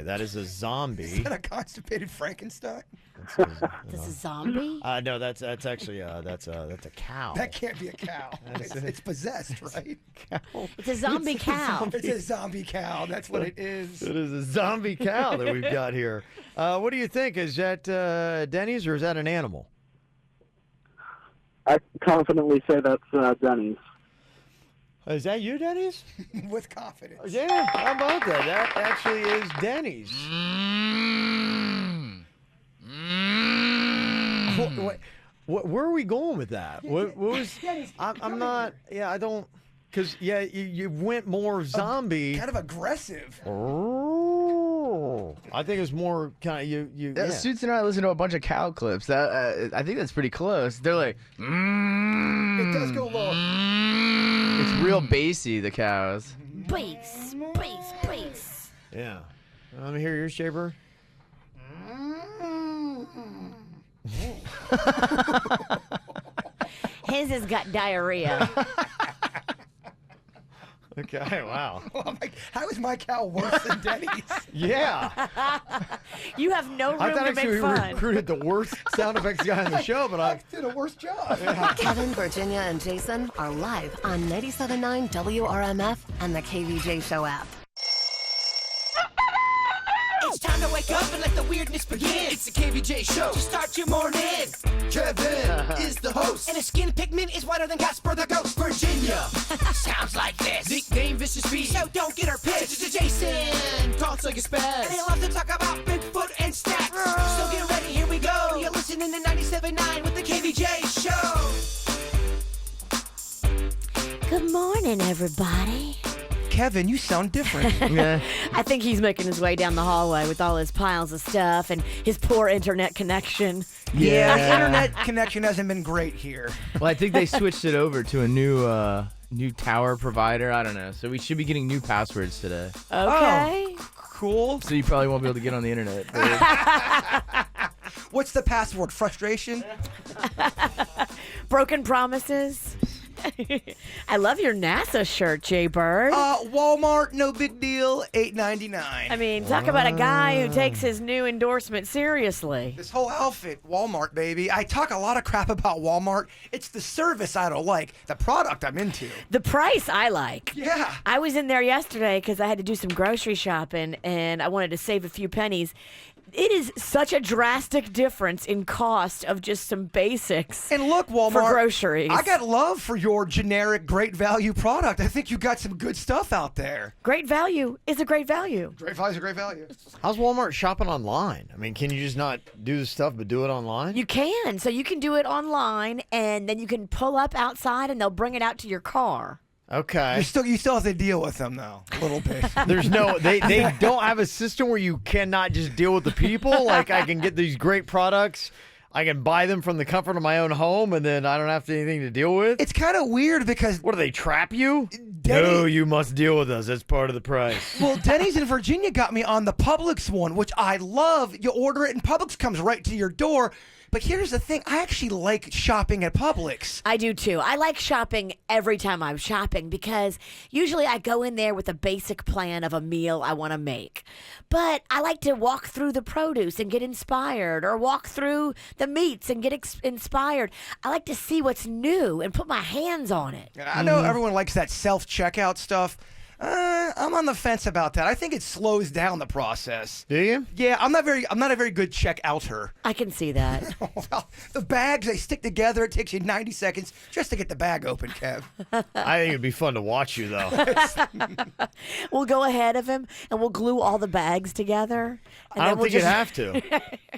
Okay, that is a zombie. Is that a constipated Frankenstein? This is zombie? No, that's actually that's a cow. That can't be a cow. It's possessed, right? It's a zombie cow. It's a zombie cow. That's what it is. It is a zombie cow that we've got here. What do you think? Is that Denny's or is that an animal? I confidently say that's Denny's. Is that you, Denny's? With confidence. Yeah, how about that? That actually is Denny's. Where are we going with that? What was? I'm not. Yeah, I don't. Because you went more zombie. Kind of aggressive. Oh, I think it's more kind of you. Yeah. Suits and I listen to a bunch of cow clips. That I think that's pretty close. They're like, It does go low. It's real bassy, the cows. Bass. Yeah. Let me hear your shaper. His has got diarrhea. Okay, wow. How is my cow worse than Denny's? Yeah. You have no room I thought to actually make we fun. recruited the worst sound effects guy on the show, but I did a worse job. Kevin, Virginia, and Jason are live on 97.9 WRMF and the KVJ Show app. It's time to wake up and let the weirdness begin. It's the KVJ Show to start your morning. Kevin is the host, and his skin pigment is whiter than Casper the Ghost. Virginia sounds like this. Nickname Vicious Beast, so don't get her pissed. Jason talks like a spaz, and they love to talk about Bigfoot and stats. So get ready, here we go. You're listening to 97.9 with the KVJ Show. Good morning, everybody. Kevin, you sound different. I think he's making his way down the hallway with all his piles of stuff and his poor internet connection. Yeah, the internet connection hasn't been great here. Well, I think they switched it over to a new tower provider. I don't know. So we should be getting new passwords today. Okay. Oh, cool. So you probably won't be able to get on the internet. What's the password? Frustration? Broken promises. I love your NASA shirt, Jay Bird. Walmart, no big deal, $8.99. I mean, talk about a guy who takes his new endorsement seriously. This whole outfit, Walmart, baby. I talk a lot of crap about Walmart. It's the service I don't like. The product I'm into. The price I like. Yeah. I was in there yesterday because I had to do some grocery shopping and I wanted to save a few pennies. It is such a drastic difference in cost of just some basics. And look, Walmart, for groceries. I got love for your generic great value product. I think you got some good stuff out there. Great value is a great value. Great value is a great value. How's Walmart shopping online? I mean, can you just not do the stuff but do it online? You can. So you can do it online and then you can pull up outside and they'll bring it out to your car. Okay. You still have to deal with them, though, a little bit. There's no, they don't have a system where you cannot just deal with the people. Like, I can get these great products, I can buy them from the comfort of my own home, and then I don't have anything to deal with. It's kind of weird because... What, do they trap you? No, you must deal with us. That's part of the price. Well, Denny's in Virginia got me on the Publix one, which I love. You order it, and Publix comes right to your door. But here's the thing. I actually like shopping at Publix. I do, too. I like shopping every time I'm shopping because usually I go in there with a basic plan of a meal I want to make. But I like to walk through the produce and get inspired or walk through the meats and get inspired. I like to see what's new and put my hands on it. I know everyone likes that self-checkout stuff. I'm on the fence about that. I think it slows down the process. Do you? Yeah, I'm not a very good check-outer. I can see that. Well, the bags, they stick together. It takes you 90 seconds just to get the bag open, Kev. I think it'd be fun to watch you, though. We'll go ahead of him and we'll glue all the bags together. And I don't think you'd have to.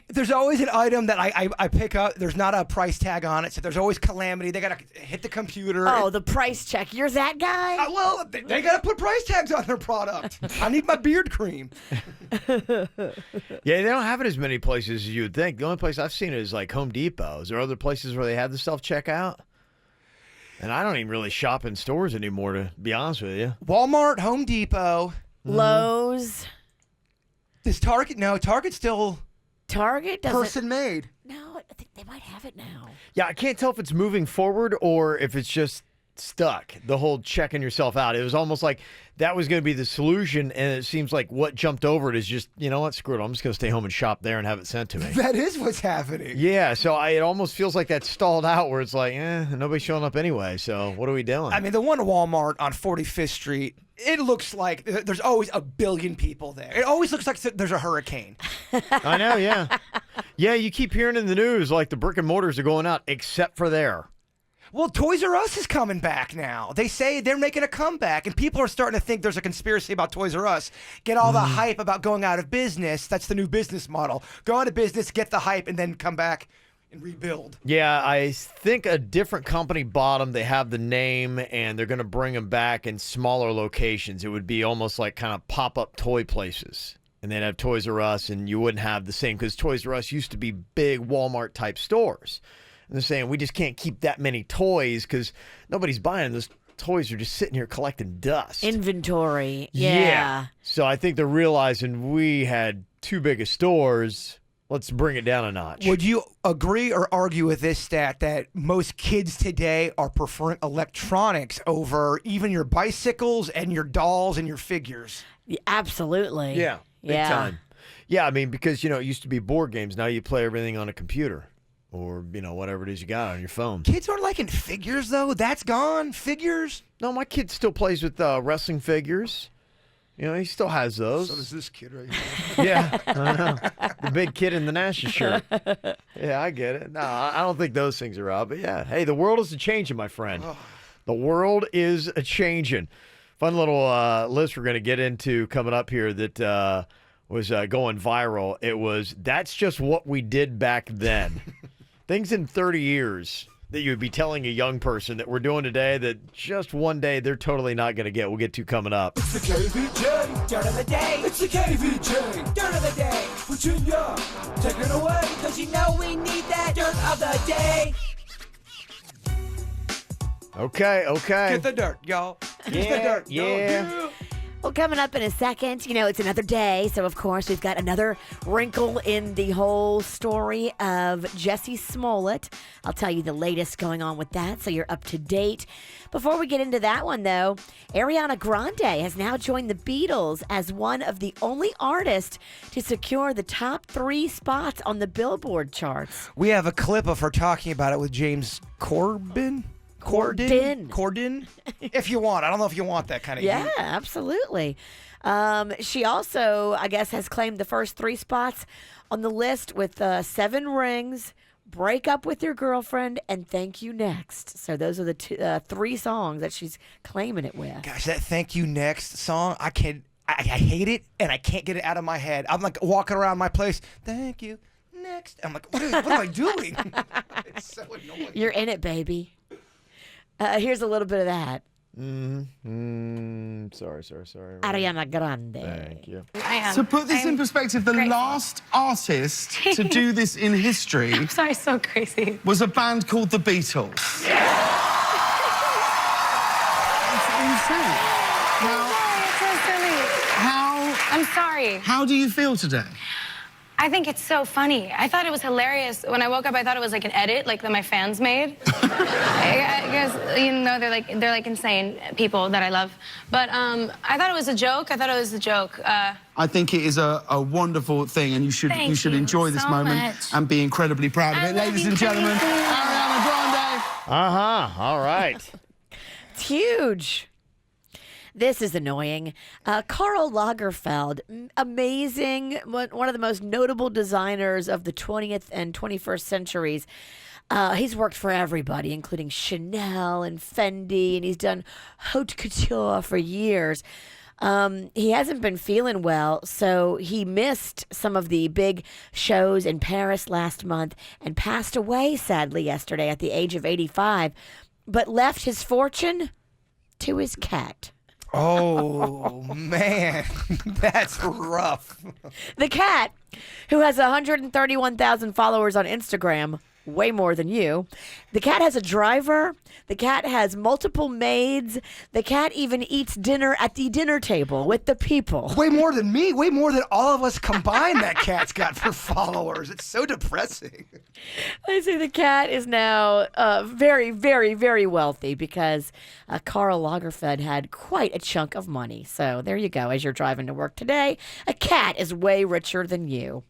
There's always an item that I pick up. There's not a price tag on it, so there's always calamity. They got to hit the computer. Oh, the price check. You're that guy? Well, they got to put price tags on their product. I need my beard cream. Yeah, they don't have it as many places as you would think. The only place I've seen it is like Home Depot. Is there other places where they have the self-checkout? And I don't even really shop in stores anymore, to be honest with you. Walmart, Home Depot. Lowe's. Does Target? No, Target's still Target doesn't. person-made. No, I think they might have it now. Yeah, I can't tell if it's moving forward or if it's just stuck. The whole checking yourself out. It was almost like that was going to be the solution, and it seems like what jumped over it is just, you know what, screw it. I'm just going to stay home and shop there and have it sent to me. That is what's happening. Yeah, so it almost feels like that stalled out where it's like, nobody's showing up anyway, so what are we doing? I mean, the one Walmart on 45th Street, it looks like there's always a billion people there. It always looks like there's a hurricane. I know, yeah. Yeah, you keep hearing in the news like the brick and mortars are going out except for there. Well, Toys R Us is coming back now. They say they're making a comeback, and people are starting to think there's a conspiracy about Toys R Us. Get all the hype about going out of business. That's the new business model. Go out of business, get the hype, and then come back and rebuild. Yeah, I think a different company bought them. They have the name, and they're going to bring them back in smaller locations. It would be almost like kind of pop-up toy places. And they'd have Toys R Us, and you wouldn't have the same, because Toys R Us used to be big Walmart-type stores. And they're saying, we just can't keep that many toys because nobody's buying them. Those toys are just sitting here collecting dust. Inventory. Yeah. So I think they're realizing we had too big of stores. Let's bring it down a notch. Would you agree or argue with this stat that most kids today are preferring electronics over even your bicycles and your dolls and your figures? Yeah, absolutely. Yeah, big time. Yeah, I mean, because, it used to be board games. Now you play everything on a computer. Or, whatever it is you got on your phone. Kids aren't liking figures, though. That's gone. Figures? No, my kid still plays with wrestling figures. He still has those. So does this kid right here. Yeah, I know. The big kid in the Nash's shirt. Yeah, I get it. No, I don't think those things are out. But, yeah, hey, the world is a-changing, my friend. The world is a-changing. Fun little list we're going to get into coming up here that was going viral. It was, that's just what we did back then. Things in 30 years that you would be telling a young person that we're doing today that just one day they're totally not going to get. We'll get to coming up. It's the KVJ dirt of the day. It's the KVJ dirt of the day. Virginia, take it away, because we need that dirt of the day. Okay. Get the dirt, y'all. Get the dirt, y'all. Well, coming up in a second, it's another day. So, of course, we've got another wrinkle in the whole story of Jussie Smollett. I'll tell you the latest going on with that, so you're up to date. Before we get into that one, though, Ariana Grande has now joined the Beatles as one of the only artists to secure the top 3 spots on the Billboard charts. We have a clip of her talking about it with James Corden. If you want. I don't know if you want that kind of Yeah, heat. absolutely. She also, I guess, has claimed the first 3 spots on the list with 7 Rings, Break Up With Your Girlfriend, and Thank You Next. So those are the 3 songs that she's claiming it with. Gosh, that Thank You Next song, I hate it, and I can't get it out of my head. I'm like walking around my place, thank you, next. I'm like, what am I doing? It's so annoying. You're in it, baby. Here's a little bit of that. Sorry. Ariana Grande. Thank you. To put this in perspective, the last artist to do this in history I'm sorry, so crazy. was a band called the Beatles. It's insane. It's so silly. I'm sorry. How do you feel today? I think it's so funny. I thought it was hilarious. When I woke up, I thought it was like an edit, like that my fans made. I guess, they're like insane people that I love. But I thought it was a joke. I think it is a wonderful thing, and you should enjoy this so moment much. and be incredibly proud of it. Ladies and gentlemen, Ariana Grande. All right. It's huge. This is annoying. Karl Lagerfeld, amazing, one of the most notable designers of the 20th and 21st centuries. He's worked for everybody, including Chanel and Fendi, and he's done haute couture for years. He hasn't been feeling well, so he missed some of the big shows in Paris last month and passed away, sadly, yesterday at the age of 85, but left his fortune to his cat. Oh, man. That's rough. The cat, who has 131,000 followers on Instagram, way more than you. The cat has a driver. The cat has multiple maids. The cat even eats dinner at the dinner table with the people. Way more than me. Way more than all of us combined that cat's got for followers. It's so depressing. They say the cat is now very, very, very wealthy because Karl Lagerfeld had quite a chunk of money. So there you go. As you're driving to work today, a cat is way richer than you.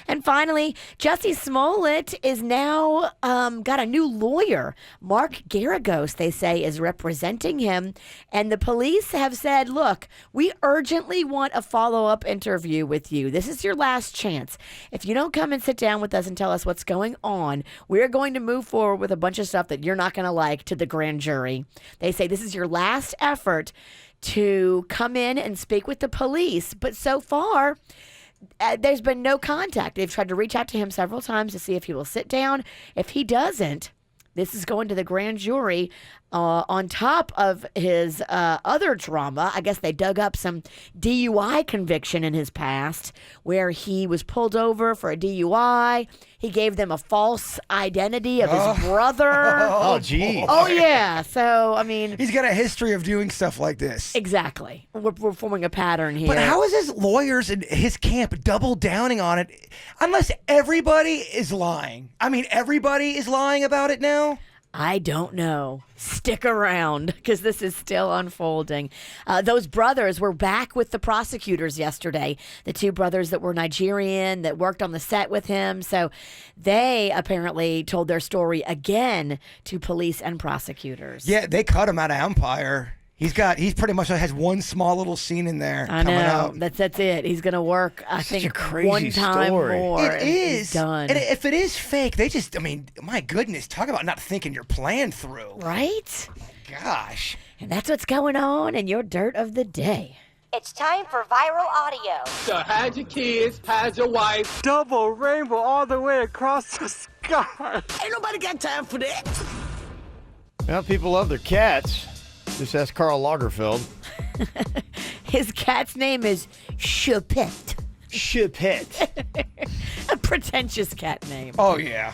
And finally, Jussie Smollett is now got a new lawyer. Mark Garagos, they say, is representing him. And the police have said, look, we urgently want a follow-up interview with you. This is your last chance. If you don't come and sit down with us and tell us what's going on, we're going to move forward with a bunch of stuff that you're not going to like to the grand jury. They say this is your last effort to come in and speak with the police. But so far, there's been no contact. They've tried to reach out to him several times to see if he will sit down. If he doesn't, this is going to the grand jury on top of his other drama. I guess they dug up some DUI conviction in his past where he was pulled over for a DUI. He gave them a false identity of his brother. Oh, geez. Oh, yeah. So, I mean. He's got a history of doing stuff like this. Exactly. We're forming a pattern here. But how is his lawyers and his camp double downing on it unless everybody is lying? I mean, everybody is lying about it now? I don't know. Stick around because this is still unfolding. Those brothers were back with the prosecutors yesterday. The two brothers that were Nigerian that worked on the set with him. So they apparently told their story again to police and prosecutors. Yeah, they cut him out of Empire. He pretty much has one small little scene in there I coming know. out. That's it. He's going to work, I think, a crazy one time story. more. It and is. he's done. And if it is fake, my goodness, talk about not thinking your plan through. Right? Gosh. And that's what's going on in your dirt of the day. It's time for viral audio. So hide your kids, hide your wife. Double rainbow all the way across the sky. Ain't nobody got time for that. Well, people love their cats. Just ask Karl Lagerfeld. His cat's name is Chupette. Chupette. A pretentious cat name. Oh, yeah.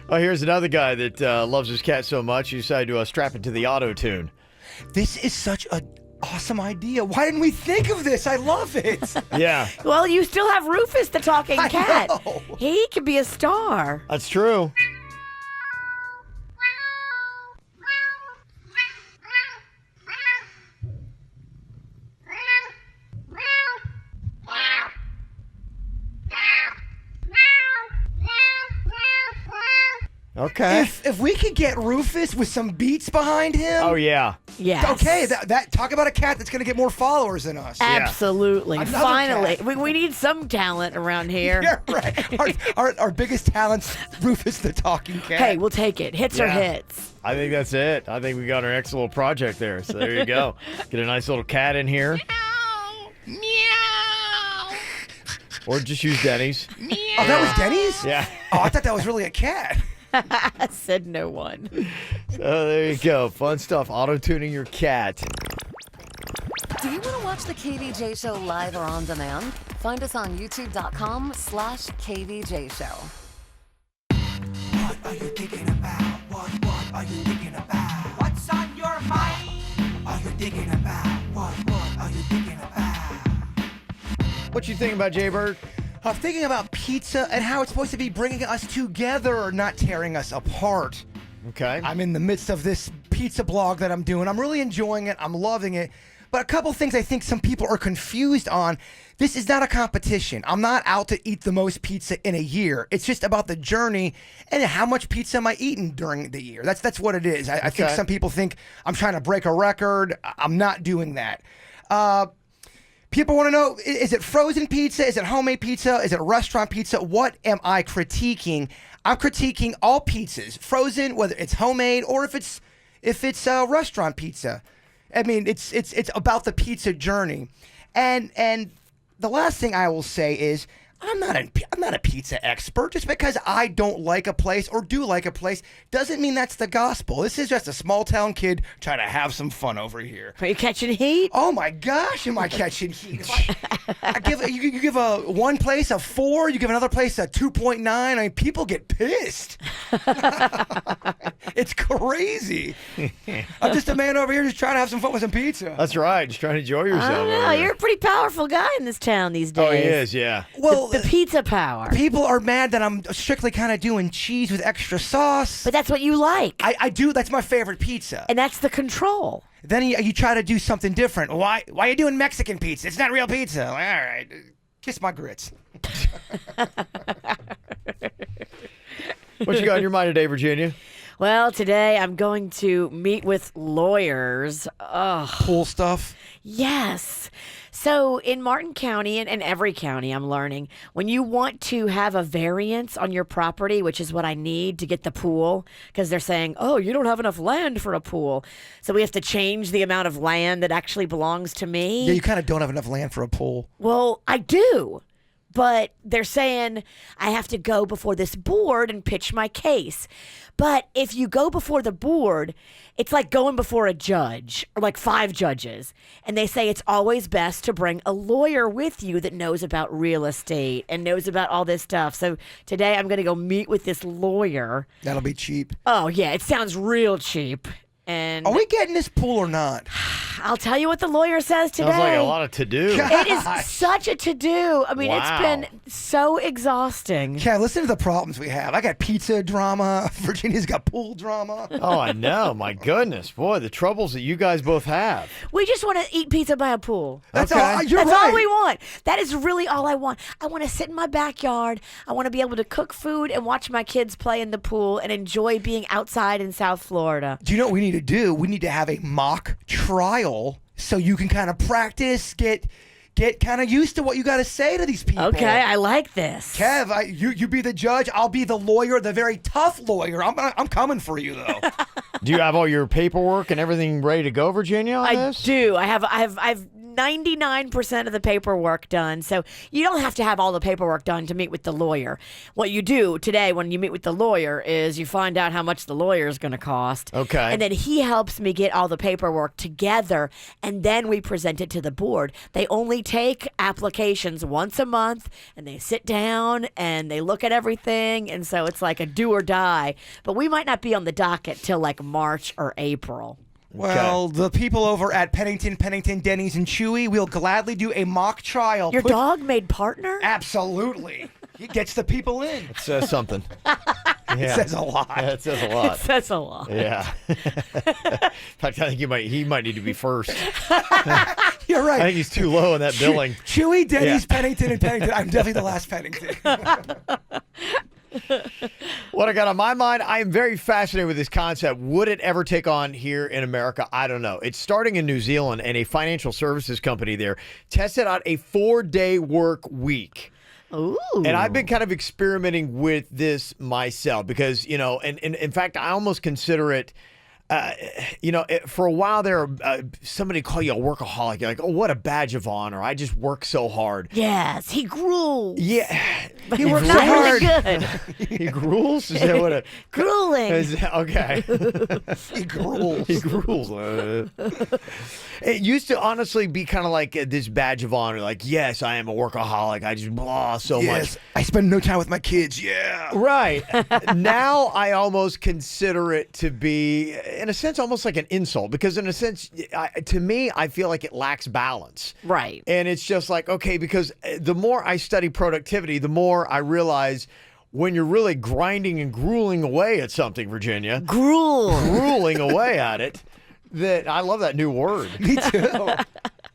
Oh, here's another guy that loves his cat so much he decided to strap it to the auto-tune. This is such an awesome idea. Why didn't we think of this? I love it. Yeah. Well, you still have Rufus the talking I cat. know. He could be a star. That's true. Okay. If we could get Rufus with some beats behind him. Oh, yeah. Yes. Okay, that talk about a cat that's going to get more followers than us. Absolutely. Another Finally. cat. We need some talent around here. Yeah, right. Our biggest talent's Rufus the talking cat. Hey, we'll take it. Hits are Yeah. hits. I think that's it. I think we got our next little project there. So there you go. Get a nice little cat in here. Meow. Or just use Denny's. Oh, that was Denny's? Yeah. Oh, I thought that was really a cat. Said no one. So there you go. Fun stuff. Auto-tuning your cat. Do you want to watch the KVJ Show live or on demand? Find us on youtube.com/KVJ Show. What are you thinking about? What are you thinking about? What's on your mind? Are you thinking about? What are you thinking about? What you thinking about, Jay Bird? I'm thinking about pizza and how it's supposed to be bringing us together, not tearing us apart. Okay. I'm in the midst of this pizza blog that I'm doing. I'm really enjoying it. I'm loving it. But a couple things I think some people are confused on. This is not a competition. I'm not out to eat the most pizza in a year. It's just about the journey and how much pizza am I eating during the year. That's what it is. I think some people think I'm trying to break a record. I'm not doing that. People want to know, is it frozen pizza? Is it homemade pizza? Is it restaurant pizza? What am I critiquing? I'm critiquing all pizzas, frozen, whether it's homemade or if it's restaurant pizza. I mean, it's about the pizza journey. And the last thing I will say is I'm not a pizza expert. Just because I don't like a place or do like a place doesn't mean that's the gospel. This is just a small town kid trying to have some fun over here. Are you catching heat? Oh my gosh, am I catching heat? You give one place a 4, you give another place a 2.9. I mean, people get pissed. It's crazy. I'm just a man over here just trying to have some fun with some pizza. That's right. Just trying to enjoy yourself. I don't know. You're a pretty powerful guy in this town these days. Oh, he is, yeah. Well, the pizza power. people are mad that I'm strictly kind of doing cheese with extra sauce. But that's what you like. I do. That's my favorite pizza. And that's the control. Then you try to do something different. Why are you doing Mexican pizza? It's not real pizza. All right. Kiss my grits. What you got in your mind today, Virginia? Well, today I'm going to meet with lawyers. Ugh. Pool stuff? Yes. So in Martin County and every county, I'm learning, when you want to have a variance on your property, which is what I need to get the pool, because they're saying, oh, you don't have enough land for a pool. So we have to change the amount of land that actually belongs to me. Yeah, you kind of don't have enough land for a pool. Well, I do. But they're saying I have to go before this board and pitch my case. But if you go before the board, it's like going before a judge or like 5 judges. And they say it's always best to bring a lawyer with you that knows about real estate and knows about all this stuff. So today I'm going to go meet with this lawyer. That'll be cheap. Oh, yeah. It sounds real cheap. And are we getting this pool or not? I'll tell you what the lawyer says today. Sounds like a lot of to-do. It is such a to-do. I mean, Wow. It's been so exhausting. Yeah, listen to the problems we have. I got pizza drama. Virginia's got pool drama. Oh, I know. My goodness. Boy, the troubles that you guys both have. We just want to eat pizza by a pool. That's Okay. all. You're That's right. all we want. That is really all I want. I want to sit in my backyard. I want to be able to cook food and watch my kids play in the pool and enjoy being outside in South Florida. Do you know what we need to do? We need to have a mock trial so you can kind of practice, get kind of used to what you got to say to these people. Okay, I like this. Kev, you be the judge. I'll be the lawyer, the very tough lawyer. I'm coming for you though. Do you have all your paperwork and everything ready to go, Virginia, on I this? do. I've 99% of the paperwork done. So you don't have to have all the paperwork done to meet with the lawyer. What you do today when you meet with the lawyer is you find out how much the lawyer is going to cost. Okay. And then he helps me get all the paperwork together, and then we present it to the board. They only take applications once a month, and they sit down and they look at everything, and so it's like a do or die. But we might not be on the docket till like March or April. Well, the people over at Pennington, Denny's, and Chewy will gladly do a mock trial. Your dog made partner? Absolutely. He gets the people in. It says something. It says a lot. Yeah, it says a lot. It says a lot. Yeah. In fact, I think he might need to be first. You're right. I think he's too low in that billing. Chewy, Denny's, Yeah. Pennington, and Pennington. I'm definitely the last Pennington. What I got on my mind, I am very fascinated with this concept. Would it ever take on here in America? I don't know. It's starting in New Zealand, and a financial services company there tested out a 4-day work week. Ooh. And I've been kind of experimenting with this myself because, and in fact, I almost consider it, for a while there, somebody call you a workaholic. You're like, oh, what a badge of honor. I just work so hard. Yes, he gruels. Yeah. But He he's works not so really hard. good. He gruels? Is that what Grueling. Okay. He gruels. He gruels. It used to honestly be kind of like this badge of honor. Like, yes, I am a workaholic. I just blah so Yes, much. I spend no time with my kids. Yeah. Right. Now I almost consider it to be, in a sense, almost like an insult because in a sense, to me, I feel like it lacks balance. Right. And it's just like, okay, because the more I study productivity, the more I realize when you're really grinding and grueling away at something, Virginia. Grueling away at it. That I love that new word. Me too.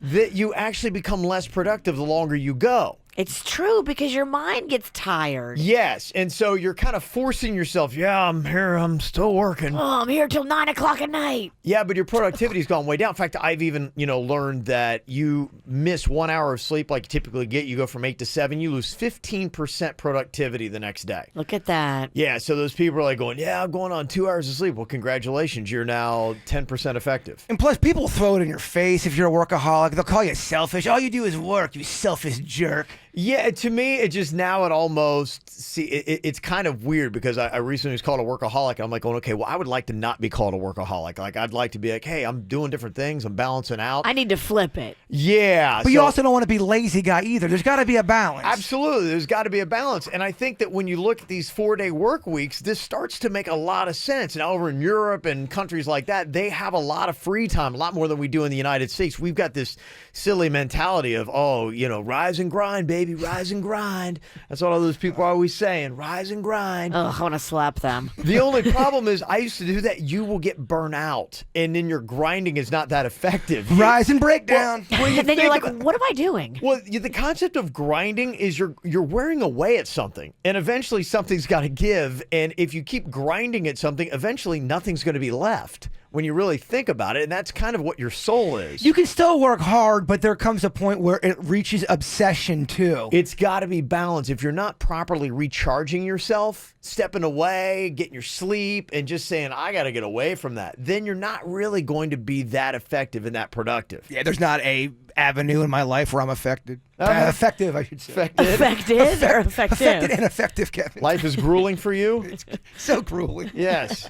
That you actually become less productive the longer you go. It's true because your mind gets tired. Yes. And so you're kind of forcing yourself. Yeah, I'm here. I'm still working. Oh, I'm here till 9 o'clock at night. Yeah, but your productivity's gone way down. In fact, I've even, learned that you miss 1 hour of sleep like you typically get. You go from 8 to 7. You lose 15% productivity the next day. Look at that. Yeah, so those people are like going, yeah, I'm going on 2 hours of sleep. Well, congratulations. You're now 10% effective. And plus, people throw it in your face if you're a workaholic. They'll call you selfish. All you do is work, you selfish jerk. Yeah, to me, it just now it almost it's kind of weird because I recently was called a workaholic. And I'm like going, okay, well, I would like to not be called a workaholic. Like I'd like to be like, hey, I'm doing different things. I'm balancing out. I need to flip it. Yeah, But you also don't want to be lazy guy either. There's got to be a balance. Absolutely, there's got to be a balance. And I think that when you look at these 4-day work weeks, this starts to make a lot of sense. And over in Europe and countries like that, they have a lot of free time, a lot more than we do in the United States. We've got this silly mentality of, oh, rise and grind, baby. Rise and grind. That's what all those people are always saying. Rise and grind. Oh, I want to slap them. The only problem is I used to do that. You will get burnt out, and then your grinding is not that effective. Rise and break down. And then you're like, what am I doing? Well, the concept of grinding is you're wearing away at something, and eventually something's got to give. And if you keep grinding at something, eventually nothing's going to be left when you really think about it. And that's kind of what your soul is. You can still work hard, but there comes a point where it reaches obsession too. It's got to be balanced. If you're not properly recharging yourself, stepping away, getting your sleep, and just saying, I got to get away from that, then you're not really going to be that effective and that productive. Yeah, there's not a avenue in my life where I'm affected. Effective, I should say. Effective or effective? Affected and effective, Kevin. Life is grueling for you? It's so grueling. Yes.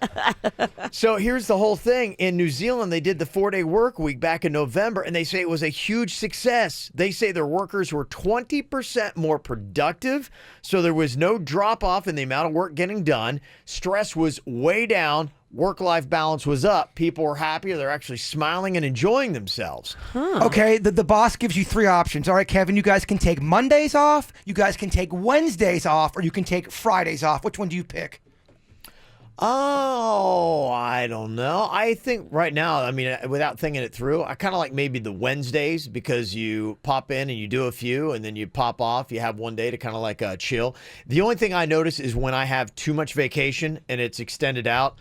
So here's the whole thing. In New Zealand, they did the 4-day work week back in November, and they say it was a huge success. They say their workers were 20% more productive, so there was no drop-off in the amount of work getting done. Stress was way down. Work-life balance was up. People were happier. They're actually smiling and enjoying themselves. Okay, the boss gives you 3 options. All right, Kevin, you guys can take Mondays off, you guys can take Wednesdays off, or you can take Fridays off. Which one do you pick? Oh, I don't know. I think right now, I mean, without thinking it through, I kind of like maybe the Wednesdays because you pop in and you do a few and then you pop off. You have one day to kind of like chill. The only thing I notice is when I have too much vacation and it's extended out,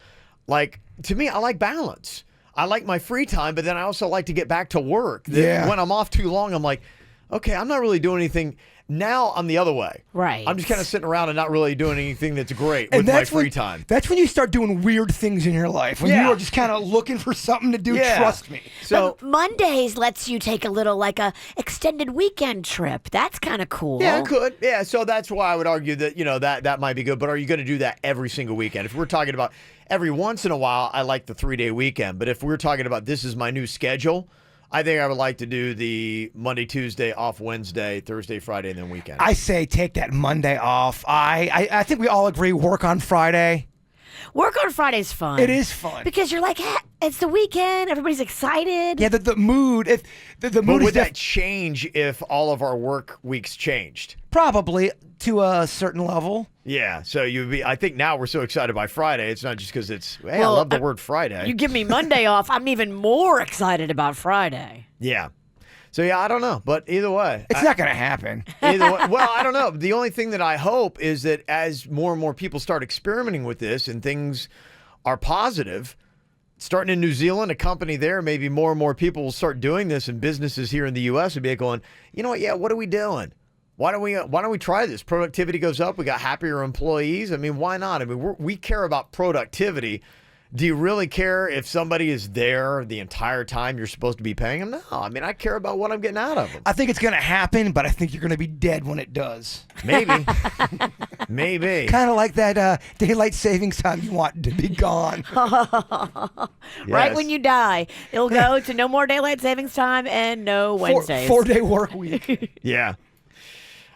like to me, I like balance. I like my free time, but then I also like to get back to work. Yeah. When I'm off too long, I'm like, okay, I'm not really doing anything. Now I'm the other way. Right. I'm just kind of sitting around and not really doing anything that's great with my free time. That's when you start doing weird things in your life. When you are just kind of looking for something to do, trust me. So Mondays lets you take a little like a extended weekend trip. That's kind of cool. Yeah, it could. Yeah, so that's why I would argue that, that might be good. But are you going to do that every single weekend? If we're talking about every once in a while, I like the 3-day weekend. But if we're talking about this is my new schedule, I think I would like to do the Monday, Tuesday, off Wednesday, Thursday, Friday, and then weekend. I say take that Monday off. I think we all agree work on Friday. Work on Friday's fun. It is fun. Because you're like, it's the weekend. Everybody's excited. Yeah, the mood. If the mood would that change if all of our work weeks changed? Probably to a certain level. Yeah, so you'd be. I think now we're so excited by Friday. It's not just because it's. Hey, I love the word Friday. You give me Monday off, I'm even more excited about Friday. Yeah. So yeah, I don't know, but either way, it's not going to happen. Either way, well, I don't know. The only thing that I hope is that as more and more people start experimenting with this and things are positive, starting in New Zealand, a company there, maybe more and more people will start doing this, and businesses here in the U.S. will be going, you know what? Yeah, what are we doing? Why don't we try this? Productivity goes up. We got happier employees. I mean, why not? I mean, we care about productivity. Do you really care if somebody is there the entire time you're supposed to be paying them? No. I mean, I care about what I'm getting out of them. I think it's going to happen, but I think you're going to be dead when it does. Maybe. Maybe. Kind of like that daylight savings time you want to be gone. Right when you die. It'll go to no more daylight savings time and no Wednesdays. 4-day work week. Yeah.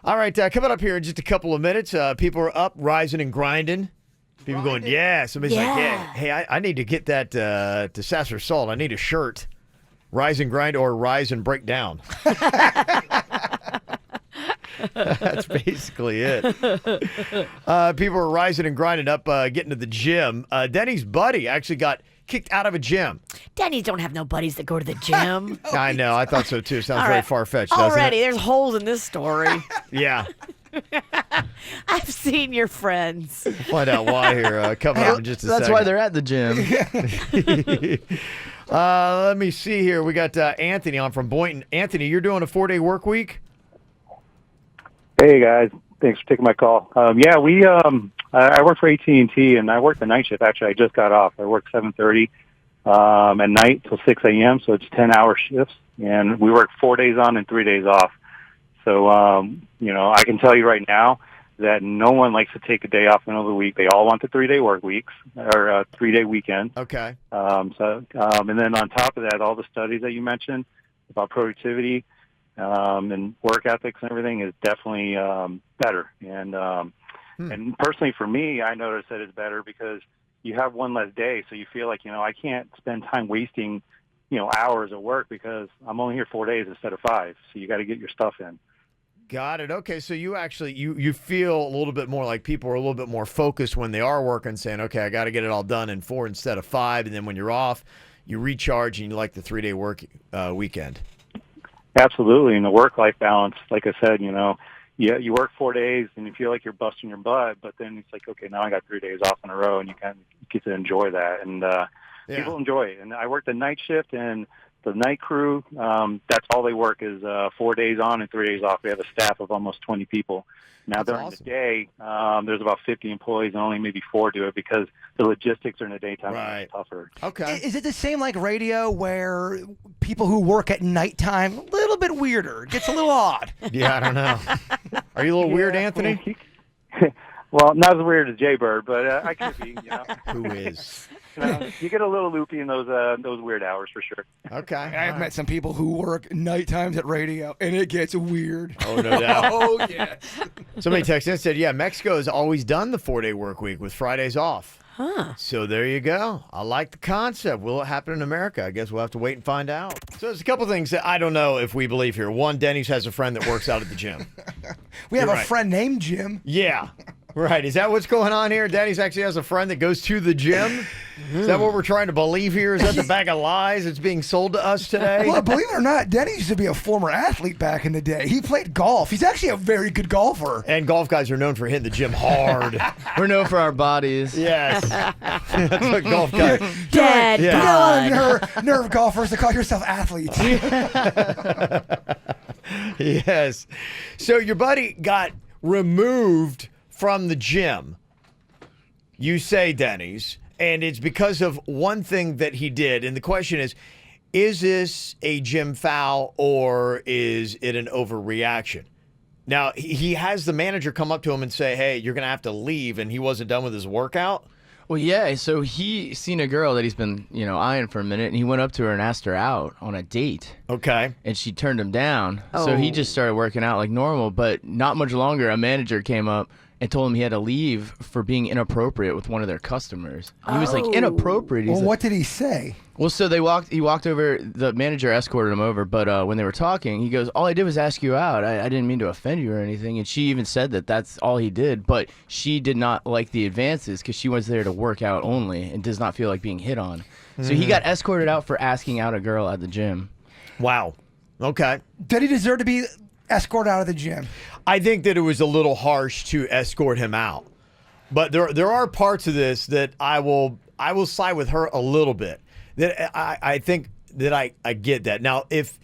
All right, coming up here in just a couple of minutes, people are up, rising and grinding. People going, yeah. Somebody's like, yeah. Hey, I need to get that to Sasser Salt. I need a shirt. Rise and grind or rise and break down. That's basically it. People are rising and grinding up, getting to the gym. Denny's buddy actually got kicked out of a gym. Denny's don't have no buddies that go to the gym. I know. I thought so, too. Sounds very far-fetched, doesn't Already, it? there's holes in this story. Yeah. I've seen your friends. We'll find out why here coming up in just a second. That's why they're at the gym. Let me see here. We got Anthony on from Boynton. Anthony, you're doing a 4-day work week? Hey, guys. Thanks for taking my call. I work for AT&T, and I work the night shift. Actually, I just got off. I work 7:30 at night till 6 a.m., so it's 10-hour shifts. And we work 4 days on and 3 days off. So, I can tell you right now that no one likes to take a day off in the middle of the week. They all want the 3-day work weeks or 3-day weekend. Okay. And then on top of that, all the studies that you mentioned about productivity and work ethics and everything is definitely better. And personally for me, I notice that it's better because you have one less day, so you feel like, I can't spend time wasting, hours at work because I'm only here 4 days instead of 5. So you got to get your stuff in. Got it. Okay, so you actually you feel a little bit more like people are a little bit more focused when they are working, saying, okay, I got to get it all done in 4 instead of 5, and then when you're off, you recharge and you like the 3-day work weekend. Absolutely, and the work-life balance, like I said, you work 4 days and you feel like you're busting your butt, but then it's like, okay, now I got 3 days off in a row, and you kind of get to enjoy that, and people enjoy it. And I work the night shift, and the night crew, that's all they work is 4 days on and 3 days off. We have a staff of almost 20 people. Now, during the day, there's about 50 employees, and only maybe 4 do it because the logistics during the daytime are tougher. Okay. Is it the same like radio where people who work at nighttime, a little bit weirder, gets a little odd? Yeah, I don't know. Are you a little weird, Anthony? Well, not as weird as Jaybird, but I could be, Who is? You get a little loopy in those weird hours for sure. Okay. I've met some people who work night times at radio, and it gets weird. Oh, no doubt. Oh, yes. Somebody texted and said, yeah, Mexico has always done the 4-day work week with Fridays off. Huh. So there you go. I like the concept. Will it happen in America? I guess we'll have to wait and find out. So there's a couple things that I don't know if we believe here. One, Denny's has a friend that works out at the gym. We have You're a right. friend named Jim. Yeah. Right. Is that what's going on here? Denny's actually has a friend that goes to the gym? Is that what we're trying to believe here? Is that the bag of lies that's being sold to us today? Well, believe it or not, Denny used to be a former athlete back in the day. He played golf. He's actually a very good golfer. And golf guys are known for hitting the gym hard. We're known for our bodies. Yes. That's what golf guys. Dead You got a lot bod. of nerve golfers that call yourself athletes. Yes. So your buddy got removed from the gym, you say, Denny's, and it's because of one thing that he did. And the question is this a gym foul or is it an overreaction? Now, he has the manager come up to him and say, hey, you're going to have to leave, and he wasn't done with his workout? Well, yeah, so he seen a girl that he's been, eyeing for a minute, and he went up to her and asked her out on a date. Okay. And she turned him down. So he just started working out like normal, but not much longer, a manager came up and told him he had to leave for being inappropriate with one of their customers. He was like, inappropriate? He's Well, like, what did he say? well, so he walked over, the manager escorted him over, but when they were talking, he goes, all I did was ask you out. I didn't mean to offend you or anything. And she even said that that's all he did, but she did not like the advances because she was there to work out only and does not feel like being hit on. So he got escorted out for asking out a girl at the gym. Wow. Okay. Did he deserve to be escorted out of the gym? I think that it was a little harsh to escort him out. But there are parts of this that I will side with her a little bit. That I think that I get that. Now, if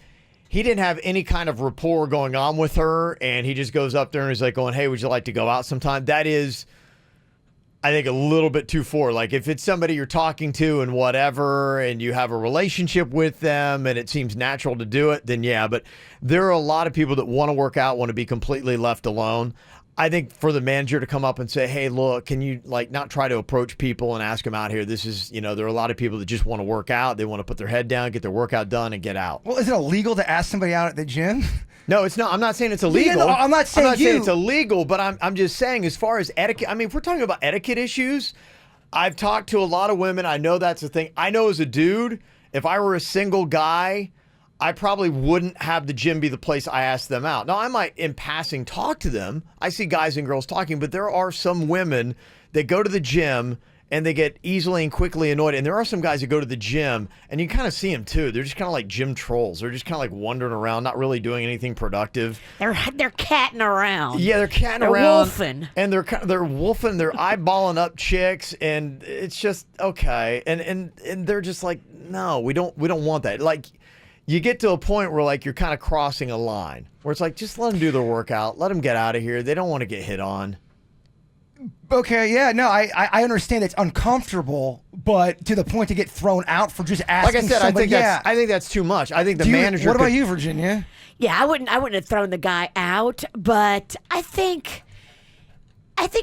he didn't have any kind of rapport going on with her and he just goes up there and he's like going, hey, would you like to go out sometime? That is, I think, a little bit too far. Like if it's somebody you're talking to and whatever and you have a relationship with them and it seems natural to do it, then yeah. But there are a lot of people that want to work out, want to be completely left alone. I think for the manager to come up and say, hey, look, can you not try to approach people and ask them out here? This is, there are a lot of people that just want to work out. They want to put their head down, get their workout done, and get out. Well, is it illegal to ask somebody out at the gym? No, it's not. I'm not saying it's illegal. Yeah, no, I'm not saying it's illegal, but I'm just saying as far as etiquette, I mean, if we're talking about etiquette issues, I've talked to a lot of women. I know that's the thing. I know as a dude, if I were a single guy, I probably wouldn't have the gym be the place I asked them out. Now, I might, in passing, talk to them. I see guys and girls talking, but there are some women that go to the gym and they get easily and quickly annoyed. And there are some guys that go to the gym, and you kind of see them too. They're just kind of like gym trolls. They're just kind of like wandering around, not really doing anything productive. They're catting around. Yeah, they're catting They're around. wolfing. And they're wolfing. They're eyeballing up chicks, and it's just okay. And they're just like, no, we don't want that. Like, you get to a point where like you're kind of crossing a line where it's like, just let them do their workout. Let them get out of here. They don't want to get hit on. Okay, yeah, no, I understand it's uncomfortable, but to the point to get thrown out for just asking Like I said, somebody, I think that's too much. I think the manager. What about could- you, Virginia? Yeah, I wouldn't have thrown the guy out, but I think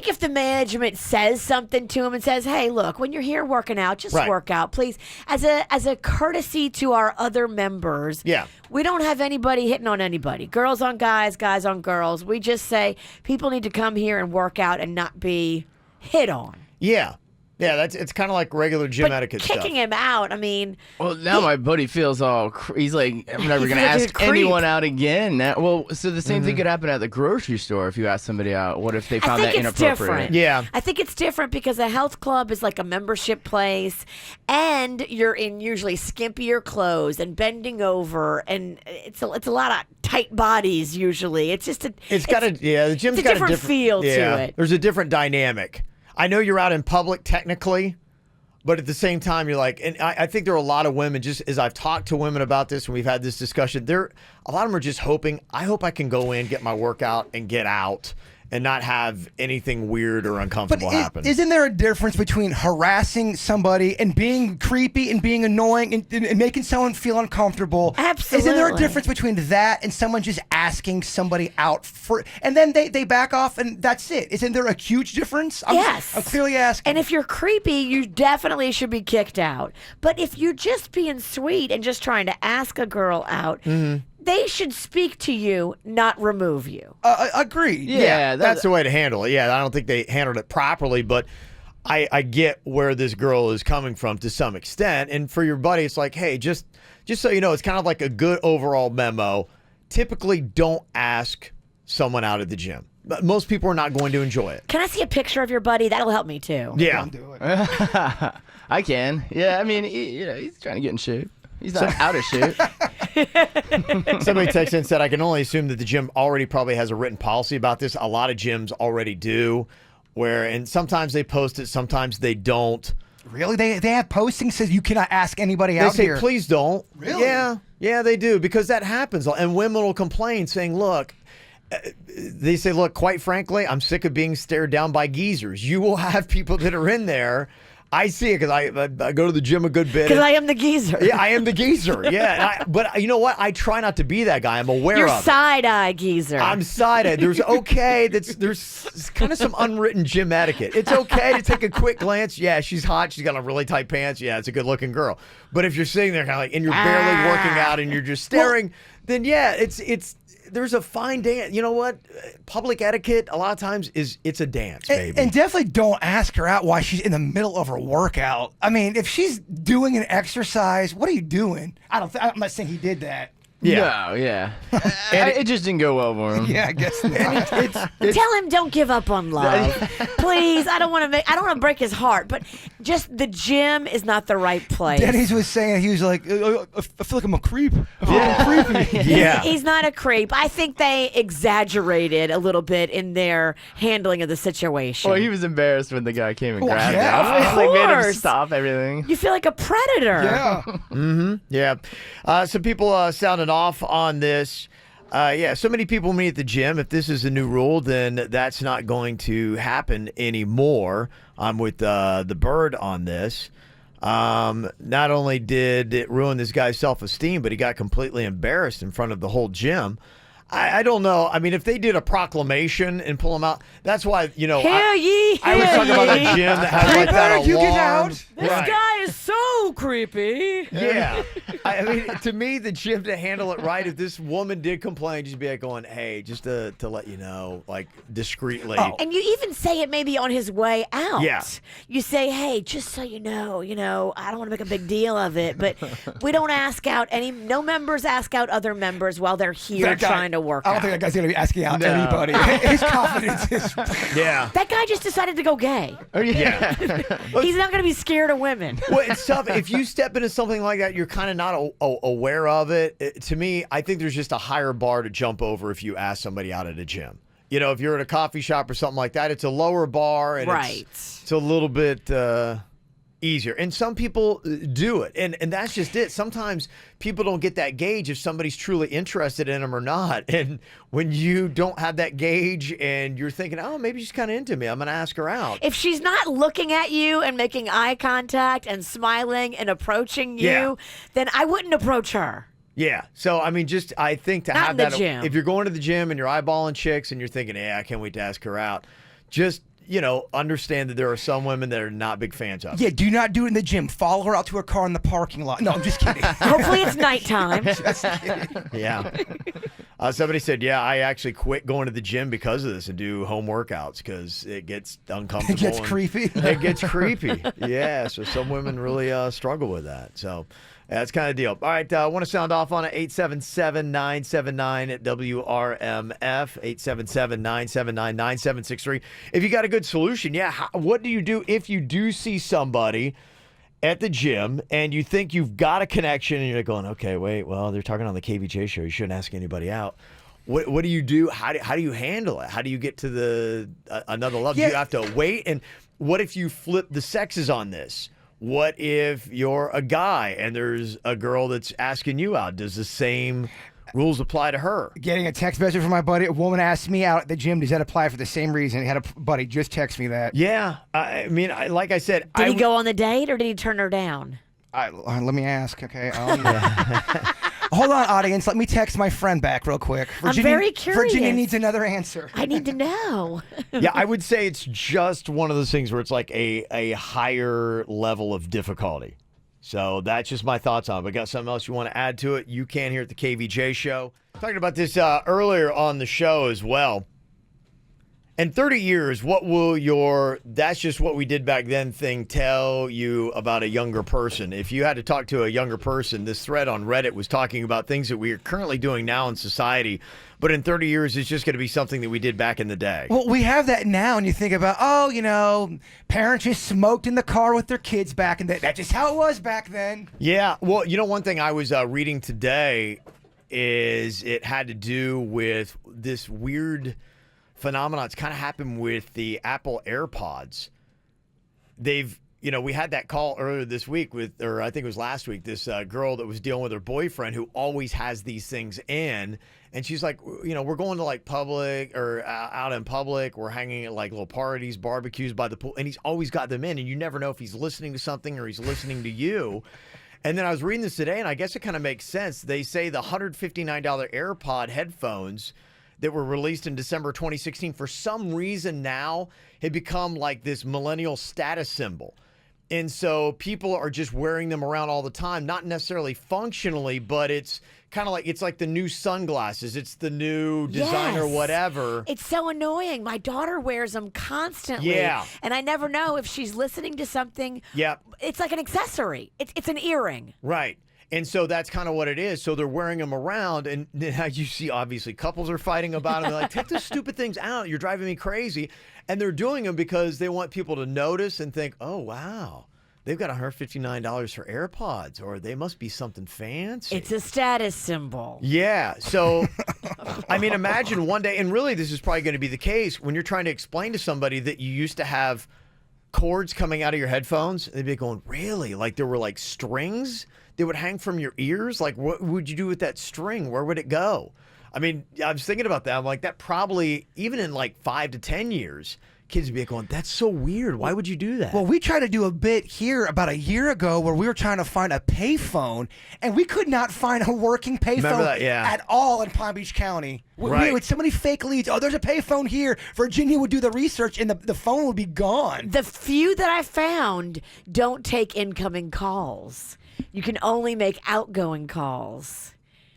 if the management says something to him and says, "Hey, look, when you're here working out, just Right. work out, please," as a courtesy to our other members. Yeah. We don't have anybody hitting on anybody. Girls on guys, guys on girls. We just say people need to come here and work out and not be hit on. Yeah. Yeah, it's kind of like regular gym But etiquette kicking stuff. him out, I mean, Well, now my buddy feels all. He's like, I'm never He gonna feels like he's a ask creep. anyone out again. Well, so the same thing could happen at the grocery store if you ask somebody out. What if they I found think that it's inappropriate? different. Yeah. I think it's different because a health club is like a membership place, and you're in usually skimpier clothes and bending over, and it's a lot of tight bodies usually. It's just The gym's it's a got different feel to it. There's a different dynamic. I know you're out in public technically, but at the same time, you're like, and I think there are a lot of women, just as I've talked to women about this and we've had this discussion, a lot of them are just hoping, I hope I can go in, get my workout, and get out and not have anything weird or uncomfortable happen. Isn't there a difference between harassing somebody and being creepy and being annoying and making someone feel uncomfortable? Absolutely. Isn't there a difference between that and someone just asking somebody out and then they back off and that's it? Isn't there a huge difference? Yes. I'm clearly asking. And if you're creepy, you definitely should be kicked out. But if you're just being sweet and just trying to ask a girl out, they should speak to you, not remove you. Agreed. Yeah, that's the way to handle it. Yeah, I don't think they handled it properly, but I get where this girl is coming from to some extent. And for your buddy, it's like, hey, just so you know, it's kind of like a good overall memo. Typically, don't ask someone out at the gym. But most people are not going to enjoy it. Can I see a picture of your buddy? That'll help me too. Yeah. I can. Yeah, I mean, he's trying to get in shape. He's not out of shape. Somebody texted and said, I can only assume that the gym already probably has a written policy about this. A lot of gyms already do, and sometimes they post it, sometimes they don't. Really? They have postings says you cannot ask anybody They out say, here. please don't. Really? Yeah, they do, because that happens. And women will complain saying, look, they say, look, quite frankly, I'm sick of being stared down by geezers. You will have people that are in there. I see it because I go to the gym a good bit. Because I am the geezer. Yeah, I am the geezer. Yeah, but you know what? I try not to be that guy. I'm aware You're of it. side-eye geezer. I'm side-eyed. There's kind of some unwritten gym etiquette. It's okay to take a quick glance. Yeah, she's hot. She's got on really tight pants. Yeah, it's a good-looking girl. But if you're sitting there kind of like, and you're barely working out and you're just staring, then yeah, it's there's a fine dance. You know what? Public etiquette a lot of times it's a dance, baby. And definitely don't ask her out while she's in the middle of her workout. I mean, if she's doing an exercise, what are you doing? I'm not saying he did that. Yeah. No, yeah. It just didn't go well for him. Yeah, I guess not. Tell him don't give up on love, please. I don't want to break his heart, but just the gym is not the right place. Denny's was saying, he was like, I feel like I'm a creep. I feel like I'm creepy. Yeah. He's not a creep. I think they exaggerated a little bit in their handling of the situation. Well, he was embarrassed when the guy came and grabbed yeah, him. of Like made him course. stop everything. You feel like a predator. Yeah. Yeah. Some people sounded off on this. So many people meet at the gym. If this is a new rule, then that's not going to happen anymore. I'm with the Bird on this. Not only did it ruin this guy's self-esteem, but he got completely embarrassed in front of the whole gym. I don't know. I mean, if they did a proclamation and pull him out, that's why, I was talking about that gym that has like that alarm. You get out. This guy is so creepy. Yeah. I mean, to me, the gym to handle it right, if this woman did complain, just be like going, hey, just to let you know, like discreetly. Oh. And you even say it maybe on his way out. Yeah. You say, hey, just so you know, I don't want to make a big deal of it, but we don't ask out no members ask out other members while they're here That guy- trying to work I don't out. think that guy's going to be asking out anybody. His confidence is... Yeah. That guy just decided to go gay. Oh, yeah. He's not going to be scared of women. Well, it's tough. If you step into something like that, you're kind of not aware of it. To me, I think there's just a higher bar to jump over if you ask somebody out at a gym. If you're at a coffee shop or something like that, it's a lower bar. And Right. It's a little bit easier. And some people do it. And that's just it. Sometimes people don't get that gauge if somebody's truly interested in them or not. And when you don't have that gauge and you're thinking, oh, maybe she's kind of into me, I'm going to ask her out. If she's not looking at you and making eye contact and smiling and approaching you, then I wouldn't approach her. Yeah. So, I mean, I think to Not have in the that, gym. if you're going to the gym and you're eyeballing chicks and you're thinking, I can't wait to ask her out, just, understand that there are some women that are not big fans of. Yeah, do not do it in the gym. Follow her out to her car in the parking lot. No, I'm just kidding. Hopefully it's nighttime. Just kidding. Yeah. Somebody said, I actually quit going to the gym because of this and do home workouts because it gets uncomfortable. It gets creepy. It gets creepy. Yeah. So some women really struggle with that. So that's kind of deal. All right. I want to sound off on it. 877-979-WRMF. 877-979-9763. If you got a good solution, what do you do if you do see somebody at the gym and you think you've got a connection and you're going, okay, wait, well, they're talking on the KVJ show. You shouldn't ask anybody out. What do you do? How do you handle it? How do you get to the another level? Yeah. Do you have to wait? And what if you flip the sexes on this? What if you're a guy and there's a girl that's asking you out? Does the same rules apply to her? Getting a text message from my buddy. A woman asked me out at the gym. Does that apply for the same reason? He had a buddy just text me that. Yeah. I mean, like I said. Did he go on the date or did he turn her down? Let me ask, okay? Hold on, audience. Let me text my friend back real quick. I'm very curious. Virginia needs another answer. I need to know. Yeah, I would say it's just one of those things where it's like a higher level of difficulty. So that's just my thoughts on it. But got something else you want to add to it? You can here at the KVJ show. Talking about this earlier on the show as well. In 30 years, what will your "that's just what we did back then" thing tell you about a younger person? If you had to talk to a younger person, this thread on Reddit was talking about things that we are currently doing now in society, but in 30 years, it's just going to be something that we did back in the day. Well, we have that now, and you think about, parents just smoked in the car with their kids back in the day. That's just how it was back then. Yeah. Well, one thing I was reading today is it had to do with this weird phenomenon. It's kind of happened with the Apple AirPods. We had that call earlier this week or I think it was last week, this girl that was dealing with her boyfriend who always has these things in. And she's like, we're going to like public or out in public. We're hanging at like little parties, barbecues by the pool. And he's always got them in. And you never know if he's listening to something or he's listening to you. And then I was reading this today, and I guess it kind of makes sense. They say the $159 AirPod headphones that were released in December 2016, for some reason now had become like this millennial status symbol. And so people are just wearing them around all the time, not necessarily functionally, but it's kind of like, it's like the new sunglasses. It's the new design or whatever. It's so annoying. My daughter wears them constantly. Yeah. And I never know if she's listening to something. Yep. It's like an accessory. It's an earring. Right. And so that's kind of what it is. So they're wearing them around, and now you see, obviously, couples are fighting about them. They're like, take those stupid things out. You're driving me crazy. And they're doing them because they want people to notice and think, oh, wow, they've got $159 for AirPods, or they must be something fancy. It's a status symbol. Yeah. So, I mean, imagine one day, and really this is probably going to be the case, when you're trying to explain to somebody that you used to have cords coming out of your headphones, they'd be going, really? Like there were like strings that would hang from your ears? Like what would you do with that string? Where would it go? I mean, I was thinking about that. I'm like, that probably, even in like 5 to 10 years, kids would be going, that's so weird. Why would you do that? Well, we tried to do a bit here about a year ago where we were trying to find a payphone, and we could not find a working payphone at all in Palm Beach County. We had so many fake leads. Oh, there's a payphone here. Virginia would do the research, and the phone would be gone. The few that I found don't take incoming calls. You can only make outgoing calls.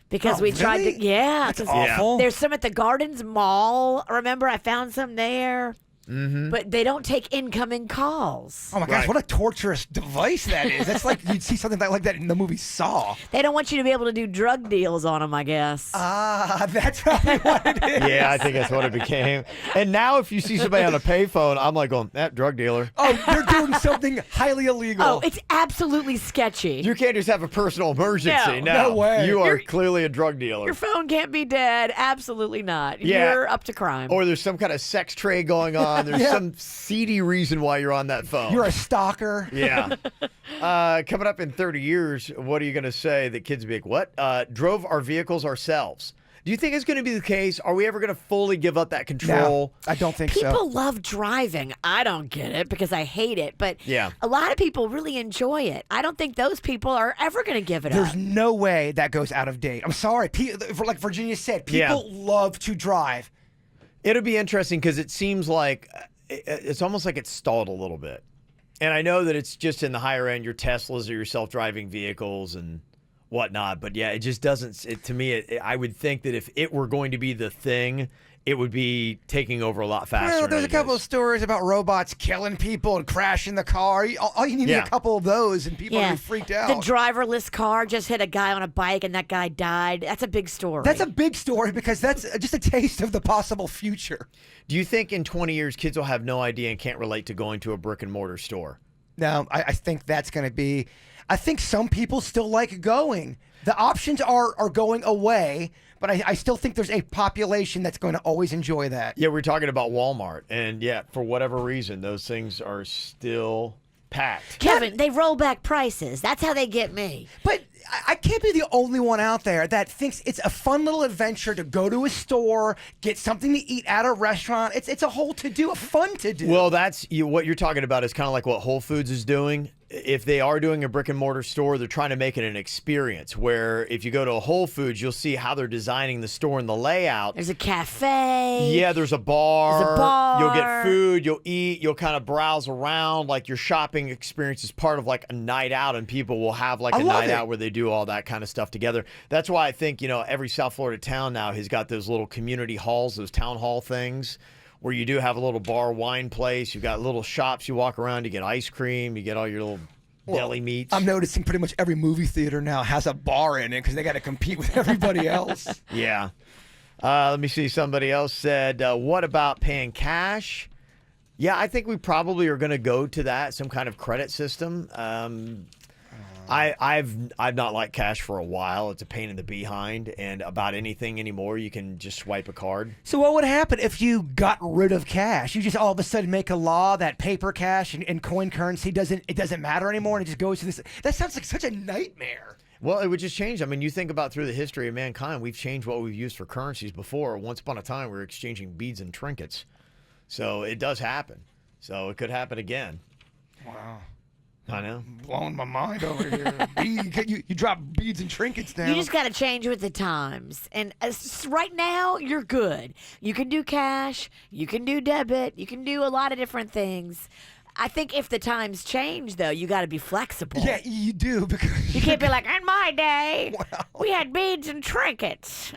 Because we tried to, That's awful. There's some at the Gardens Mall. Remember, I found some there. Mm-hmm. But they don't take incoming calls. Oh my gosh, what a torturous device that is. That's like you'd see something like that in the movie Saw. They don't want you to be able to do drug deals on them, I guess. That's probably what it is. Yeah, I think that's what it became. And now if you see somebody on a payphone, I'm like going, that drug dealer. Oh, they're doing something highly illegal. Oh, it's absolutely sketchy. You can't just have a personal emergency. No way. You are clearly a drug dealer. Your phone can't be dead. Absolutely not. Yeah. You're up to crime. Or there's some kind of sex trade going on. on. There's some seedy reason why you're on that phone. You're a stalker. Yeah. Coming up in 30 years, what are you going to say that kids be like, what? Drove our vehicles ourselves. Do you think it's going to be the case? Are we ever going to fully give up that control? No, I don't think so. People love driving. I don't get it because I hate it. But yeah, a lot of people really enjoy it. I don't think those people are ever going to give it up. There's no way that goes out of date. I'm sorry. Like Virginia said, people love to drive. It'll be interesting because it seems like it's almost like it's stalled a little bit. And I know that it's just in the higher end, your Teslas or your self-driving vehicles and whatnot. But yeah, it just doesn't. To me, I would think that if it were going to be the thing, it would be taking over a lot faster. Well, there's a couple of stories about robots killing people and crashing the car. All you need is a couple of those, and people are freaked out. The driverless car just hit a guy on a bike, and that guy died. That's a big story. That's a big story because that's just a taste of the possible future. Do you think in 20 years kids will have no idea and can't relate to going to a brick and mortar store? No, I think that's going to be. I think some people still like going. The options are going away, but I still think there's a population that's going to always enjoy that. Yeah, we're talking about Walmart, and yeah, for whatever reason, those things are still packed. Kevin, they roll back prices. That's how they get me. But I can't be the only one out there that thinks it's a fun little adventure to go to a store, get something to eat at a restaurant. It's a whole to-do, a fun to-do. Well, that's what you're talking about is kind of like what Whole Foods is doing. If they are doing a brick and mortar store, they're trying to make it an experience where if you go to a Whole Foods, you'll see how they're designing the store and the layout. There's a cafe. Yeah, there's a bar. There's a bar. You'll get food, you'll eat, you'll kind of browse around. Like your shopping experience is part of like a night out, and people will have like a night out where they do all that kind of stuff together. That's why I think, every South Florida town now has got those little community halls, those town hall things, where you do have a little bar, wine place. You've got little shops you walk around. You get ice cream. You get all your little deli meats. I'm noticing pretty much every movie theater now has a bar in it because they got to compete with everybody else. Yeah. Let me see. Somebody else said, what about paying cash? Yeah, I think we probably are going to go to that, some kind of credit system. I've not liked cash for a while. It's a pain in the behind, and about anything anymore, you can just swipe a card. So what would happen if you got rid of cash? You just all of a sudden make a law that paper cash and coin currency doesn't matter anymore, and it just goes to this. That sounds like such a nightmare. Well, it would just change. I mean, you think about through the history of mankind, we've changed what we've used for currencies before. Once upon a time, we were exchanging beads and trinkets. So it does happen. So it could happen again. Wow. I know. Blowing my mind over here. You drop beads and trinkets down. You just got to change with the times. And right now, you're good. You can do cash. You can do debit. You can do a lot of different things. I think if the times change, though, you got to be flexible. Yeah, you do. Because you can't be like, in my day, we had beads and trinkets.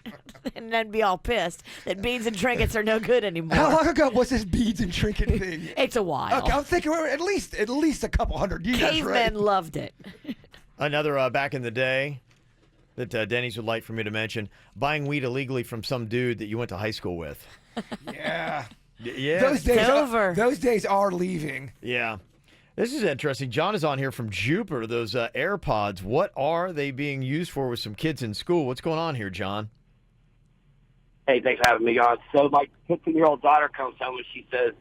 And then be all pissed that beads and trinkets are no good anymore. How long ago was this beads and trinket thing? It's a while. Okay, I'm thinking we're at least a couple hundred years. Cavemen loved it. Another back in the day that Denny's would like for me to mention, buying weed illegally from some dude that you went to high school with. Yeah. Yeah. Those days are leaving. Yeah. This is interesting. John is on here from Jupiter, those AirPods. What are they being used for with some kids in school? What's going on here, John? Hey, thanks for having me on. So my 15-year-old daughter comes home and she says,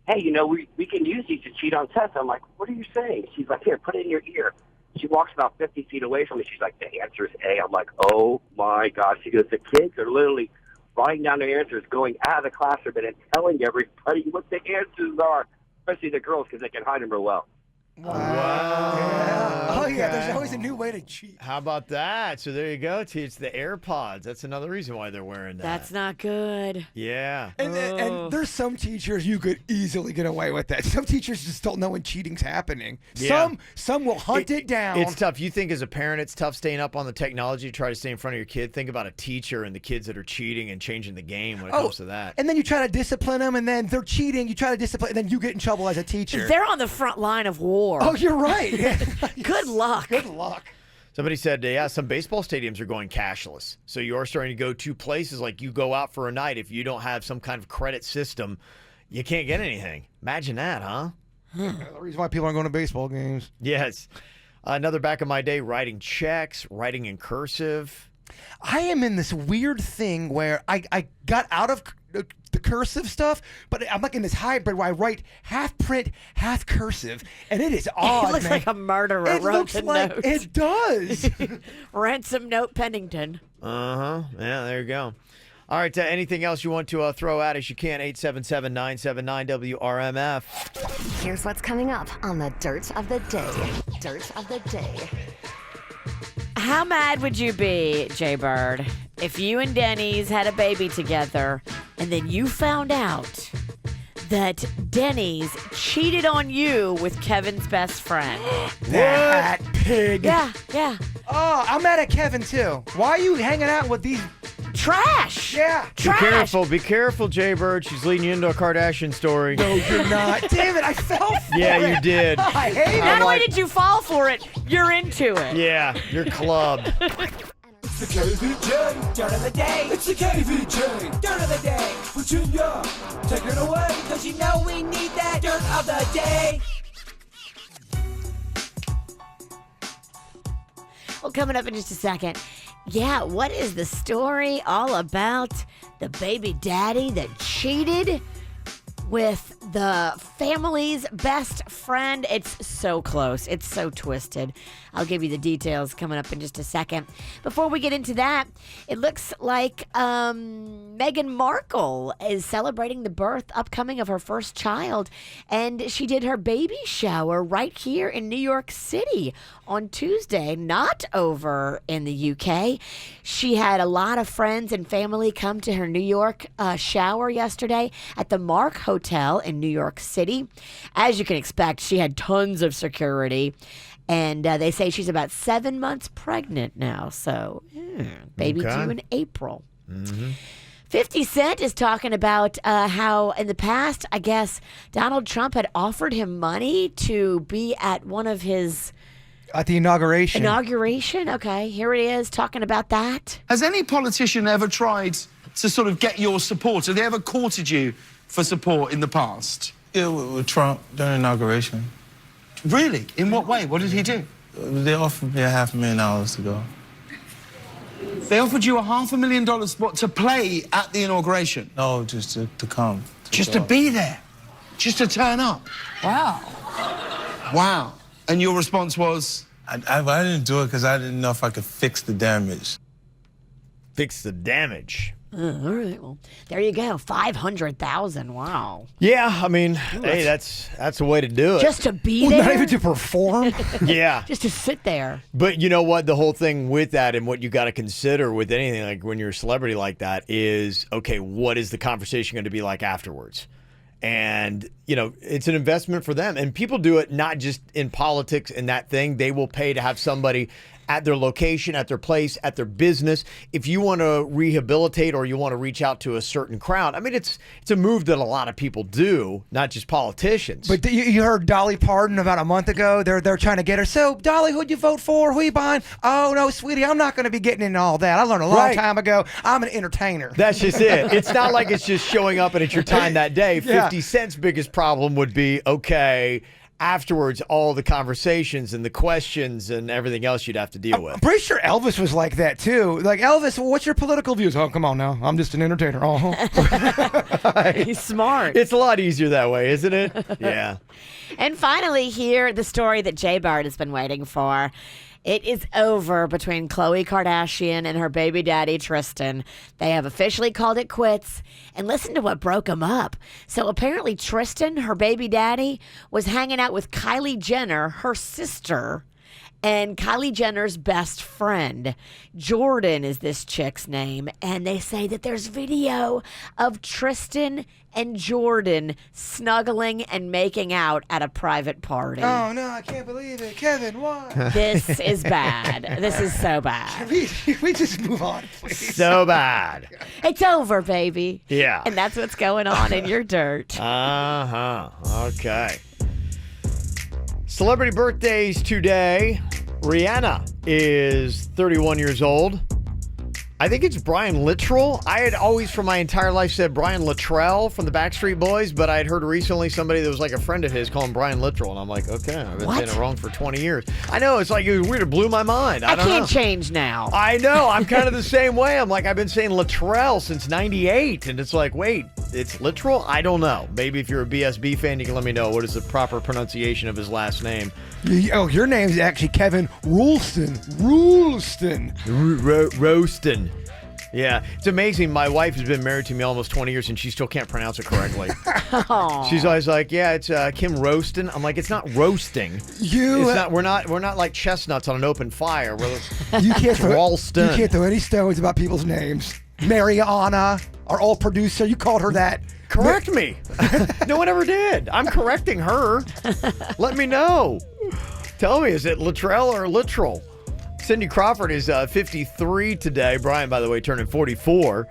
hey, we can use these to cheat on tests. I'm like, what are you saying? She's like, here, put it in your ear. She walks about 50 feet away from me. She's like, the answer is A. I'm like, oh, my gosh. She goes, the kids are literally writing down their answers, going out of the classroom and telling everybody what the answers are, especially the girls because they can hide them real well. Wow. Yeah. Oh, yeah, there's always a new way to cheat. How about that? So there you go. It's the AirPods. That's another reason why they're wearing that. That's not good. Yeah. And there's some teachers you could easily get away with that. Some teachers just don't know when cheating's happening. Yeah. Some will hunt it down. It's tough. You think as a parent it's tough staying up on the technology to try to stay in front of your kid. Think about a teacher and the kids that are cheating and changing the game when it comes to that. And then you try to discipline them, and then they're cheating. You try to discipline, and then you get in trouble as a teacher. They're on the front line of war. Oh, you're right. Good luck. Good luck. Somebody said, yeah, some baseball stadiums are going cashless. So you're starting to go to places like you go out for a night. If you don't have some kind of credit system, you can't get anything. Imagine that, huh? The reason why people aren't going to baseball games. Yes. Another back in my day, writing checks, writing in cursive. I am in this weird thing where I got out of the cursive stuff, but I'm like in this hybrid where I write half print, half cursive, and it is odd. It looks like a murderer It wrote looks the like note. it does. Ransom note Pennington. Yeah, there you go. All right, anything else you want to throw at us, you can, 877-979-WRMF. Here's what's coming up on the Dirt of the Day. Dirt of the Day. How mad would you be, Jay Bird, if you and Denny's had a baby together and then you found out that Denny's cheated on you with Kevin's best friend? That pig. Yeah. Oh, I'm mad at Kevin, too. Why are you hanging out with these... Trash. Yeah. Trash. Be careful, Jay Bird. She's leading you into a Kardashian story. No, you're not. Damn it, I fell for it. Yeah, you did. I hate it. Not only did you fall for it, you're into it. Yeah, you're clubbed. It's the KVJ Dirt of the Day. It's the KVJ Dirt of the Day. Virginia, take it away, because you know we need that Dirt of the Day. Well, coming up in just a second. Yeah, what is the story all about? The baby daddy that cheated with the family's best friend. It's so close. It's so twisted. I'll give you the details coming up in just a second. Before we get into that, it looks like Meghan Markle is celebrating the birth upcoming of her first child, and she did her baby shower right here in New York City on Tuesday, not over in the UK. She had a lot of friends and family come to her New York shower yesterday at the Mark Hotel in New York City. As you can expect, she had tons of security. And they say she's about 7 months pregnant now. So, baby due in April. 50 Cent is talking about how in the past, I guess, Donald Trump had offered him money to be at one of his... At the inauguration. Inauguration? Okay, here it is, talking about that. Has any politician ever tried to sort of get your support? Have they ever courted you for support in the past? Yeah, with Trump during inauguration. Really? In what way? What did he do? They offered me $500,000 to go. They offered you $500,000 what, to play at the inauguration? No, just to come. Just to be there? Just to turn up? Wow. Wow. And your response was? I didn't do it because I didn't know if I could fix the damage. Fix the damage. All right, well, there you go. 500,000. Wow. Yeah, I mean, hey, that's a way to do it. Just to be there? Not even to perform? Yeah. Just to sit there. But you know what? The whole thing with that and what you got to consider with anything like when you're a celebrity like that is, okay, what is the conversation going to be like afterwards? And, you know, it's an investment for them. And people do it not just in politics and that thing. They will pay to have somebody at their location, at their place, at their business. If you want to rehabilitate or you want to reach out to a certain crowd, I mean, it's a move that a lot of people do, not just politicians. But you heard Dolly Parton about a month ago. They're trying to get her. So, Dolly, who'd you vote for? Who you behind? Oh, no, sweetie, I'm not going to be getting into all that. I learned a long time ago. I'm an entertainer. That's just it. It's not like it's just showing up and it's your time that day. Yeah. 50 Cent's biggest problem would be, okay, afterwards, all the conversations and the questions and everything else you'd have to deal with. I'm pretty sure Elvis was like that, too. Like, Elvis, what's your political views? Oh, come on now. I'm just an entertainer. Oh. He's smart. It's a lot easier that way, isn't it? Yeah. And finally, here, the story that Jay Bird has been waiting for. It is over between Khloe Kardashian and her baby daddy, Tristan. They have officially called it quits. And listen to what broke them up. So apparently Tristan, her baby daddy, was hanging out with Kylie Jenner, her sister, and Kylie Jenner's best friend. Jordan is this chick's name. And they say that there's video of Tristan and Jordan snuggling and making out at a private party. Oh, no, I can't believe it. Kevin, why? This is bad. This is so bad. We just move on, please. So bad. It's over, baby. Yeah. And that's what's going on in your dirt. Okay. Celebrity birthdays today. Rihanna is 31 years old. I think it's Brian Littrell. I had always, for my entire life, said Brian Littrell from the Backstreet Boys, but I had heard recently somebody that was like a friend of his call him Brian Littrell, and I'm like, okay, I've been saying it wrong for 20 years. I know, it's like, it was weird. It blew my mind. I can't change now. I know. I'm kind of the same way. I'm like, I've been saying Littrell since 98, and it's like, wait, it's Littrell? I don't know. Maybe if you're a BSB fan, you can let me know what is the proper pronunciation of his last name. Oh, your name's actually Kevin Rulston. Roaston. Yeah, it's amazing. My wife has been married to me almost 20 years, and she still can't pronounce it correctly. She's always like, "Yeah, it's Kim Roaston." I'm like, "It's not roasting. It's not. We're not like chestnuts on an open fire. You can't Ralston. You can't throw any stones about people's names. Mariana, our old producer, you called her that. Correct me. No one ever did. I'm correcting her. Let me know. Tell me, is it Littrell or Littrell? Cindy Crawford is 53 today. Brian, by the way, turning 44.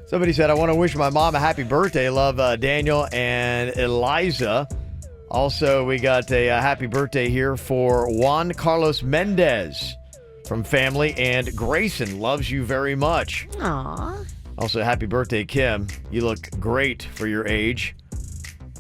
Somebody said, I want to wish my mom a happy birthday. Love Daniel and Eliza. Also, we got a happy birthday here for Juan Carlos Mendez from family, and Grayson loves you very much. Aww. Also, happy birthday, Kim. You look great for your age.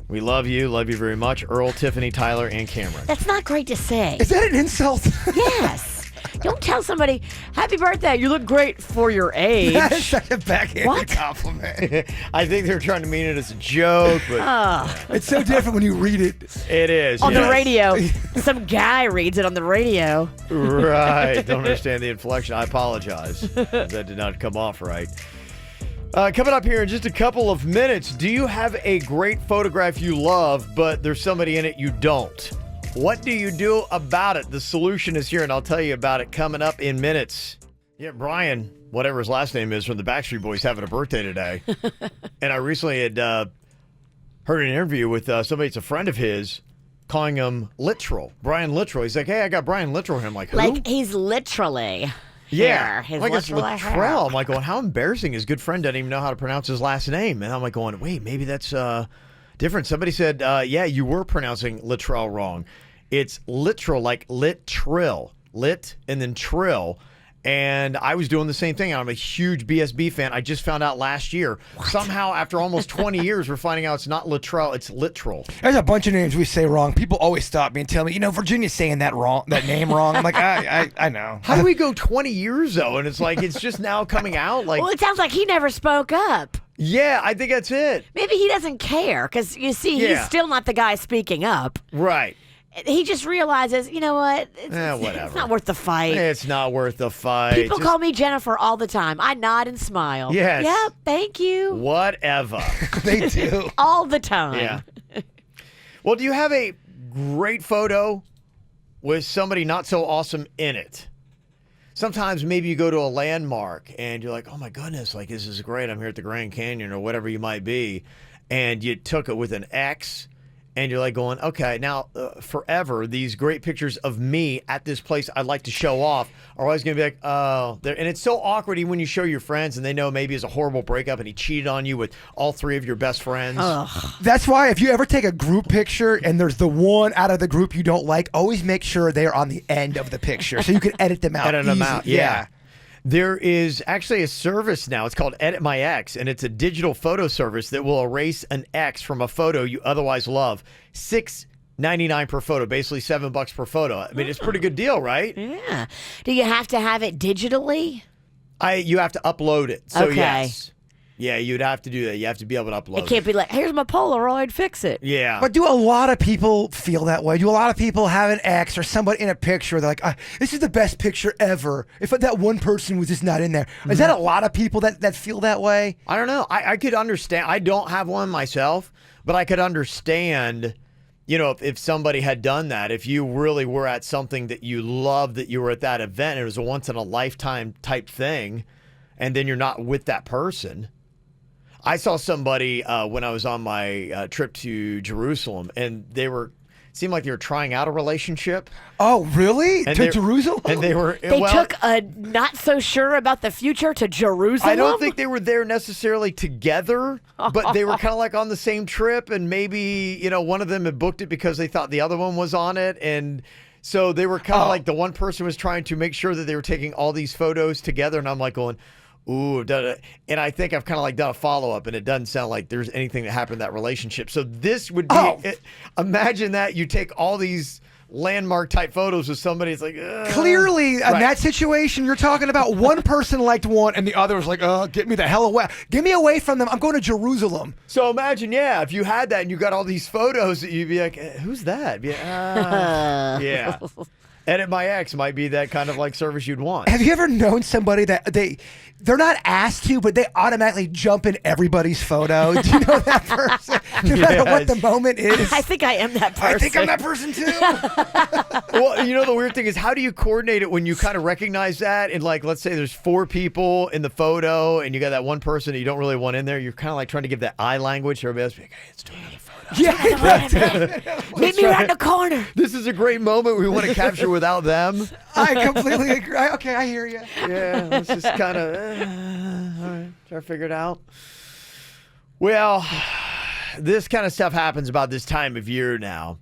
We love you very much. Earl, Tiffany, Tyler, and Cameron. That's not great to say. Is that an insult? Yes. Don't tell somebody, happy birthday, you look great for your age. That is such a backhanded What? compliment. I think they're trying to mean it as a joke, but It's so different when you read it. it is. On the yes. radio. Some guy reads it on the radio. Right. Don't understand the inflection. I apologize. That did not come off right. Coming up here in just a couple of minutes, do you have a great photograph you love, but there's somebody in it you don't? What do you do about it? The solution is here, and I'll tell you about it coming up in minutes. Yeah, Brian, whatever his last name is, from the Backstreet Boys, having a birthday today. And I recently had heard an interview with somebody that's a friend of his, calling him Littrell. Brian Littrell. He's like, hey, I got Brian Littrell here. I'm like, who? Like, he's literally Yeah, here. His like it's literal hair. Littrell. I'm like, going, how embarrassing. His good friend doesn't even know how to pronounce his last name. And I'm like going, wait, maybe that's different. Somebody said, yeah, you were pronouncing Littrell wrong. It's Littrell, like Littrill. Lit and then trill. And I was doing the same thing. I'm a huge BSB fan. I just found out last year. Somehow, after almost 20 years, we're finding out it's not Littrell, it's Littrell. There's a bunch of names we say wrong. People always stop me and tell me, Virginia's saying that name wrong. I'm like, I know. How do we go 20 years, though? And it's like, it's just now coming out? Like, Well, it sounds like he never spoke up. Yeah, I think that's it. Maybe he doesn't care, because, you see, he's still not the guy speaking up. Right. He just realizes, you know what? Whatever. It's not worth the fight. It's not worth the fight. People call me Jennifer all the time. I nod and smile. Yes. Yep, thank you. Whatever. They do. All the time. Yeah. Well, do you have a great photo with somebody not so awesome in it? Sometimes maybe you go to a landmark and you're like, oh my goodness, like this is great. I'm here at the Grand Canyon or whatever you might be. And you took it with an X. And you're like going, okay, now forever, these great pictures of me at this place I'd like to show off are always going to be like, oh. And it's so awkward even when you show your friends and they know maybe it's a horrible breakup and he cheated on you with all three of your best friends. That's why if you ever take a group picture and there's the one out of the group you don't like, always make sure they're on the end of the picture so you can edit them out. Edit them easy. out, yeah. There is actually a service now. It's called Edit My Ex, and it's a digital photo service that will erase an ex from a photo you otherwise love. $6.99 per photo, basically $7 per photo. I mean, it's a pretty good deal, right? Yeah. Do you have to have it digitally? You have to upload it. So Okay. yes. Yeah, you'd have to do that. You have to be able to upload It can't be like, here's my Polaroid, fix it. Yeah. But do a lot of people feel that way? Do a lot of people have an ex or somebody in a picture? They're like, this is the best picture ever. If that one person was just not in there. Is that a lot of people that feel that way? I don't know. I could understand. I don't have one myself, but I could understand, if somebody had done that, if you really were at something that you loved, that you were at that event, it was a once-in-a-lifetime type thing, and then you're not with that person. I saw somebody when I was on my trip to Jerusalem, and seemed like they were trying out a relationship. Oh, really? And to Jerusalem? And they took a not so sure about the future to Jerusalem? I don't think they were there necessarily together, but they were kind of like on the same trip, and maybe, one of them had booked it because they thought the other one was on it, and so they were kind of like the one person was trying to make sure that they were taking all these photos together, and I'm like going, Ooh, and I think I've kind of like done a follow-up, and it doesn't sound like there's anything that happened in that relationship. So this would be, imagine that you take all these landmark type photos with somebody. It's like, clearly in that situation, you're talking about one person liked one, and the other was like, get me the hell away. Get me away from them. I'm going to Jerusalem. So imagine, if you had that and you got all these photos, you'd be like, who's that? Yeah. Edit my ex might be that kind of like service you'd want. Have you ever known somebody that they're not asked to, but they automatically jump in everybody's photo? Do you know that person? No matter what the moment is. I think I am that person. I think I'm that person too. Well, you know, the weird thing is, how do you coordinate it when you kind of recognize that? And like, let's say there's 4 people in the photo and you got that one person that you don't really want in there. You're kind of like trying to give that eye language. Everybody else be like, hey, let's do another photo. Meet me right in the corner. This is a great moment we want to capture without them. I completely agree. Okay, I hear you. Yeah, let's just kind of, all right, try to figure it out. Well, this kind of stuff happens about this time of year now.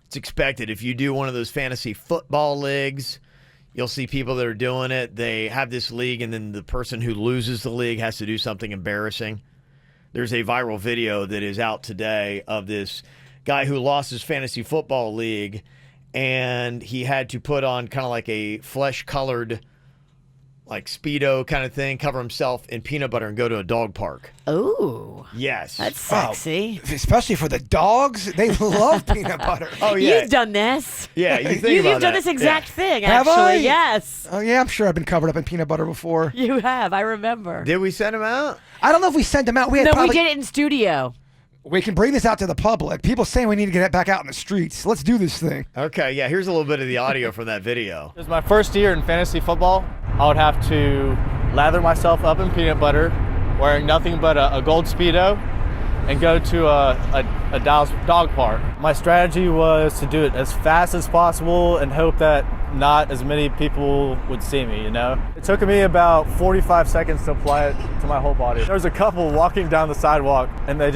It's expected. If you do one of those fantasy football leagues, you'll see people that are doing it. They have this league, and then the person who loses the league has to do something embarrassing. There's a viral video that is out today of this guy who lost his fantasy football league, and he had to put on kind of like a flesh-colored, like Speedo kind of thing, cover himself in peanut butter and go to a dog park. Ooh. Yes. That's sexy. Especially for the dogs. They love peanut butter. Oh, yeah. You've done this. Yeah, you think about You've done that. this exact thing, Have actually. I? Yes. Oh, yeah, I'm sure I've been covered up in peanut butter before. You have. I remember. Did we send him out? I don't know if we sent them out. We We did it in studio. We can bring this out to the public. People saying we need to get it back out in the streets. Let's do this thing. Okay, yeah, here's a little bit of the audio from that video. It was my first year in fantasy football. I would have to lather myself up in peanut butter, wearing nothing but a gold Speedo, and go to a dog park. My strategy was to do it as fast as possible and hope that not as many people would see me, you know? It took me about 45 seconds to apply it to my whole body. There was a couple walking down the sidewalk, and they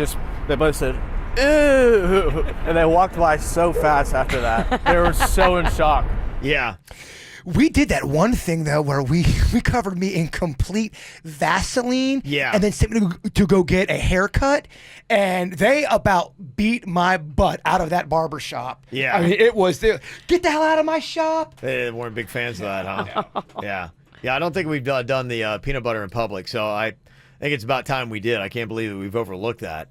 both said, ew, and they walked by so fast after that. They were so in shock. Yeah. We did that one thing, though, where we covered me in complete Vaseline and then sent me to go get a haircut, and they about beat my butt out of that barber shop. Yeah. I mean, it was, get the hell out of my shop. They weren't big fans of that, huh? Yeah. Yeah, I don't think we've done the peanut butter in public, so I think it's about time we did. I can't believe that we've overlooked that.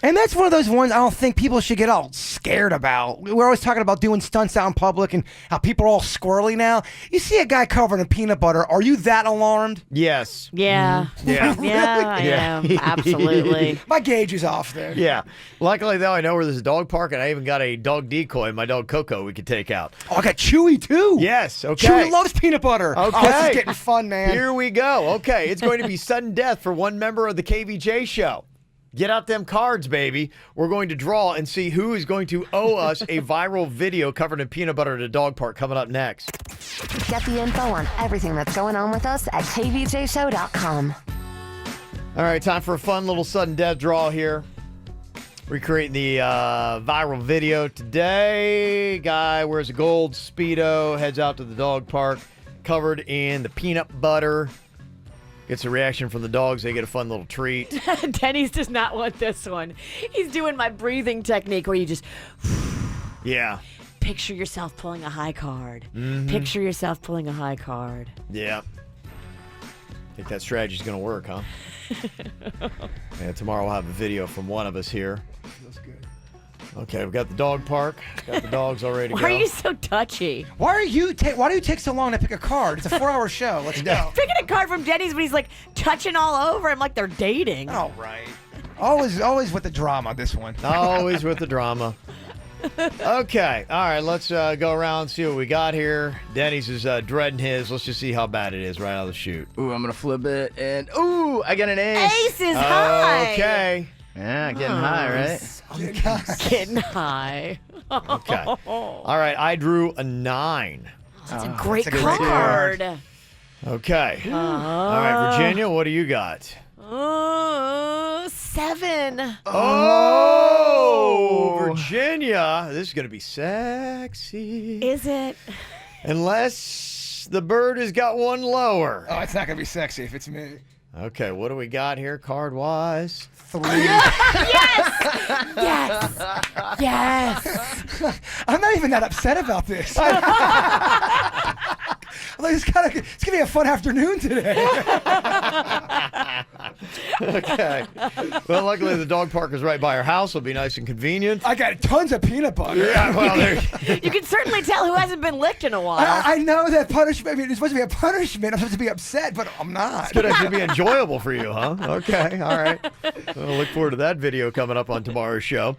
And that's one of those ones I don't think people should get all scared about. We're always talking about doing stunts out in public and how people are all squirrely now. You see a guy covered in peanut butter, are you that alarmed? Yes. Yeah. Yeah. Yeah, I am. Absolutely. My gauge is off there. Yeah. Luckily, though, I know where there's a dog park, and I even got a dog decoy, my dog Coco, we could take out. Oh, I got Chewy, too. Yes. Okay. Chewy loves peanut butter. Okay. Oh, this is getting fun, man. Here we go. Okay. It's going to be sudden death for one member of the KVJ show. Get out them cards, baby. We're going to draw and see who is going to owe us a viral video covered in peanut butter at a dog park coming up next. Get the info on everything that's going on with us at kvjshow.com. All right, time for a fun little sudden death draw here. Recreating the viral video today. Guy wears a gold Speedo, heads out to the dog park, covered in the peanut butter. Gets a reaction from the dogs. They get a fun little treat. Denny's does not want this one. He's doing my breathing technique where you just Yeah. picture yourself pulling a high card. Mhm. Picture yourself pulling a high card. Yeah. Think that strategy's going to work, huh? Yeah, tomorrow we'll have a video from one of us here. That's good. Okay, we've got the dog park. Got the dogs all ready to Why go. are you so touchy? Why do you take so long to pick a card? It's a 4-hour show. Let's go. Picking a card from Denny's, but he's like touching all over him like they're dating. All right. Always with the drama, this one. Always with the drama. Okay, all right, let's go around and see what we got here. Denny's is dreading his. Let's just see how bad it is right out of the chute. Ooh, I'm going to flip it, and ooh, I got an ace. Ace is high. Okay. Yeah, getting high, right? Getting high. Okay. All right, I drew a 9. That's a great that's a great card. Okay. All right, Virginia, what do you got? 7. Oh, Virginia. This is going to be sexy. Is it? Unless Yes, the bird has got one lower. Oh, it's not going to be sexy if it's me. Okay, what do we got here card-wise? 3. Yes! Yes! Yes! I'm not even that upset about this. I'm like, it's going to be a fun afternoon today. Okay. Well, luckily the dog park is right by our house. It'll be nice and convenient. I got tons of peanut butter. Yeah, well, there. You can certainly tell who hasn't been licked in a while. I know that punishment. I mean, it's supposed to be a punishment. I'm supposed to be upset, but I'm not. It's going to actually be enjoyable for you, huh? Okay, all right. I'll look forward to that video coming up on tomorrow's show.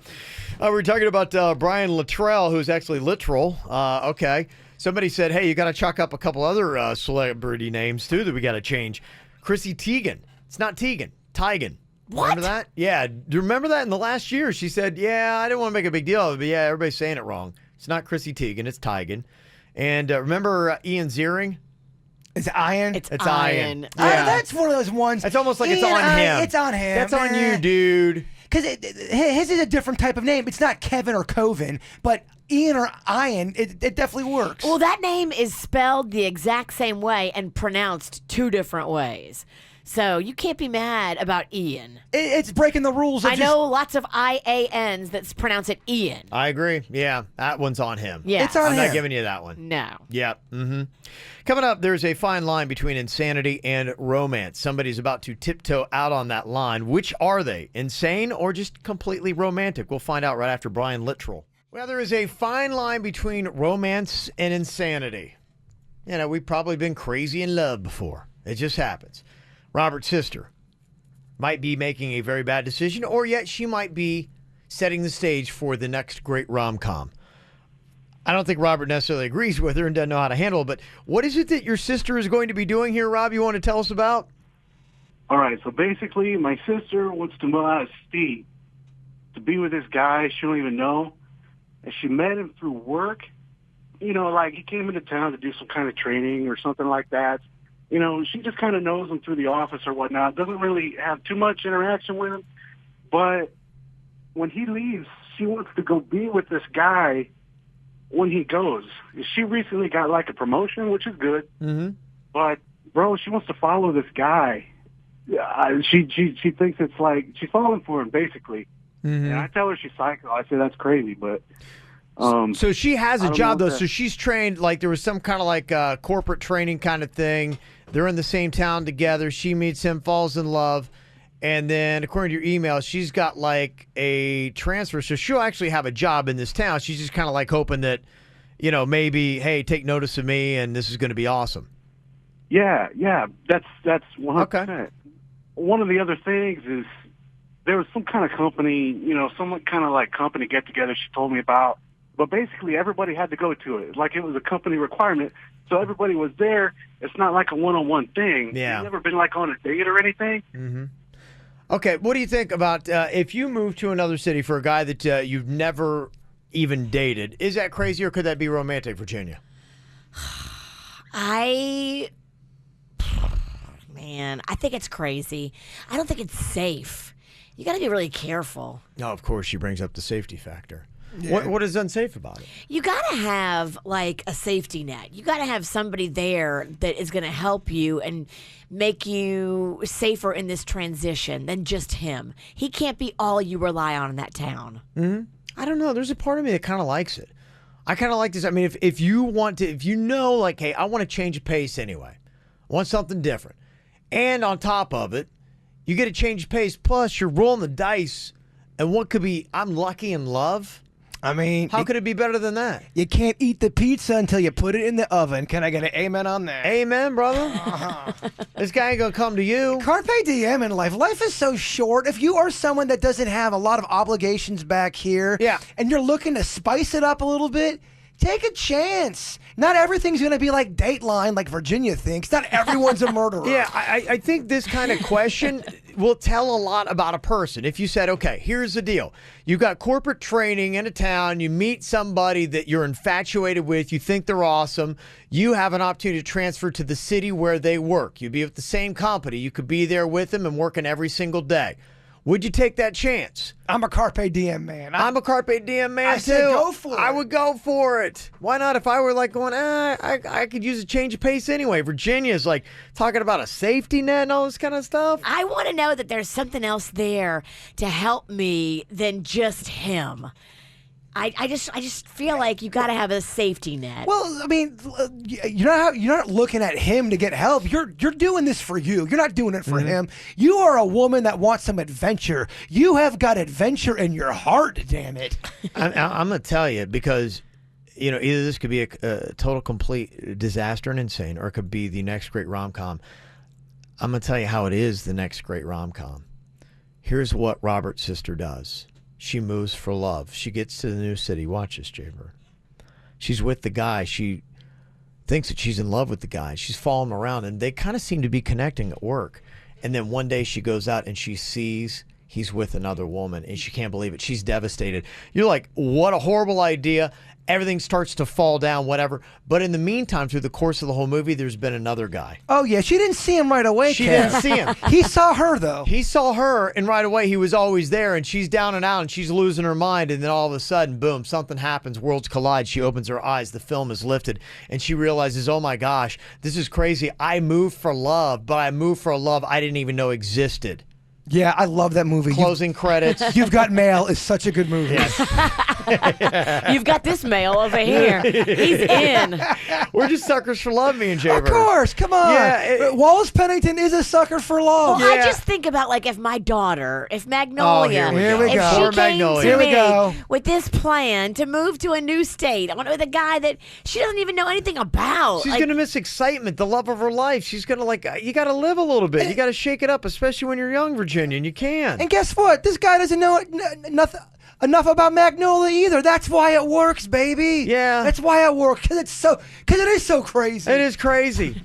We're talking about Brian Littrell, who's actually literal. Okay. Somebody said, hey, you got to chalk up a couple other celebrity names, too, that we got to change. Chrissy Teigen. It's not Teigen. Teigen. What? Remember that? Yeah. Do you remember that in the last year? She said, yeah, I didn't want to make a big deal of it, but yeah, everybody's saying it wrong. It's not Chrissy Teigen. It's Teigen. And remember Ian Ziering? It's Ian? It's Ian. Ian. Yeah. That's one of those ones. It's almost like it's Ian, on him. It's on him. That's on you, dude. Because his is a different type of name. It's not Kevin or Coven, but Ian or Ian, it definitely works. Well, that name is spelled the exact same way and pronounced 2 different ways. So you can't be mad about Ian. It's breaking the rules. I know lots of IANs that pronounce it Ian. I agree. Yeah, that one's on him. Yeah. It's on I'm him. not giving you that one. No. Yeah. Mm-hmm. Coming up, there's a fine line between insanity and romance. Somebody's about to tiptoe out on that line. Which are they? Insane or just completely romantic? We'll find out right after Brian Littrell. Well, there is a fine line between romance and insanity. You know, we've probably been crazy in love before. It just happens. Robert's sister might be making a very bad decision, or yet she might be setting the stage for the next great rom-com. I don't think Robert necessarily agrees with her and doesn't know how to handle it, but what is it that your sister is going to be doing here, Rob, you want to tell us about? All right, so basically my sister wants to move out of state to be with this guy she don't even know. And she met him through work. You know, like he came into town to do some kind of training or something like that. You know, she just kind of knows him through the office or whatnot. Doesn't really have too much interaction with him. But when he leaves, she wants to go be with this guy when he goes. She recently got like a promotion, which is good. Mm-hmm. But, bro, she wants to follow this guy. She thinks it's like she's falling for him, basically. Mm-hmm. And I tell her she's psycho. I say that's crazy, but... so she has a I don't job, know though. if So she's trained, like there was some kind of like corporate training kind of thing. They're in the same town together. She meets him, falls in love. And then, according to your email, she's got like a transfer. So she'll actually have a job in this town. She's just kind of like hoping that, you know, maybe, hey, take notice of me and this is going to be awesome. Yeah, that's 100%. Okay. One of the other things is there was some kind of company, you know, some kind of like company get-together she told me about. But basically, everybody had to go to it. Like it was a company requirement. So everybody was there. It's not like a one-on-one thing. Yeah. You've never been like on a date or anything? Mm-hmm. Okay, what do you think about if you move to another city for a guy that you've never even dated? Is that crazy or could that be romantic, Virginia? I think it's crazy. I don't think it's safe. You got to be really careful. No, of course, she brings up the safety factor. Yeah. What is unsafe about it? You got to have like a safety net. You got to have somebody there that is going to help you and make you safer in this transition than just him. He can't be all you rely on in that town. Mm-hmm. I don't know. There's a part of me that kind of likes it. I kind of like this. I mean, if you want to, if you know, like, hey, I want to change the pace anyway. I want something different. And on top of it, you get to change the pace. Plus, you're rolling the dice. And what could be, I'm lucky in love. I mean, how could it be better than that? You can't eat the pizza until you put it in the oven. Can I get an amen on that? Amen, brother. This guy ain't gonna come to you. Carpe diem in life. Life is so short. If you are someone that doesn't have a lot of obligations back here, and you're looking to spice it up a little bit, take a chance. Not everything's going to be like Dateline, like Virginia thinks. Not everyone's a murderer. Yeah, I think this kind of question will tell a lot about a person. If you said, okay, here's the deal. You got corporate training in a town. You meet somebody that you're infatuated with. You think they're awesome. You have an opportunity to transfer to the city where they work. You'd be with the same company. You could be there with them and working every single day. Would you take that chance? I'm a carpe diem man. I'm a carpe diem man, I too. said go for it. I would go for it. Why not? If I were like going, I could use a change of pace anyway. Virginia's like talking about a safety net and all this kind of stuff. I want to know that there's something else there to help me than just him. I just feel like you got to have a safety net. Well, I mean, you're not looking at him to get help. You're doing this for you. You're not doing it for him. You are a woman that wants some adventure. You have got adventure in your heart. Damn it! I'm gonna tell you because either this could be a total complete disaster and insane, or it could be the next great rom-com. I'm gonna tell you how it is the next great rom-com. Here's what Robert's sister does. She moves for love. She gets to the new city. Watch this, Jaybird. She's with the guy. She thinks that she's in love with the guy. She's following him around, and they kind of seem to be connecting at work. And then one day she goes out and she sees he's with another woman, and she can't believe it. She's devastated. You're like, what a horrible idea. Everything starts to fall down, whatever. But in the meantime, through the course of the whole movie, there's been another guy. Oh, yeah. She didn't see him right away, She didn't see him. He saw her, though. He saw her, and right away he was always there, and she's down and out, and she's losing her mind, and then all of a sudden, boom, something happens, worlds collide, she opens her eyes, the film is lifted, and she realizes, oh my gosh, this is crazy. I moved for love, but I moved for a love I didn't even know existed. Yeah, I love that movie. Closing credits. You've Got Mail is such a good movie. You've got this male over here. He's in. We're just suckers for love, me and Jay. Of course, come on. Yeah, Wallace Pennington is a sucker for love. Well, I just think about like if my daughter, if Magnolia, here we if go. she came Magnolia. to Here we me go. with this plan to move to a new state, I want with a guy that she doesn't even know anything about. She's Like, going to miss excitement, the love of her life. She's going to you got to live a little bit. You got to shake it up, especially when you're young, Virginia, and you can. And guess what? This guy doesn't know nothing enough about Magnolia either. That's why it works, baby. Yeah. That's why it works, because it is so crazy. It is crazy.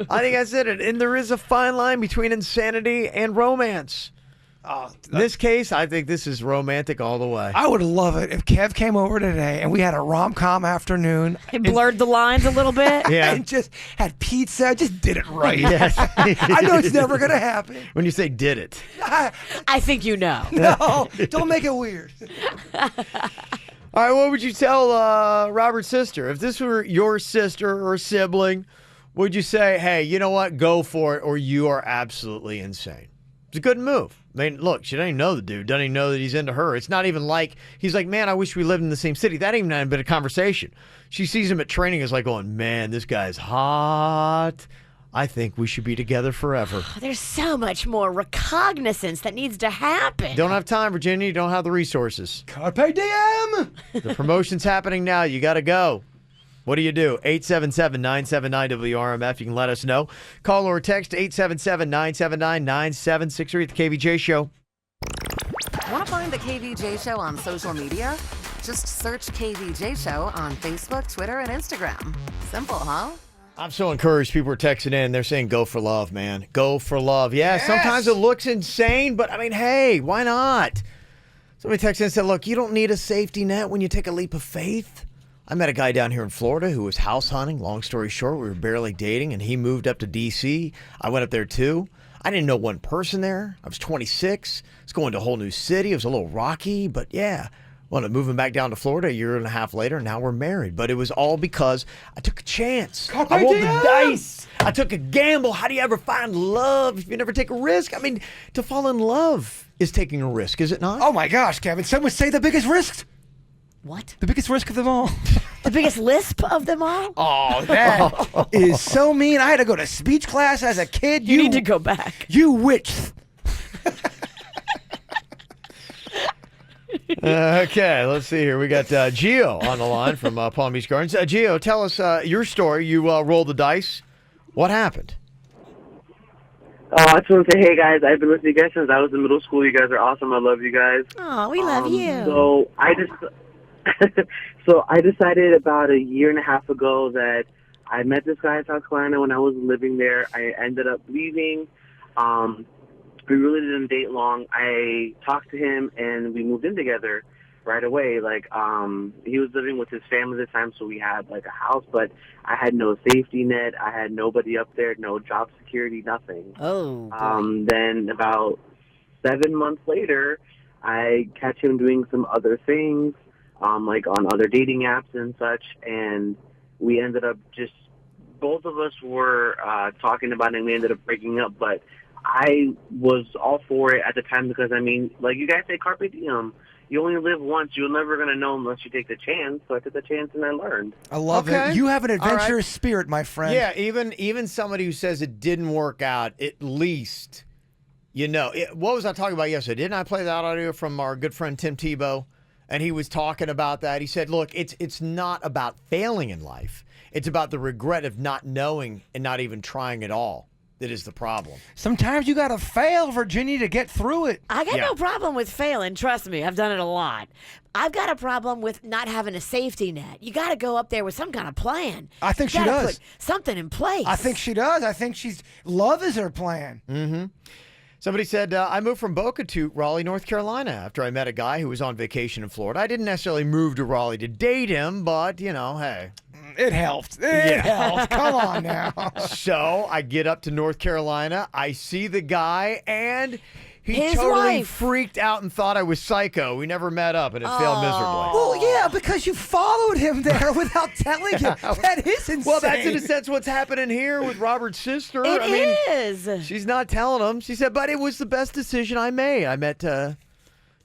I think I said it. And there is a fine line between insanity and romance. In this case, I think this is romantic all the way. I would love it if Kev came over today and we had a rom-com afternoon. it blurred the lines a little bit. Yeah. And just had pizza, just did it right. Yes. I know it's never going to happen. When you say did it. I think you know. No, don't make it weird. All right, what would you tell Robert's sister? If this were your sister or sibling, would you say, hey, you know what, go for it, or you are absolutely insane? It's a good move. I mean, look, she doesn't even know the dude, doesn't even know that he's into her. It's not even like, he's like, man, I wish we lived in the same city. That ain't even been a conversation. She sees him at training, is like going, man, this guy's hot. I think we should be together forever. There's so much more recognizance that needs to happen. Don't have time, Virginia. You don't have the resources. Carpe diem. The promotion's happening now. You got to go. What do you do? 877-979-WRMF. You can let us know. Call or text 877-979-9763 at the KVJ Show. Want to find the KVJ Show on social media? Just search KVJ Show on Facebook, Twitter, and Instagram. Simple, huh? I'm so encouraged. People are texting in. They're saying go for love, man. Go for love. Yeah, sometimes it looks insane, but I mean, hey, why not? Somebody texted in and said, look, you don't need a safety net when you take a leap of faith. I met a guy down here in Florida who was house hunting. Long story short, we were barely dating, and he moved up to D.C. I went up there, too. I didn't know one person there. I was 26. I was going to a whole new city. It was a little rocky, but yeah. Well, moving back down to Florida a year and a half later, and now we're married. But it was all because I took a chance. I rolled the dice. I took a gamble. How do you ever find love if you never take a risk? I mean, to fall in love is taking a risk, is it not? Oh, my gosh, Kevin. Some would say the biggest risk. What? The biggest risk of them all. The biggest lisp of them all? Oh, that is so mean. I had to go to speech class as a kid. You need to go back. You witch. Okay, let's see here. We got Gio on the line from Palm Beach Gardens. Gio, tell us your story. You rolled the dice. What happened? Oh, I just want to say, hey, guys, I've been listening to you guys since I was in middle school. You guys are awesome. I love you guys. Oh, we love you. So I decided about a year and a half ago that I met this guy in South Carolina when I was living there. I ended up leaving. We really didn't date long. I talked to him, and we moved in together right away. Like, he was living with his family at the time, so we had, like, a house, but I had no safety net. I had nobody up there, no job security, nothing. Oh, Then about 7 months later, I catch him doing some other things, like on other dating apps and such, and we ended up just, both of us were talking about it, and we ended up breaking up, but I was all for it at the time because, I mean, like you guys say, carpe diem. You only live once. You're never going to know unless you take the chance. So I took the chance and I learned. I love it. You have an adventurous spirit, my friend. Yeah, even somebody who says it didn't work out, at least, you know. What was I talking about yesterday? Didn't I play that audio from our good friend Tim Tebow? And he was talking about that. He said, look, it's not about failing in life. It's about the regret of not knowing and not even trying at all. That is the problem. Sometimes you got to fail, Virginia, to get through it. I got no problem with failing. Trust me, I've done it a lot. I've got a problem with not having a safety net. You got to go up there with some kind of plan. I think You she gotta does. Put something in place. I think she does. I think love is her plan. Mm-hmm. Somebody said, I moved from Boca to Raleigh, North Carolina after I met a guy who was on vacation in Florida. I didn't necessarily move to Raleigh to date him, but, you know, hey. It helped. It helped. Come on now. So I get up to North Carolina. I see the guy, and he His totally wife. freaked out and thought I was psycho. We never met up, and it failed miserably. Well, yeah, because you followed him there without telling him. That is insane. Well, that's in a sense what's happening here with Robert's sister. It is. She's not telling him. She said, but it was the best decision I made. I met,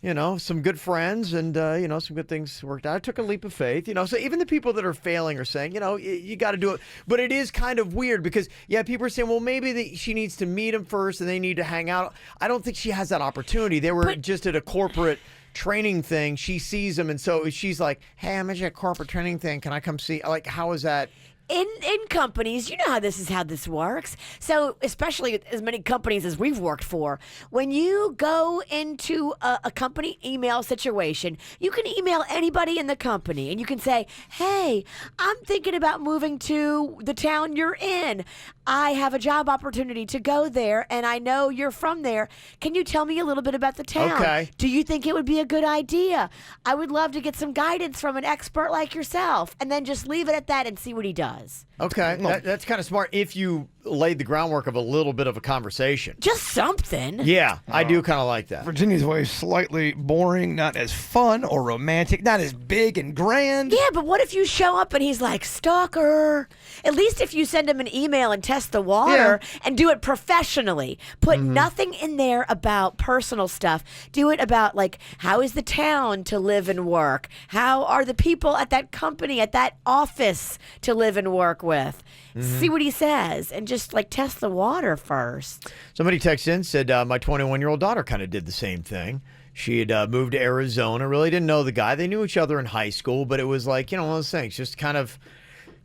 you know, some good friends and, you know, some good things worked out. I took a leap of faith, you know. So even the people that are failing are saying, you know, you got to do it. But it is kind of weird because, yeah, people are saying, well, maybe she needs to meet him first and they need to hang out. I don't think she has that opportunity. They were just at a corporate training thing. She sees him, and so she's like, hey, I'm at a corporate training thing. Can I come see? Like, how is that? In companies, you know how this works. So especially as many companies as we've worked for, when you go into a company email situation, you can email anybody in the company and you can say, hey, I'm thinking about moving to the town you're in. I have a job opportunity to go there, and I know you're from there. Can you tell me a little bit about the town? Okay. Do you think it would be a good idea? I would love to get some guidance from an expert like yourself, and then just leave it at that and see what he does. Okay, that's kind of smart if you laid the groundwork of a little bit of a conversation. Just something. Yeah, I do kind of like that. Virginia's way is slightly boring, not as fun or romantic, not as big and grand. Yeah, but what if you show up and he's like, stalker? At least if you send him an email and test the water and do it professionally. Put nothing in there about personal stuff. Do it about, like, how is the town to live and work? How are the people at that company, at that office to live and work with? See what he says and just, like, test the water first. Somebody texted in, said, my 21-year-old daughter kind of did the same thing. She had moved to Arizona, really didn't know the guy. They knew each other in high school, but it was like, you know, one of those things, just kind of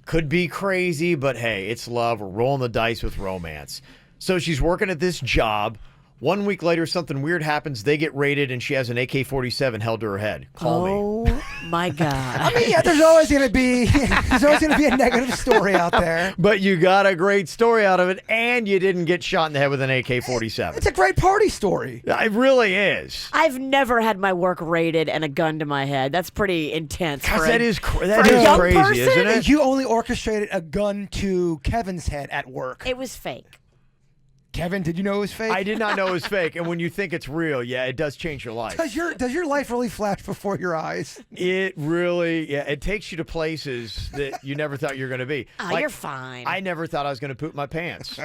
could be crazy, but hey, it's love. We're rolling the dice with romance. So she's working at this job. 1 week later, something weird happens. They get raided, and she has an AK-47 held to her head. Call me. Oh, my God. I mean, yeah, there's always going to be a negative story out there. But you got a great story out of it, and you didn't get shot in the head with an AK-47. It's a great party story. It really is. I've never had my work raided and a gun to my head. That's pretty intense. That is crazy, person? isn't it? You only orchestrated a gun to Kevin's head at work. It was fake. Kevin, did you know it was fake? I did not know it was fake, and when you think it's real, yeah, it does change your life. Does your life really flash before your eyes? It really, yeah, it takes you to places that you never thought you were going to be. Oh, you're fine. I never thought I was going to poop my pants.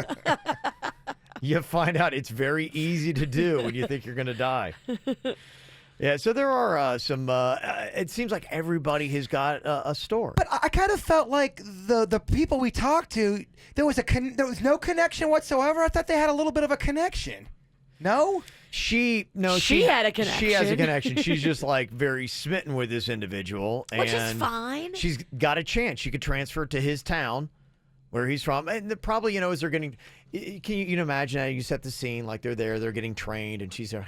You find out it's very easy to do when you think you're going to die. Yeah, so there are some, it seems like everybody has got a story. But I kind of felt like the people we talked to, there was no connection whatsoever. I thought they had a little bit of a connection. No? She had a connection. She has a connection. She's just like very smitten with this individual. Which is and fine. She's got a chance. She could transfer to his town where he's from. And probably, you know, as they're getting, can you imagine that? You set the scene like they're there, they're getting trained, and she's there.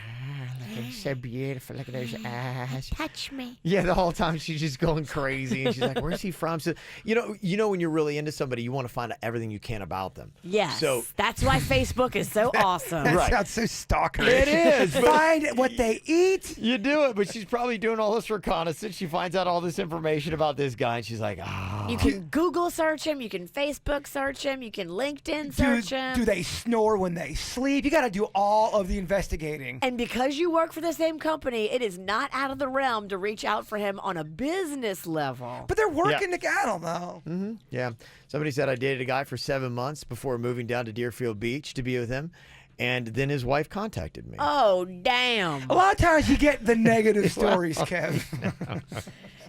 You're so beautiful. Look at those eyes. Touch me. Yeah, the whole time she's just going crazy, and she's like, "Where's he from?" So, you know, when you're really into somebody, you want to find out everything you can about them. Yes. So that's why Facebook is so awesome. That Right. sounds so stalkerish. It is. but Find what they eat. You do it, but she's probably doing all this reconnaissance. She finds out all this information about this guy, and she's like, "Ah." You can Google search him. You can Facebook search him. You can LinkedIn search him. Do they snore when they sleep? You got to do all of the investigating. And because you work for the same company, it is not out of the realm to reach out for him on a business level. But they're working together. I don't know. Mm-hmm. Yeah. Somebody said I dated a guy for 7 months before moving down to Deerfield Beach to be with him, and then his wife contacted me. Oh, damn. A lot of times you get the negative stories, Kev.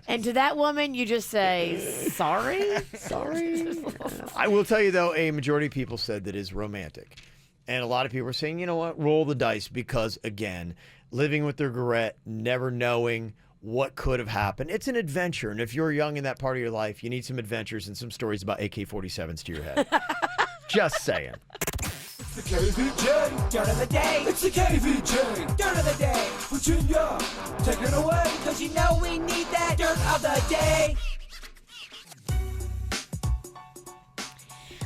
And to that woman, you just say, sorry? Sorry. I will tell you, though, a majority of people said that is romantic. And a lot of people are saying, you know what, roll the dice because, again, living with the regret, never knowing what could have happened. It's an adventure. And if you're young in that part of your life, you need some adventures and some stories about AK-47s to your head. Just saying. It's the KVJ Dirt of the Day. It's the KVJ Dirt of the Day. Virginia, take it away, because you know we need that Dirt of the Day.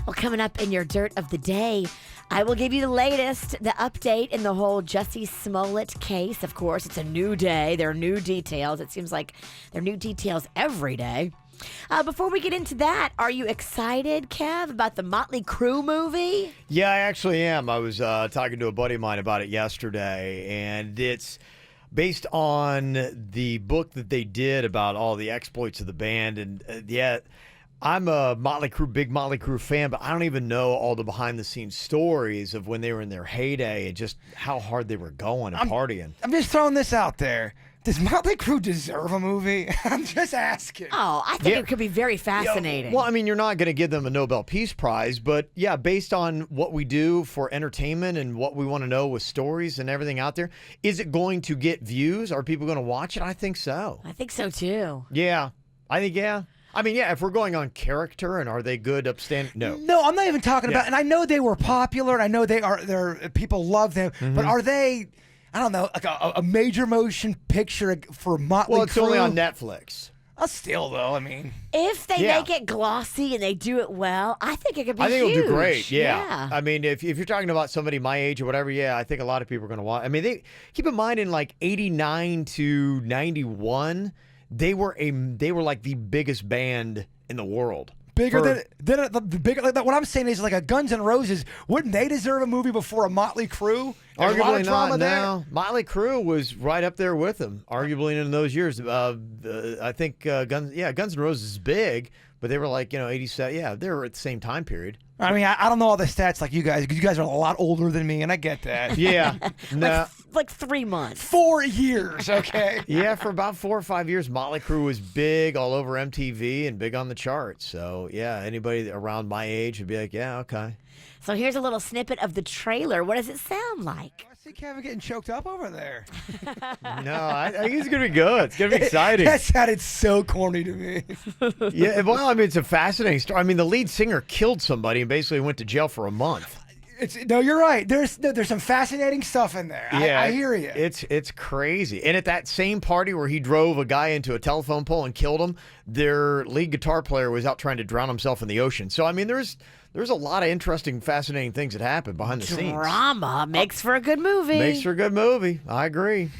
Well, coming up in your Dirt of the Day, I will give you the latest, the update in the whole Jussie Smollett case. Of course, it's a new day. There are new details. It seems like there are new details every day. Before we get into that, are you excited, Kev, about the Motley Crue movie? Yeah, I actually am. I was talking to a buddy of mine about it yesterday, and it's based on the book that they did about all the exploits of the band. And yeah, I'm a big Motley Crue fan, but I don't even know all the behind-the-scenes stories of when they were in their heyday and just how hard they were going and partying. I'm just throwing this out there. Does Motley Crue deserve a movie? I'm just asking. Oh, I think it could be very fascinating. Well, I mean, you're not going to give them a Nobel Peace Prize, but yeah, based on what we do for entertainment and what we want to know with stories and everything out there, is it going to get views? Are people going to watch it? I think so. I think so, too. Yeah. I think, yeah. I mean, yeah, if we're going on character and are they good upstanding? No. No, I'm not even talking about, and I know they were popular, and I know people love them, but are they, I don't know, like a major motion picture for Motley Crue? Well, it's only on Netflix. Still, though, I mean. If they make it glossy and they do it well, I think it could be I think huge. it'll do great, yeah. I mean, if you're talking about somebody my age or whatever, yeah, I think a lot of people are going to watch. I mean, they keep in mind in like 89 to 91, they were like the biggest band in the world. Bigger than the bigger. What I'm saying is like a Guns N' Roses. Wouldn't they deserve a movie before a Motley Crue? There's a lot Arguably of drama not. there. No, Motley Crue was right up there with them. Arguably in those years, I think Guns N' Roses is big, but they were like 87. Yeah, they were at the same time period. I mean, I don't know all the stats like you guys, because you guys are a lot older than me, and I get that. Yeah. No. Like 3 months. 4 years, okay? Yeah, for about 4 or 5 years, Motley Crue was big all over MTV and big on the charts. So, yeah, anybody around my age would be like, yeah, okay. So here's a little snippet of the trailer. What does it sound like? I see Kevin getting choked up over there. No, I think it's going to be good. It's going to be exciting. That sounded so corny to me. Yeah, well, I mean, it's a fascinating story. I mean, the lead singer killed somebody and basically went to jail for a month. No, you're right. There's some fascinating stuff in there. Yeah, I hear you. It's crazy. And at that same party where he drove a guy into a telephone pole and killed him, their lead guitar player was out trying to drown himself in the ocean. So, I mean, there's a lot of interesting, fascinating things that happen behind the scenes. Drama makes for a good movie. Makes for a good movie. I agree.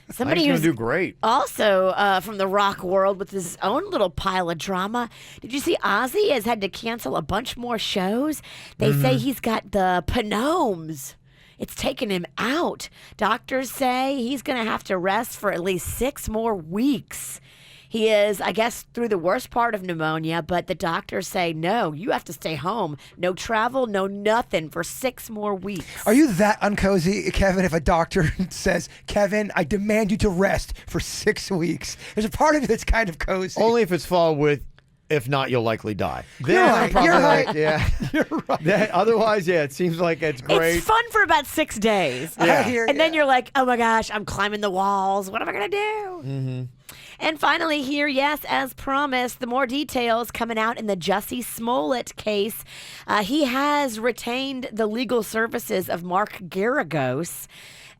Somebody who's who's going to do great. Also from the rock world with his own little pile of drama. Did you see Ozzy has had to cancel a bunch more shows? They say he's got the panomes. It's taken him out. Doctors say he's going to have to rest for at least 6 more weeks. He is, I guess, through the worst part of pneumonia, but the doctors say, no, you have to stay home. No travel, no nothing for 6 more weeks. Are you that uncozy, Kevin, if a doctor says, Kevin, I demand you to rest for 6 weeks? There's a part of you that's kind of cozy. Only if it's followed with, if not, you'll likely die. You're right. You're right. Yeah. You're right. Otherwise, yeah, it seems like it's great. It's fun for about 6 days. Yeah. I hear and then you're like, oh my gosh, I'm climbing the walls. What am I going to do? Mm-hmm. And finally here, yes, as promised, the more details coming out in the Jussie Smollett case. He has retained the legal services of Mark Garagos.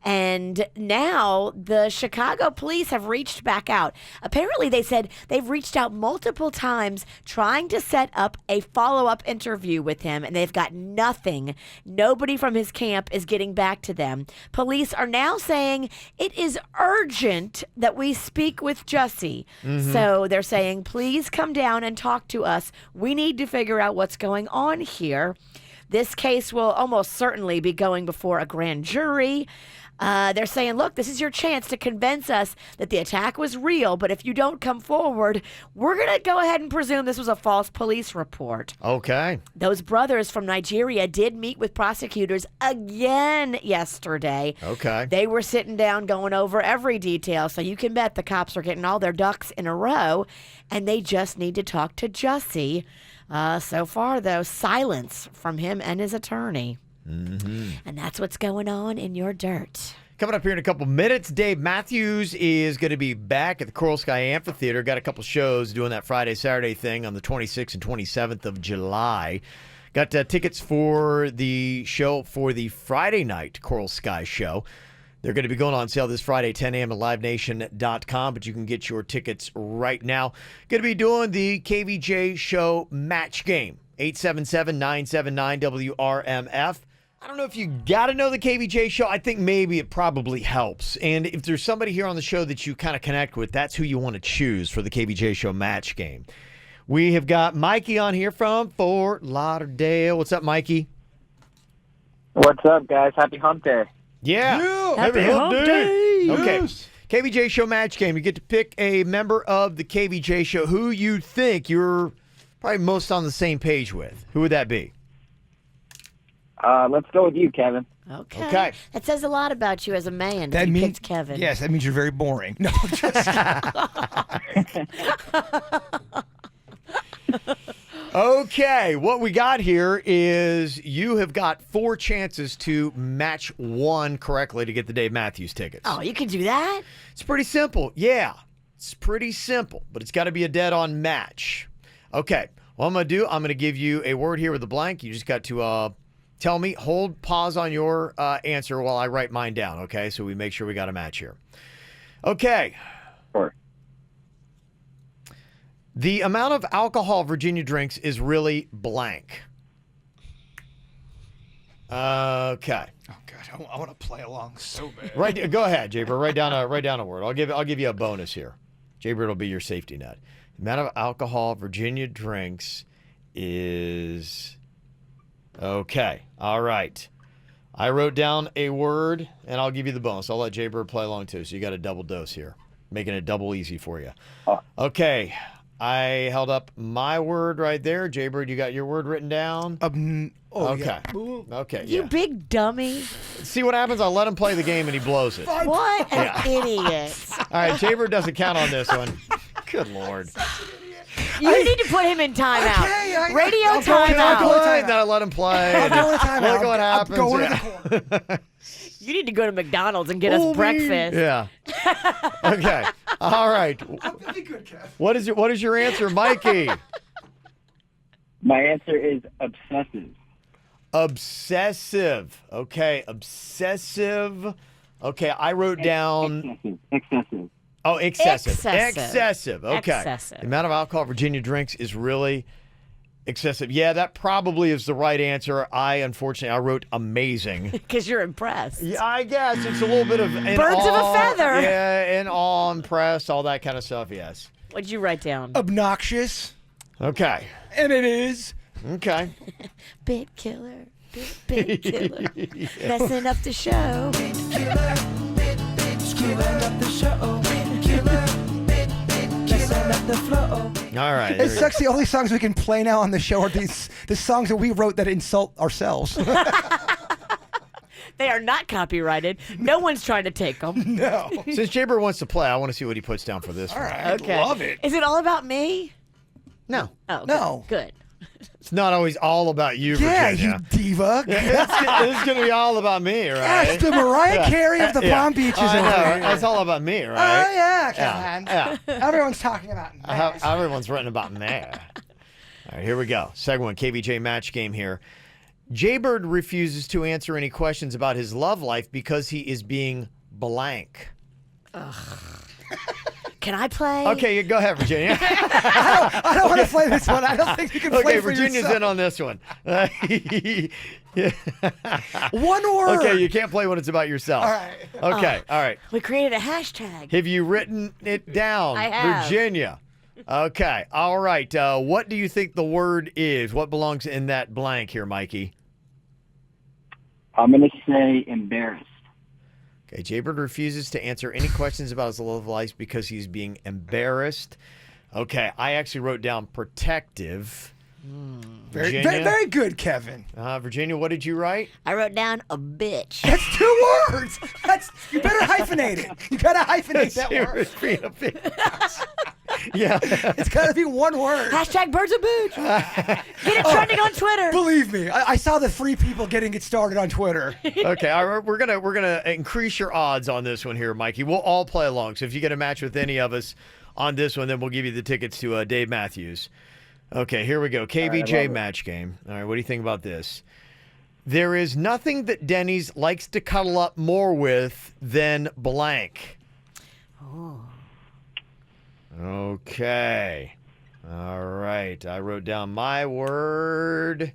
And now the Chicago police have reached back out. Apparently, they said they've reached out multiple times trying to set up a follow-up interview with him, and they've got nothing. Nobody from his camp is getting back to them. Police are now saying it is urgent that we speak with Jussie. So they're saying, please come down and talk to us. We need to figure out what's going on here. This case will almost certainly be going before a grand jury. They're saying, look, this is your chance to convince us that the attack was real, but if you don't come forward, we're going to go ahead and presume this was a false police report. Okay. Those brothers from Nigeria did meet with prosecutors again yesterday. Okay. They were sitting down going over every detail, so you can bet the cops are getting all their ducks in a row, and they just need to talk to Jussie. So far, though, silence from him and his attorney. And that's what's going on in your dirt. Coming up here in a couple minutes, Dave Matthews is going to be back at the Coral Sky Amphitheater. Got a couple shows doing that Friday, Saturday thing on the 26th and 27th of July. Got tickets for the show for the Friday night Coral Sky show. They're going to be going on sale this Friday, 10 a.m. at livenation.com, but you can get your tickets right now. Going to be doing the KVJ show match game, 877-979-WRMF. I don't know if you got to know the KVJ show. I think maybe it probably helps. And if there's somebody here on the show that you kind of connect with, that's who you want to choose for the KVJ show match game. We have got Mikey on here from Fort Lauderdale. What's up, Mikey? What's up, guys? Happy hump day. Yeah. Happy hump day. Okay. KVJ show match game. You get to pick a member of the KVJ show who you think you're probably most on the same page with. Who would that be? Let's go with you, Kevin. Okay. That says a lot about you as a man. That you means picked Kevin. Yes, that means you're very boring. No, Okay, what we got here is you have got 4 chances to match one correctly to get the Dave Matthews tickets. Oh, you can do that? It's pretty simple. Yeah, it's pretty simple, but it's got to be a dead-on match. Okay, what I'm going to do, I'm going to give you a word here with a blank. You just got to tell me, pause on your answer while I write mine down, okay? So we make sure we got a match here. Okay. Sure. The amount of alcohol Virginia drinks is really blank. Okay. Oh God, I want to play along so bad. Right. Go ahead, Jaybird. Write down a word. I'll give you a bonus here. Jaybird will be your safety net. The amount of alcohol Virginia drinks is okay. All right. I wrote down a word, and I'll give you the bonus. I'll let Jaybird play along too. So you got a double dose here, making it double easy for you. Okay. I held up my word right there. Jaybird, you got your word written down? Okay. Yeah. Okay. You big dummy. See what happens? I'll let him play the game and he blows it. What an idiot. All right, Jaybird doesn't count on this one. Good Lord. You need to put him in timeout. Okay, Radio I'll timeout. Then I let him play. I'll go to timeout. Look what happens. I'm going to the corner. You need to go to McDonald's and get us breakfast. Yeah. Okay. All right. That'd be good, Kev. What is your answer, Mikey? My answer is obsessive. Obsessive. Okay. Obsessive. Okay. I wrote down. Excessive. Oh, excessive. Excessive. Okay. Excessive. The amount of alcohol Virginia drinks is really excessive. Yeah, that probably is the right answer. Unfortunately, I wrote amazing. Because you're impressed. Yeah, I guess it's a little bit of Birds of a feather. Yeah, in awe, impressed, all that kind of stuff. Yes. What'd you write down? Obnoxious. Okay. And it is. Okay. Big killer. Big killer. Messing up the show. Screwing up the show. Messing up the flow. All right. It sucks. The only songs we can play now on the show are the songs that we wrote that insult ourselves. They are not copyrighted. No one's trying to take them. No. Since Jaybird wants to play, I want to see what he puts down for this All one. right. Okay. Love it. Is it all about me? No. Oh, No. Good. It's not always all about you, Yeah, Virginia. you diva. It's going to be all about me, right? That's the Mariah Carey of the Palm Beaches. I know. over here. It's all about me, Oh, right? yeah, Yeah, Kevin. yeah. Everyone's talking about me. Everyone's written about me. All right, here we go. Second one, KVJ match game here. Jaybird refuses to answer any questions about his love life because he is being blank. Can I play? Okay, go ahead, Virginia. I don't want to play this one. I don't think you can play Okay, for Virginia's yourself. in on this one. One word. Okay, you can't play when it's about yourself. All right. Okay, all right. We created a hashtag. Have you written it down, I have. Virginia? Okay, all right. What do you think the word is? What belongs in that blank here, Mikey? I'm going to say embarrassed. Okay, Jaybird refuses to answer any questions about his love life because he's being embarrassed. Okay, I actually wrote down protective. Very, Virginia? very good, Kevin. Virginia, what did you write? I wrote down a bitch. That's 2 words. You better hyphenate it. You gotta hyphenate that word. Being a bitch. Yeah. It's gotta be 1 word. Hashtag birds of booch. Get it trending on Twitter. Believe me, I saw the free people getting it started on Twitter. Okay, all right, we're gonna increase your odds on this one here, Mikey. We'll all play along. So if you get a match with any of us on this one, then we'll give you the tickets to Dave Matthews. Okay, here we go. KVJ match game. All right, what do you think about this? There is nothing that Denny's likes to cuddle up more with than blank. Oh. Okay. All right. I wrote down my word.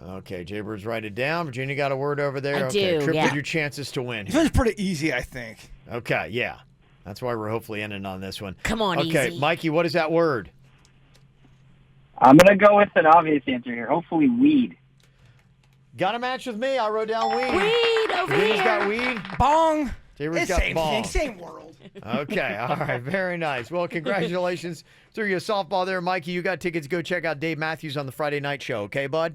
Okay, Jaybird's write it down. Virginia got a word over there. I Okay, do, tripled yeah. your chances to win. This one's pretty easy, I think. Okay, yeah. That's why we're hopefully ending on this one. Come on, Okay, easy. Mikey, what is that word? I'm going to go with an obvious answer here. Hopefully weed. Got a match with me. I wrote down weed. Weed over Virginia's here. got weed. Bong. Jaybird's It's got same ball. thing, same world. Okay, all right, very nice. Well, congratulations. Threw you a softball there, Mikey. You got tickets. Go check out Dave Matthews on the Friday night show, okay, bud?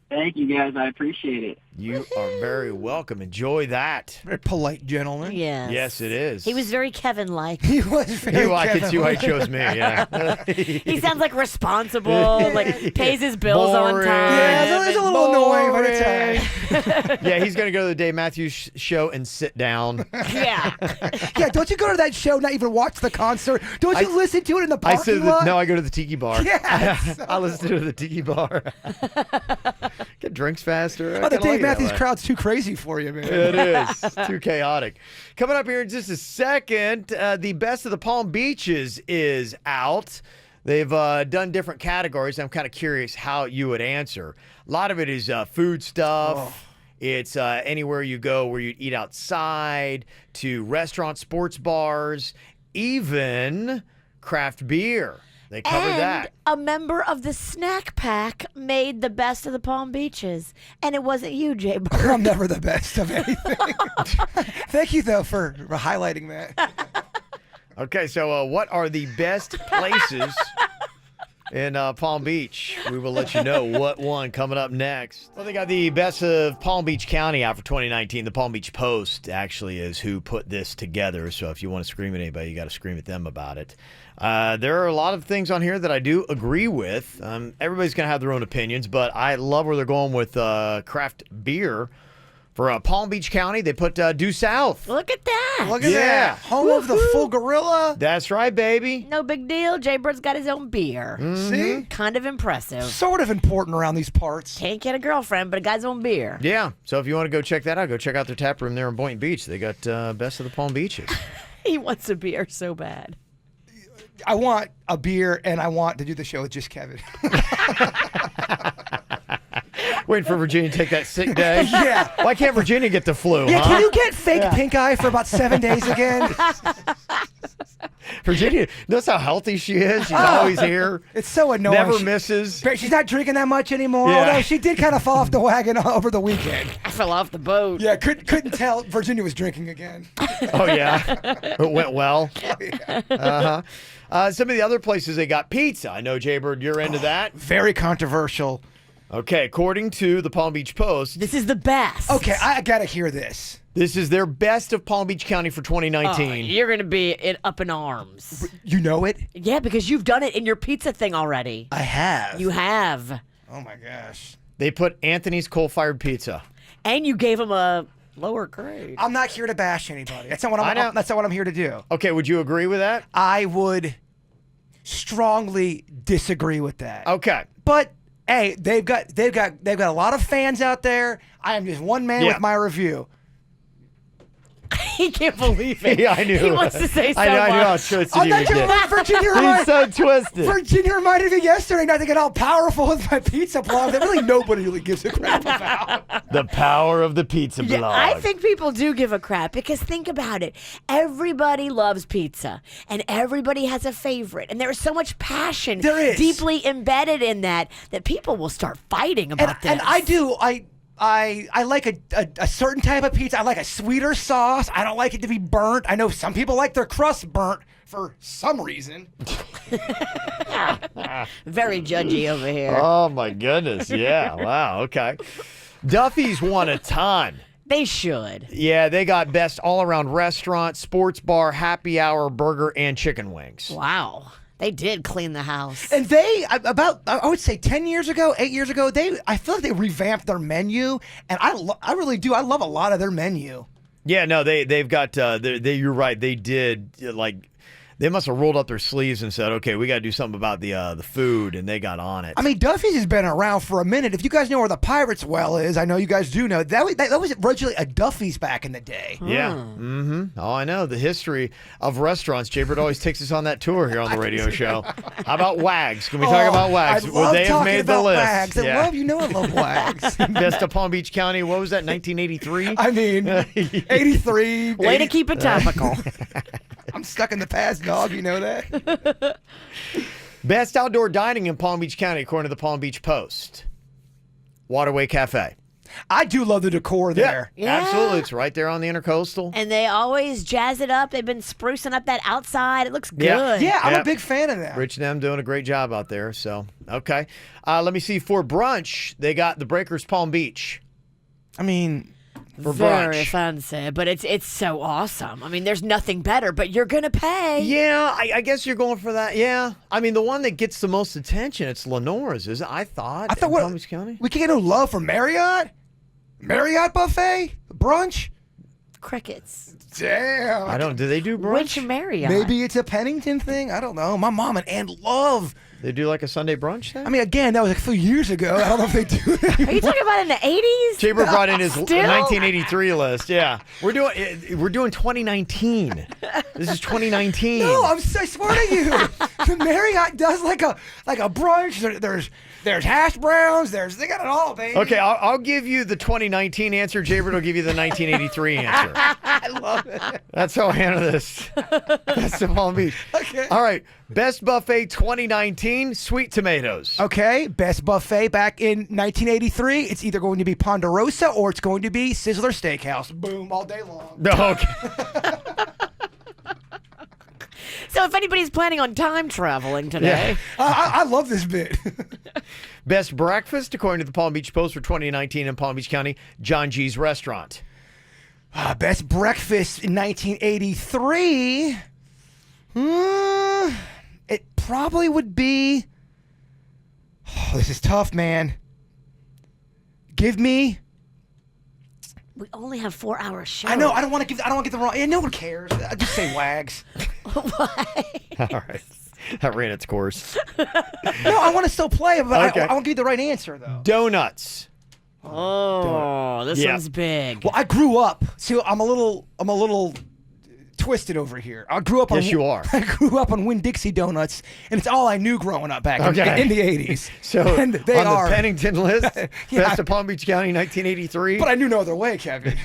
Thank you, guys. I appreciate it. You are very welcome. Enjoy that. Very polite gentleman. Yes. Yes, it is. He was very Kevin-like. He was very I could Kevin. see why he chose me, yeah. He sounds like responsible, like pays his bills on Boring. time. Yeah, it's a little annoying, but it's Yeah, he's going to go to the Dave Matthews show and sit down. Yeah. Yeah, don't you go to that show, not even watch the concert? Don't you listen to it in the I parking said lot? no, I go to the tiki bar. Yes. I listen to the tiki bar. Get drinks faster. I Oh, the kinda Dave like it that Matthews way. crowd's too crazy for you, man. It is. Too chaotic. Coming up here in just a second, the Best of the Palm Beaches is out. They've done different categories. I'm kind of curious how you would answer. A lot of it is food stuff. Oh. It's anywhere you go where you eat outside, to restaurants, sports bars, even craft beer. They covered And that. a member of the snack pack made the Best of the Palm Beaches. And it wasn't you, Jay Bird. I'm never the best of anything. Thank you, though, for highlighting that. Okay, so what are the best places in Palm Beach? We will let you know what one coming up next. Well, they got the Best of Palm Beach County out for 2019. The Palm Beach Post actually is who put this together. So if you want to scream at anybody, you got to scream at them about it. There are a lot of things on here that I do agree with. Everybody's going to have their own opinions, but I love where they're going with craft beer. For Palm Beach County, they put Due South. Look at that. Look at that. Home of the full gorilla. That's right, baby. No big deal. Jay Bird's got his own beer. See? Kind of impressive. Sort of important around these parts. Can't get a girlfriend, but a guy's own beer. Yeah, so if you want to go check that out, go check out their tap room there in Boynton Beach. They got Best of the Palm Beaches. He wants a beer so bad. I want a beer, and I want to do the show with just Kevin. Waiting for Virginia to take that sick day. Yeah. Why can't Virginia get the flu, Yeah, huh? can you get fake pink eye for about 7 days again? Virginia, notice how healthy she is? She's always here. It's so annoying. Never misses. She's not drinking that much anymore, Yeah. although she did kind of fall off the wagon over the weekend. I fell off the boat. Yeah, couldn't tell Virginia was drinking again. Oh, yeah? It went well? Uh-huh. Some of the other places, they got pizza. I know, Jaybird, you're into that. Very controversial. Okay, according to the Palm Beach Post, This is the best. Okay, I got to hear this. this is their Best of Palm Beach County for 2019. You're going to be up in arms. You know it? Yeah, because you've done it in your pizza thing already. I have. You have. Oh, my gosh. They put Anthony's Coal-Fired Pizza. And you gave him a lower grade. I'm not here to bash anybody. That's not what I know. that's not what I'm here to do. Okay, would you agree with that? I would strongly disagree with that. Okay. But Hey, they've got a lot of fans out there. I am just one man with my review. He can't believe it. Yeah, I knew. He wants to say so I knew how much. twisted I'm he not would gonna get. lie, Virginia He's so twisted. Virginia reminded me yesterday not to get all powerful with my pizza blog that really nobody really gives a crap about. The power of the pizza blog. Yeah, I think people do give a crap because think about it. Everybody loves pizza and everybody has a favorite. And there is so much passion deeply embedded in that people will start fighting about this. And I do. I like a certain type of pizza. I like a sweeter sauce. I don't like it to be burnt. I know some people like their crust burnt for some reason. Very judgy over here. Oh, my goodness. Yeah. Wow. Okay. Duffy's won a ton. They should. Yeah, they got best all-around restaurant, sports bar, happy hour, burger, and chicken wings. Wow. They did clean the house. And I would say 10 years ago, 8 years ago, I feel like they revamped their menu, and I really do. I love a lot of their menu. Yeah, no, they've got. You're right. They did They must have rolled up their sleeves and said, "Okay, we got to do something about the food," and they got on it. I mean, Duffy's has been around for a minute. If you guys know where the Pirates Well is, I know you guys do know that was originally a Duffy's back in the day. Yeah. Mm-hmm. Oh, I know the history of restaurants. Jay Bird always takes us on that tour here on the radio show. How about Wags? Can we talk about Wags? I love they have talking made about the list. Wags. I love Wags. Best of Palm Beach County. What was that? 1983. I mean, 83. Way to keep it topical. I'm stuck in the past, dog. You know that? Best outdoor dining in Palm Beach County, according to the Palm Beach Post. Waterway Cafe. I do love the decor there. Yeah. Absolutely. It's right there on the Intercoastal. And they always jazz it up. They've been sprucing up that outside. It looks good. Yeah, I'm a big fan of that. Rich and them doing a great job out there. So, okay. Let me see. For brunch, they got the Breakers Palm Beach. I mean... For Very brunch. fancy, but it's so awesome. I mean, there's nothing better, but you're gonna pay. Yeah, I guess you're going for that. Yeah, I mean the one that gets the most attention, it's Lenore's, is it? I thought in Palm Beach County. We can get no love from Marriott buffet brunch. Crickets. Damn. I don't. Do they do brunch? Which Marriott? Maybe it's a Pennington thing. I don't know. My mom and Ann love. They do like a Sunday brunch thing? I mean, again, that was a few years ago. I don't know if they do that Are you talking about in the 80s? Chamber brought in his Still? 1983 list. Yeah, we're doing 2019. This is 2019. No, I swear to you, the Marriott does like a brunch. There's hash browns. They got it all, baby. Okay, I'll give you the 2019 answer. Jaybird will give you the 1983 answer. I love it. That's how I handle this. That's the Palm Beach. Okay. All right. Best buffet 2019, Sweet Tomatoes. Okay, best buffet back in 1983. It's either going to be Ponderosa or it's going to be Sizzler Steakhouse. Boom, all day long. Okay. So if anybody's planning on time traveling today. I love this bit. Best breakfast, according to the Palm Beach Post for 2019 in Palm Beach County, John G's Restaurant. Best breakfast in 1983. It probably would be. Oh, this is tough, man. Give me. We only have 4 hours show. I know. I don't want to get the wrong. Yeah, no one cares. I just say Wags. Why? All right. That ran its course. No, I want to still play, but Okay. I won't give you the right answer though. Donuts. Oh, this one's big. Well, I grew up. See, I'm a little twisted over here. I grew up on. Yes, you are. I grew up on Winn-Dixie donuts, and it's all I knew growing up back in the 80s. So and they on are the Pennington list, Yeah. best of Palm Beach County 1983. But I knew no other way, Kevin.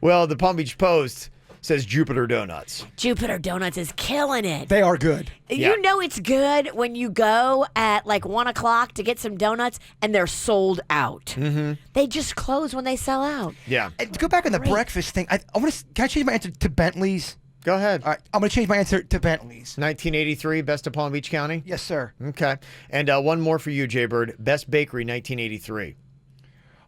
Well, the Palm Beach Post says Jupiter Donuts. Jupiter Donuts is killing it. They are good. Yeah. You know it's good when you go at like 1 o'clock to get some donuts and they're sold out. Mm-hmm. They just close when they sell out. Yeah. And to go back on the breakfast thing, can I change my answer to Bentley's? Go ahead. All right, I'm going to change my answer to Bentley's. 1983, best of Palm Beach County. Yes, sir. Okay. And one more for you, Jaybird. Best bakery 1983.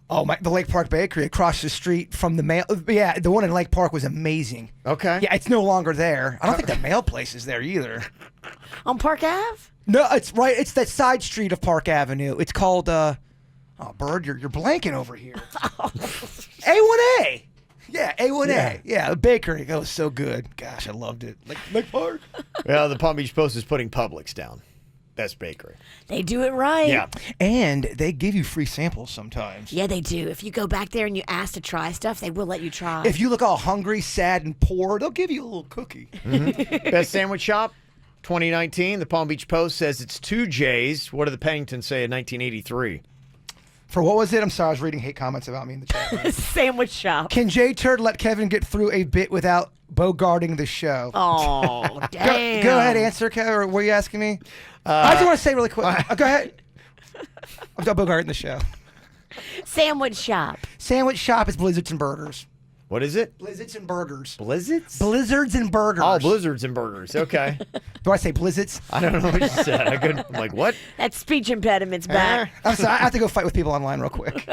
Oh, the Lake Park Bakery across the street from the mail. Yeah, the one in Lake Park was amazing. Okay. Yeah, it's no longer there. I don't think the mail place is there either. On Park Ave? No, it's right. It's that side street of Park Avenue. It's called. Oh, Bird, you're blanking over here. A1A. Yeah, A1A. Yeah, the bakery. That was so good. Gosh, I loved it. Lake Park. Well, the Palm Beach Post is putting Publix down. best bakery. They do it right. Yeah. And they give you free samples sometimes. Yeah, they do. If you go back there and you ask to try stuff, they will let you try. If you look all hungry, sad, and poor, they'll give you a little cookie. Best sandwich shop, 2019. The Palm Beach Post says it's 2 J's. What did the Penningtons say in 1983? For what was it? I'm sorry, I was reading hate comments about me in the chat. Sandwich shop. Can J Turd let Kevin get through a bit without bogarting the show? Oh, damn. Go ahead, answer, Kevin. Or were you asking me? I just want to say really quick. Go ahead. I'm done bogarting the show. Sandwich shop. Sandwich shop is Blizzards and Burgers. What is it? Blizzards and Burgers. Blizzards? Blizzards and Burgers. Oh, Blizzards and Burgers. Okay. Do I say Blizzards? I don't know what you said. I'm like, what? That speech impediment's back. I'm sorry, I have to go fight with people online real quick.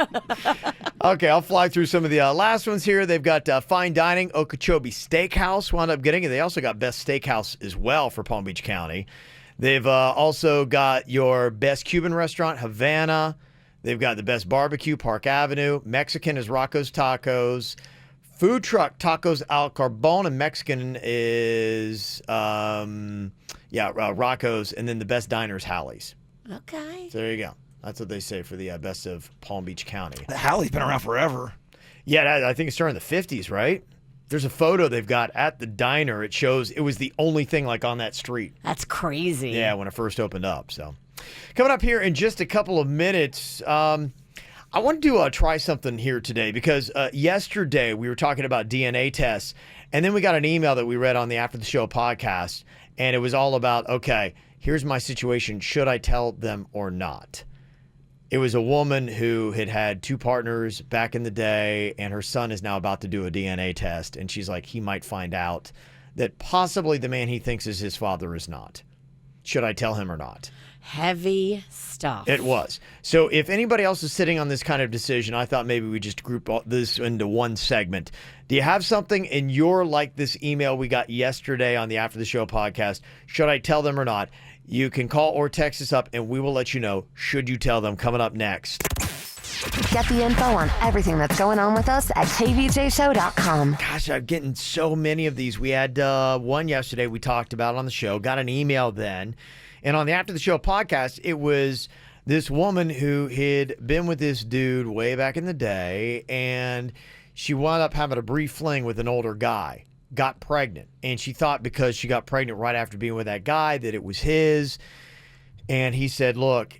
Okay, I'll fly through some of the last ones here. They've got fine dining, Okeechobee Steakhouse wound up getting it. They also got best steakhouse as well for Palm Beach County. They've also got your best Cuban restaurant, Havana. They've got the best barbecue, Park Avenue. Mexican is Rocco's Tacos. Food truck, Tacos Al Carbon, and Mexican is, Rocco's. And then the best diner is Hallie's. Okay. So there you go. That's what they say for the best of Palm Beach County. The Hallie's been around forever. Yeah, I think it started in the 50s, right? There's a photo they've got at the diner. It shows it was the only thing like on that street. That's crazy. Yeah, when it first opened up. So coming up here in just a couple of minutes, I wanted to try something here today because yesterday we were talking about DNA tests, and then we got an email that we read on the After the Show podcast, and it was all about, okay, here's my situation. Should I tell them or not? It was a woman who had had 2 partners back in the day, and her son is now about to do a DNA test, and she's like, he might find out that possibly the man he thinks is his father is not. Should I tell him or not? Heavy stuff. It was. So if anybody else is sitting on this kind of decision, I thought maybe we just group all this into one segment. Do you have something in your, like this email we got yesterday on the After the Show podcast? Should I tell them or not? You can call or text us up, and we will let you know. Should you tell them? Coming up next. Get the info on everything that's going on with us at kvjshow.com. Gosh, I'm getting so many of these. We had one yesterday we talked about on the show. Got an email then. And on the After the Show podcast, it was this woman who had been with this dude way back in the day, and she wound up having a brief fling with an older guy. Got pregnant, and she thought because she got pregnant right after being with that guy that it was his. And he said, look,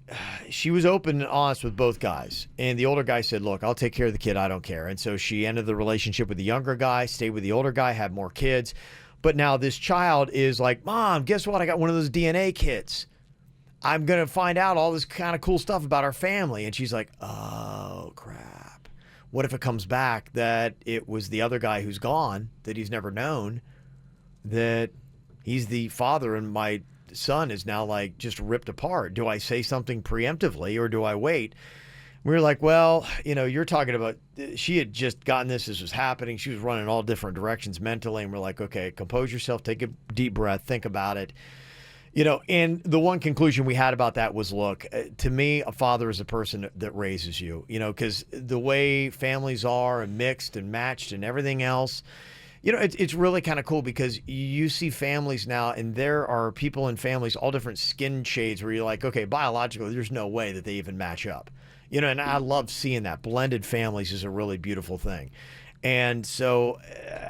she was open and honest with both guys. And the older guy said, look, I'll take care of the kid. I don't care. And so she ended the relationship with the younger guy, stayed with the older guy, had more kids. But now this child is like, Mom, guess what? I got one of those DNA kits. I'm going to find out all this kind of cool stuff about our family. And she's like, oh, crap. What if it comes back that it was the other guy who's gone, that he's never known, that he's the father and my son is now like just ripped apart? Do I say something preemptively or do I wait? We were like, well, you know, you're talking about, she had just gotten this was happening. She was running all different directions mentally. And we're like, okay, compose yourself, take a deep breath, think about it. You know, and the one conclusion we had about that was, look, to me, a father is a person that raises you, you know, because the way families are and mixed and matched and everything else, you know, it's really kind of cool because you see families now and there are people in families, all different skin shades where you're like, okay, biologically, there's no way that they even match up. You know, and I love seeing that. Blended families is a really beautiful thing. And so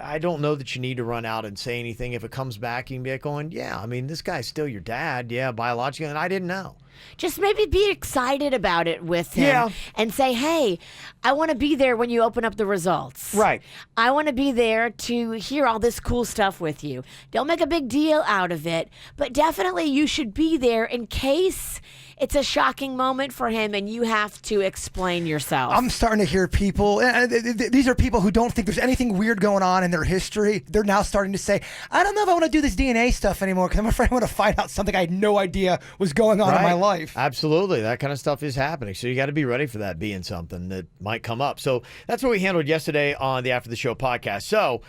I don't know that you need to run out and say anything. If it comes back, you can be like going, yeah, I mean, this guy's still your dad. Yeah, biologically. And I didn't know. Just maybe be excited about it with him and say, hey, I want to be there when you open up the results. Right. I want to be there to hear all this cool stuff with you. Don't make a big deal out of it, but definitely you should be there in case it's a shocking moment for him and you have to explain yourself. I'm starting to hear people, these are people who don't think there's anything weird going on in their history. They're now starting to say, I don't know if I want to do this DNA stuff anymore because I'm afraid I want to find out something I had no idea was going on in my life. Absolutely. That kind of stuff is happening. So you got to be ready for that being something that might come up. So that's what we handled yesterday on the After the Show podcast. So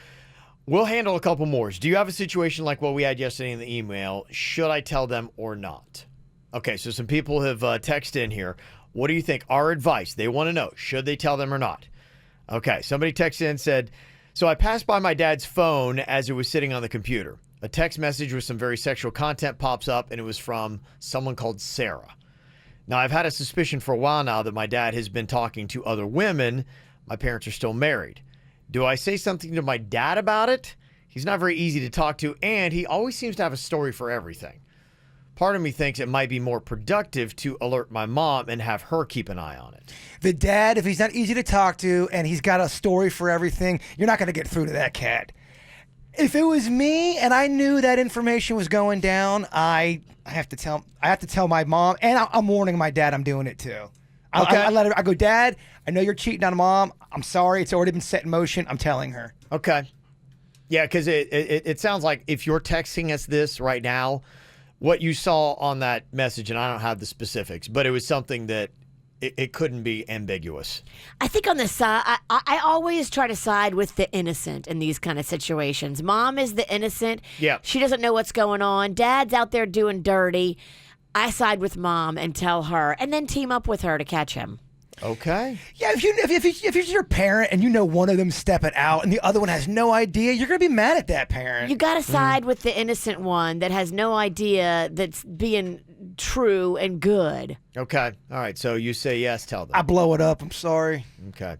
we'll handle a couple more. Do you have a situation like what we had yesterday in the email? Should I tell them or not? Okay, so some people have texted in here. What do you think? Our advice. They want to know, should they tell them or not? Okay, somebody texted in and said, so I passed by my dad's phone as it was sitting on the computer. A text message with some very sexual content pops up, and it was from someone called Sarah. Now, I've had a suspicion for a while now that my dad has been talking to other women. My parents are still married. Do I say something to my dad about it? He's not very easy to talk to, and he always seems to have a story for everything. Part of me thinks it might be more productive to alert my mom and have her keep an eye on it. The dad, if he's not easy to talk to and he's got a story for everything, you're not going to get through to that cat. If it was me and I knew that information was going down, I have to tell my mom, and I'm warning my dad I'm doing it too. Okay. I go, Dad, I know you're cheating on Mom. I'm sorry. It's already been set in motion. I'm telling her. Okay. Yeah, because it sounds like if you're texting us this right now, what you saw on that message, and I don't have the specifics, but it was something that it couldn't be ambiguous. I think on the side, I always try to side with the innocent in these kind of situations. Mom is the innocent. Yeah. She doesn't know what's going on. Dad's out there doing dirty. I side with Mom and tell her, and then team up with her to catch him. Okay. Yeah, if you're your parent and you know one of them stepping out and the other one has no idea, you're going to be mad at that parent. You got to side with the innocent one that has no idea that's being true and good. Okay. All right. So you say yes, tell them. I blow it up. I'm sorry. Okay.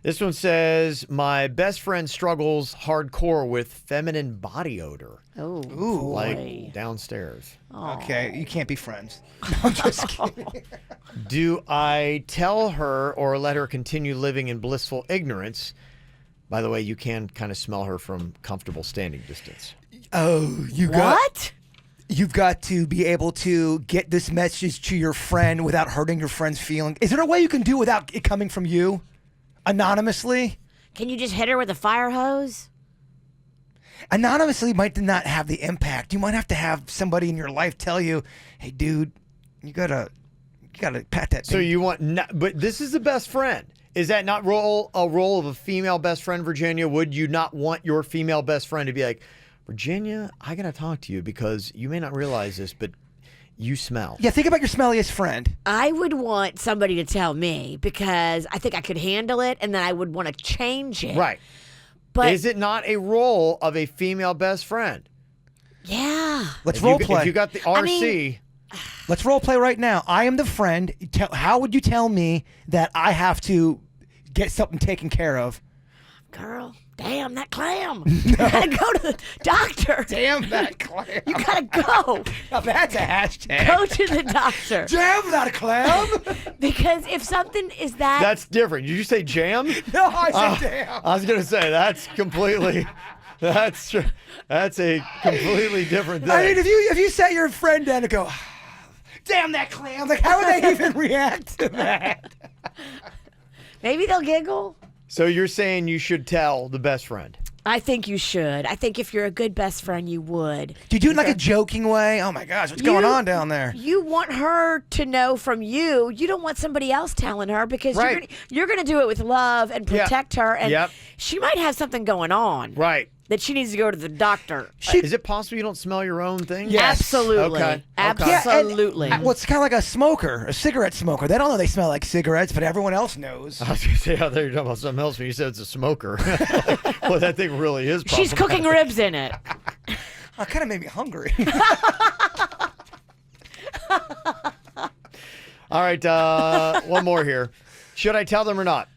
This one says, my best friend struggles hardcore with feminine body odor. Oh, like downstairs. Okay, you can't be friends. I'm just kidding. Do I tell her or let her continue living in blissful ignorance? By the way, you can kind of smell her from comfortable standing distance. Oh, you've got to be able to get this message to your friend without hurting your friend's feelings. Is there a way you can do it without it coming from you? Anonymously? Can you just hit her with a fire hose? Anonymously might not have the impact. You might have to have somebody in your life tell you, hey, dude, you gotta pat that So thing. you want, but this is the best friend. Is that not a role of a female best friend, Virginia? Would you not want your female best friend to be like, Virginia, I gotta talk to you because you may not realize this, but you smell. Yeah, think about your smelliest friend. I would want somebody to tell me because I think I could handle it, and then I would want to change it. Right. But is it not a role of a female best friend? Yeah. Let's role play. If you got the RC. Let's role play right now. I am the friend. How would you tell me that I have to get something taken care of? Girl, damn that clam. You gotta go to the doctor. Damn that clam. You gotta go. Now that's a hashtag. Go to the doctor. Damn that clam. Because if something is that... That's different. Did you say jam? No, I said damn. I was going to say, that's a completely different thing. I mean, if you sat your friend down and go, damn that clam, like how would they even react to that? Maybe they'll giggle. So you're saying you should tell the best friend? I think you should. I think if you're a good best friend, you would. Do you do it in like a joking way? Oh my gosh, what's going on down there? You want her to know from you. You don't want somebody else telling her because Right. you're gonna do it with love and protect her. And Yep. she might have something going on. Right. That she needs to go to the doctor. Is it possible you don't smell your own thing? Yes. Absolutely. Okay. Absolutely. Well, it's kind of like a smoker, a cigarette smoker. They don't know they smell like cigarettes, but everyone else knows. I was going to say, out there you're talking about something else when you said it's a smoker. Well, that thing really is problematic. She's cooking ribs in it. It kind of made me hungry. All right, one more here. Should I tell them or not?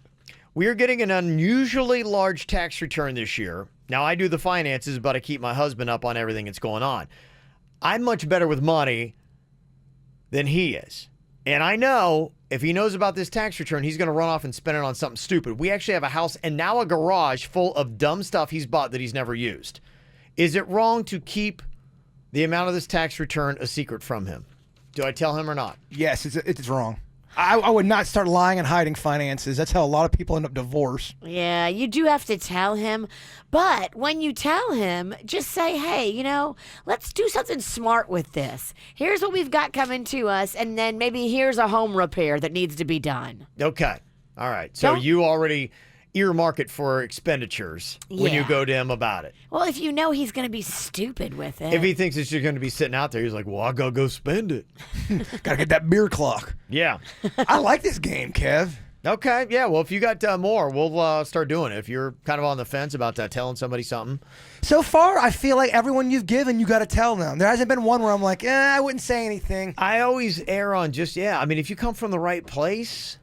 We are getting an unusually large tax return this year. Now, I do the finances, but I keep my husband up on everything that's going on. I'm much better with money than he is. And I know if he knows about this tax return, he's going to run off and spend it on something stupid. We actually have a house and now a garage full of dumb stuff he's bought that he's never used. Is it wrong to keep the amount of this tax return a secret from him? Do I tell him or not? Yes, it's wrong. I would not start lying and hiding finances. That's how a lot of people end up divorced. Yeah, you do have to tell him. But when you tell him, just say, hey, let's do something smart with this. Here's what we've got coming to us, and then maybe here's a home repair that needs to be done. Okay. All right. So you already earmark it for expenditures when you go to him about it. Well, if you know he's going to be stupid with it. If he thinks it's just going to be sitting out there, he's like, well, I got to go spend it. Gotta get that beer clock. Yeah. I like this game, Kev. Okay, yeah. Well, if you got more, we'll start doing it. If you're kind of on the fence about telling somebody something. So far, I feel like everyone you've given, you got to tell them. There hasn't been one where I'm like, I wouldn't say anything. I always err on I mean, if you come from the right place,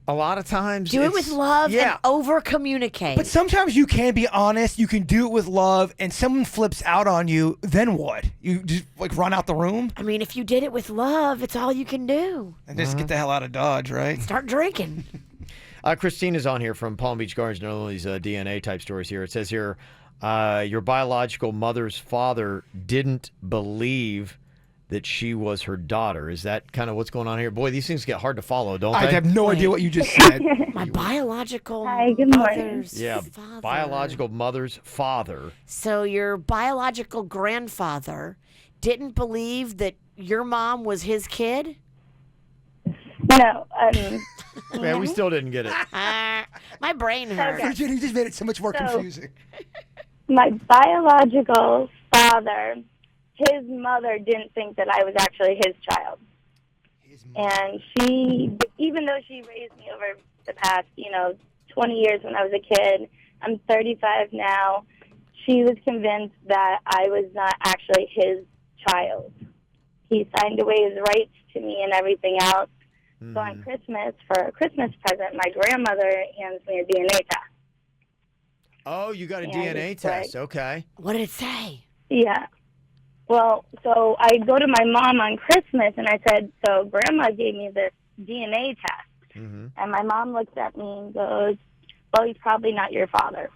a lot of times do it with love and over communicate. But sometimes you can be honest. You can do it with love, and someone flips out on you. Then what? You just like run out the room? I mean, if you did it with love, it's all you can do. And just get the hell out of Dodge, right? Start drinking. Christina's on here from Palm Beach Gardens. Another one of these DNA type stories here. It says here, your biological mother's father didn't believe that she was her daughter. Is that kind of what's going on here? Boy, these things get hard to follow, don't they? I have no idea what you just said. My biological good morning. mother's father. Biological mother's father. So your biological grandfather didn't believe that your mom was his kid? No. Man, we still didn't get it. My brain hurts. Virginia, you just made it so much more confusing. My biological father, his mother didn't think that I was actually his child. And she, even though she raised me over the past, 20 years when I was a kid, I'm 35 now, she was convinced that I was not actually his child. He signed away his rights to me and everything else. So on Christmas, for a Christmas present, my grandmother hands me a DNA test. Oh, you got a DNA test. Okay. What did it say? Yeah. Well, so I go to my mom on Christmas, and I said, so Grandma gave me this DNA test. And my mom looks at me and goes, well, he's probably not your father.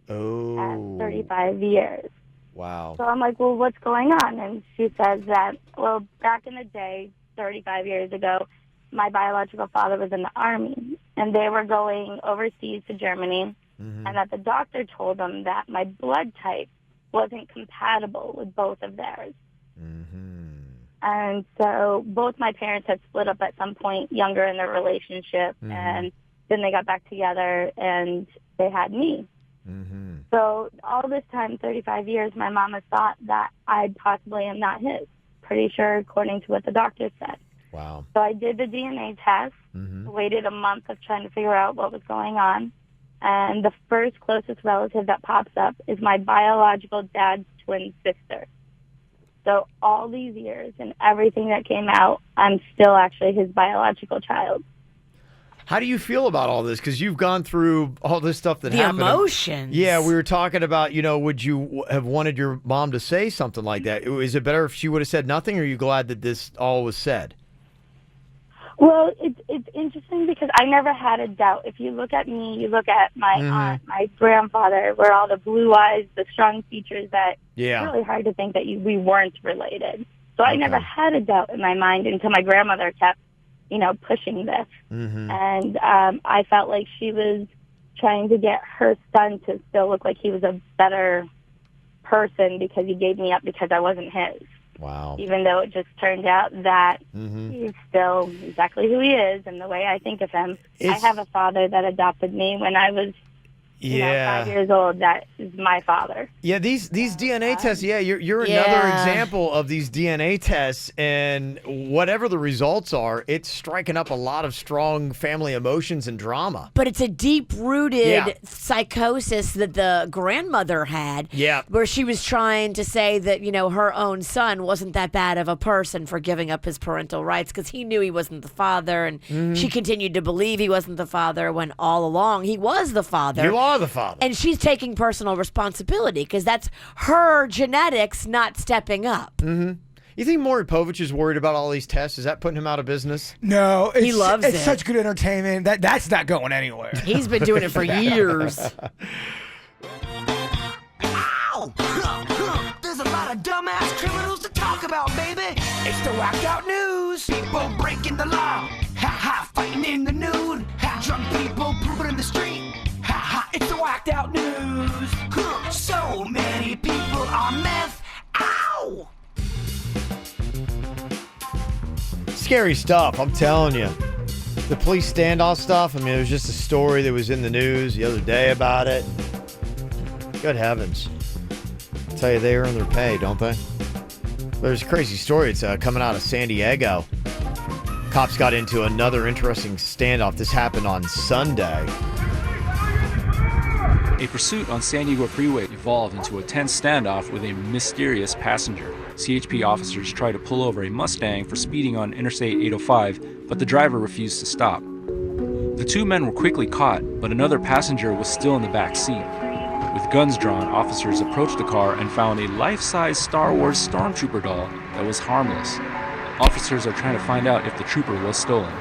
Oh. At 35 years. Wow. So I'm like, well, what's going on? And she says that, well, back in the day, 35 years ago, my biological father was in the Army, and they were going overseas to Germany, and that the doctor told them that my blood type wasn't compatible with both of theirs. And so both my parents had split up at some point younger in their relationship, and then they got back together, and they had me. So all this time, 35 years, my mom has thought that I possibly am not his. Pretty sure according to what the doctor said. Wow. So I did the DNA test, waited a month of trying to figure out what was going on, and the first closest relative that pops up is my biological dad's twin sister. So all these years and everything that came out, I'm still actually his biological child. How do you feel about all this? Because you've gone through all this stuff that happened. The emotions. Yeah, we were talking about, would you have wanted your mom to say something like that? Is it better if she would have said nothing, or are you glad that this all was said? Well, it's interesting because I never had a doubt. If you look at me, you look at my aunt, my grandfather, where all the blue eyes, the strong features that it's really hard to think that we weren't related. So I never had a doubt in my mind until my grandmother kept pushing this. And I felt like she was trying to get her son to still look like he was a better person because he gave me up because I wasn't his. Wow. Even though it just turned out that he's still exactly who he is and the way I think of him. I have a father that adopted me when I was 5 years old. That is my father. Yeah, these DNA tests, you're another example of these DNA tests, and whatever the results are, it's striking up a lot of strong family emotions and drama. But it's a deep-rooted psychosis that the grandmother had, where she was trying to say that, her own son wasn't that bad of a person for giving up his parental rights because he knew he wasn't the father, and she continued to believe he wasn't the father when all along he was the father. You are the father. And she's taking personal responsibility because that's her genetics not stepping up. You think Maury Povich is worried about all these tests? Is that putting him out of business? No, he loves it. It's such good entertainment. That's not going anywhere. He's been doing it for years. Ow! There's a lot of dumbass criminals to talk about, baby. It's the whacked out news. People breaking the law. Ha, fighting in the nude. Drunk people pooping in the street. It's the whacked out news. So many people on meth. Ow! Scary stuff, I'm telling you. The police standoff stuff, I mean, it was just a story that was in the news the other day about it. Good heavens. I tell you, they earn their pay, don't they? There's a crazy story. It's coming out of San Diego. Cops got into another interesting standoff. This happened on Sunday. A pursuit on San Diego Freeway evolved into a tense standoff with a mysterious passenger. CHP officers tried to pull over a Mustang for speeding on Interstate 805, but the driver refused to stop. The two men were quickly caught, but another passenger was still in the back seat. With guns drawn, officers approached the car and found a life-size Star Wars Stormtrooper doll that was harmless. Officers are trying to find out if the trooper was stolen.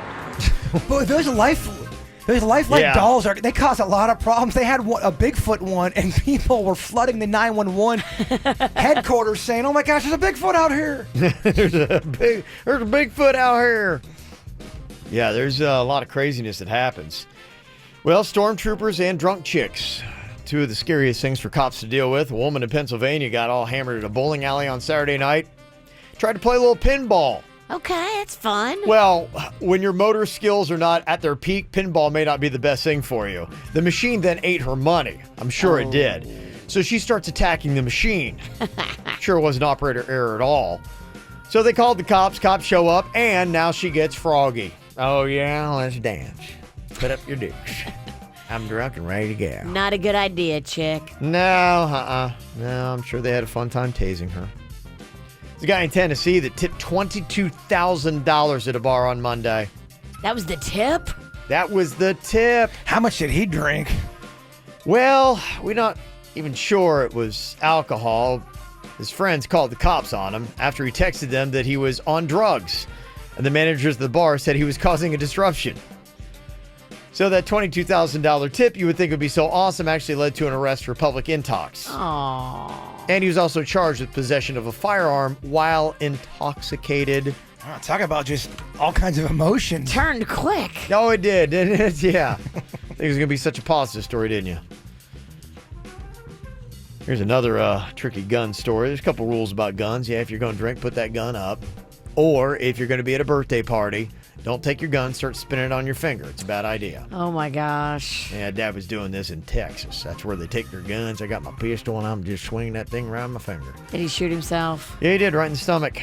Boy, those lifelike dolls they cause a lot of problems. They had a Bigfoot one, and people were flooding the 911 headquarters saying, "Oh my gosh, there's a Bigfoot out here." There's a Bigfoot out here. Yeah, there's a lot of craziness that happens. Well, stormtroopers and drunk chicks. Two of the scariest things for cops to deal with. A woman in Pennsylvania got all hammered at a bowling alley on Saturday night. Tried to play a little pinball. Okay, it's fun. Well, when your motor skills are not at their peak, pinball may not be the best thing for you. The machine then ate her money. I'm sure it did. So she starts attacking the machine. Sure, it wasn't operator error at all. So they called the cops. Cops show up, and now she gets froggy. Oh, yeah, let's dance. Put up your dukes. I'm drunk and ready to go. Not a good idea, chick. No, No, I'm sure they had a fun time tasing her. There's a guy in Tennessee that tipped $22,000 at a bar on Monday. That was the tip? That was the tip. How much did he drink? Well, we're not even sure it was alcohol. His friends called the cops on him after he texted them that he was on drugs. And the managers of the bar said he was causing a disruption. So that $22,000 tip you would think would be so awesome actually led to an arrest for public intox. Aww. And he was also charged with possession of a firearm while intoxicated. Oh, talk about just all kinds of emotion. Turned quick. Oh, it did, didn't it? Yeah. I think it was going to be such a positive story, didn't you? Here's another tricky gun story. There's a couple rules about guns. Yeah, if you're going to drink, put that gun up. Or if you're going to be at a birthday party, don't take your gun, start spinning it on your finger. It's a bad idea. Oh, my gosh. Yeah, Dad was doing this in Texas. That's where they take their guns. I got my pistol, and I'm just swinging that thing around my finger. Did he shoot himself? Yeah, he did, right in the stomach.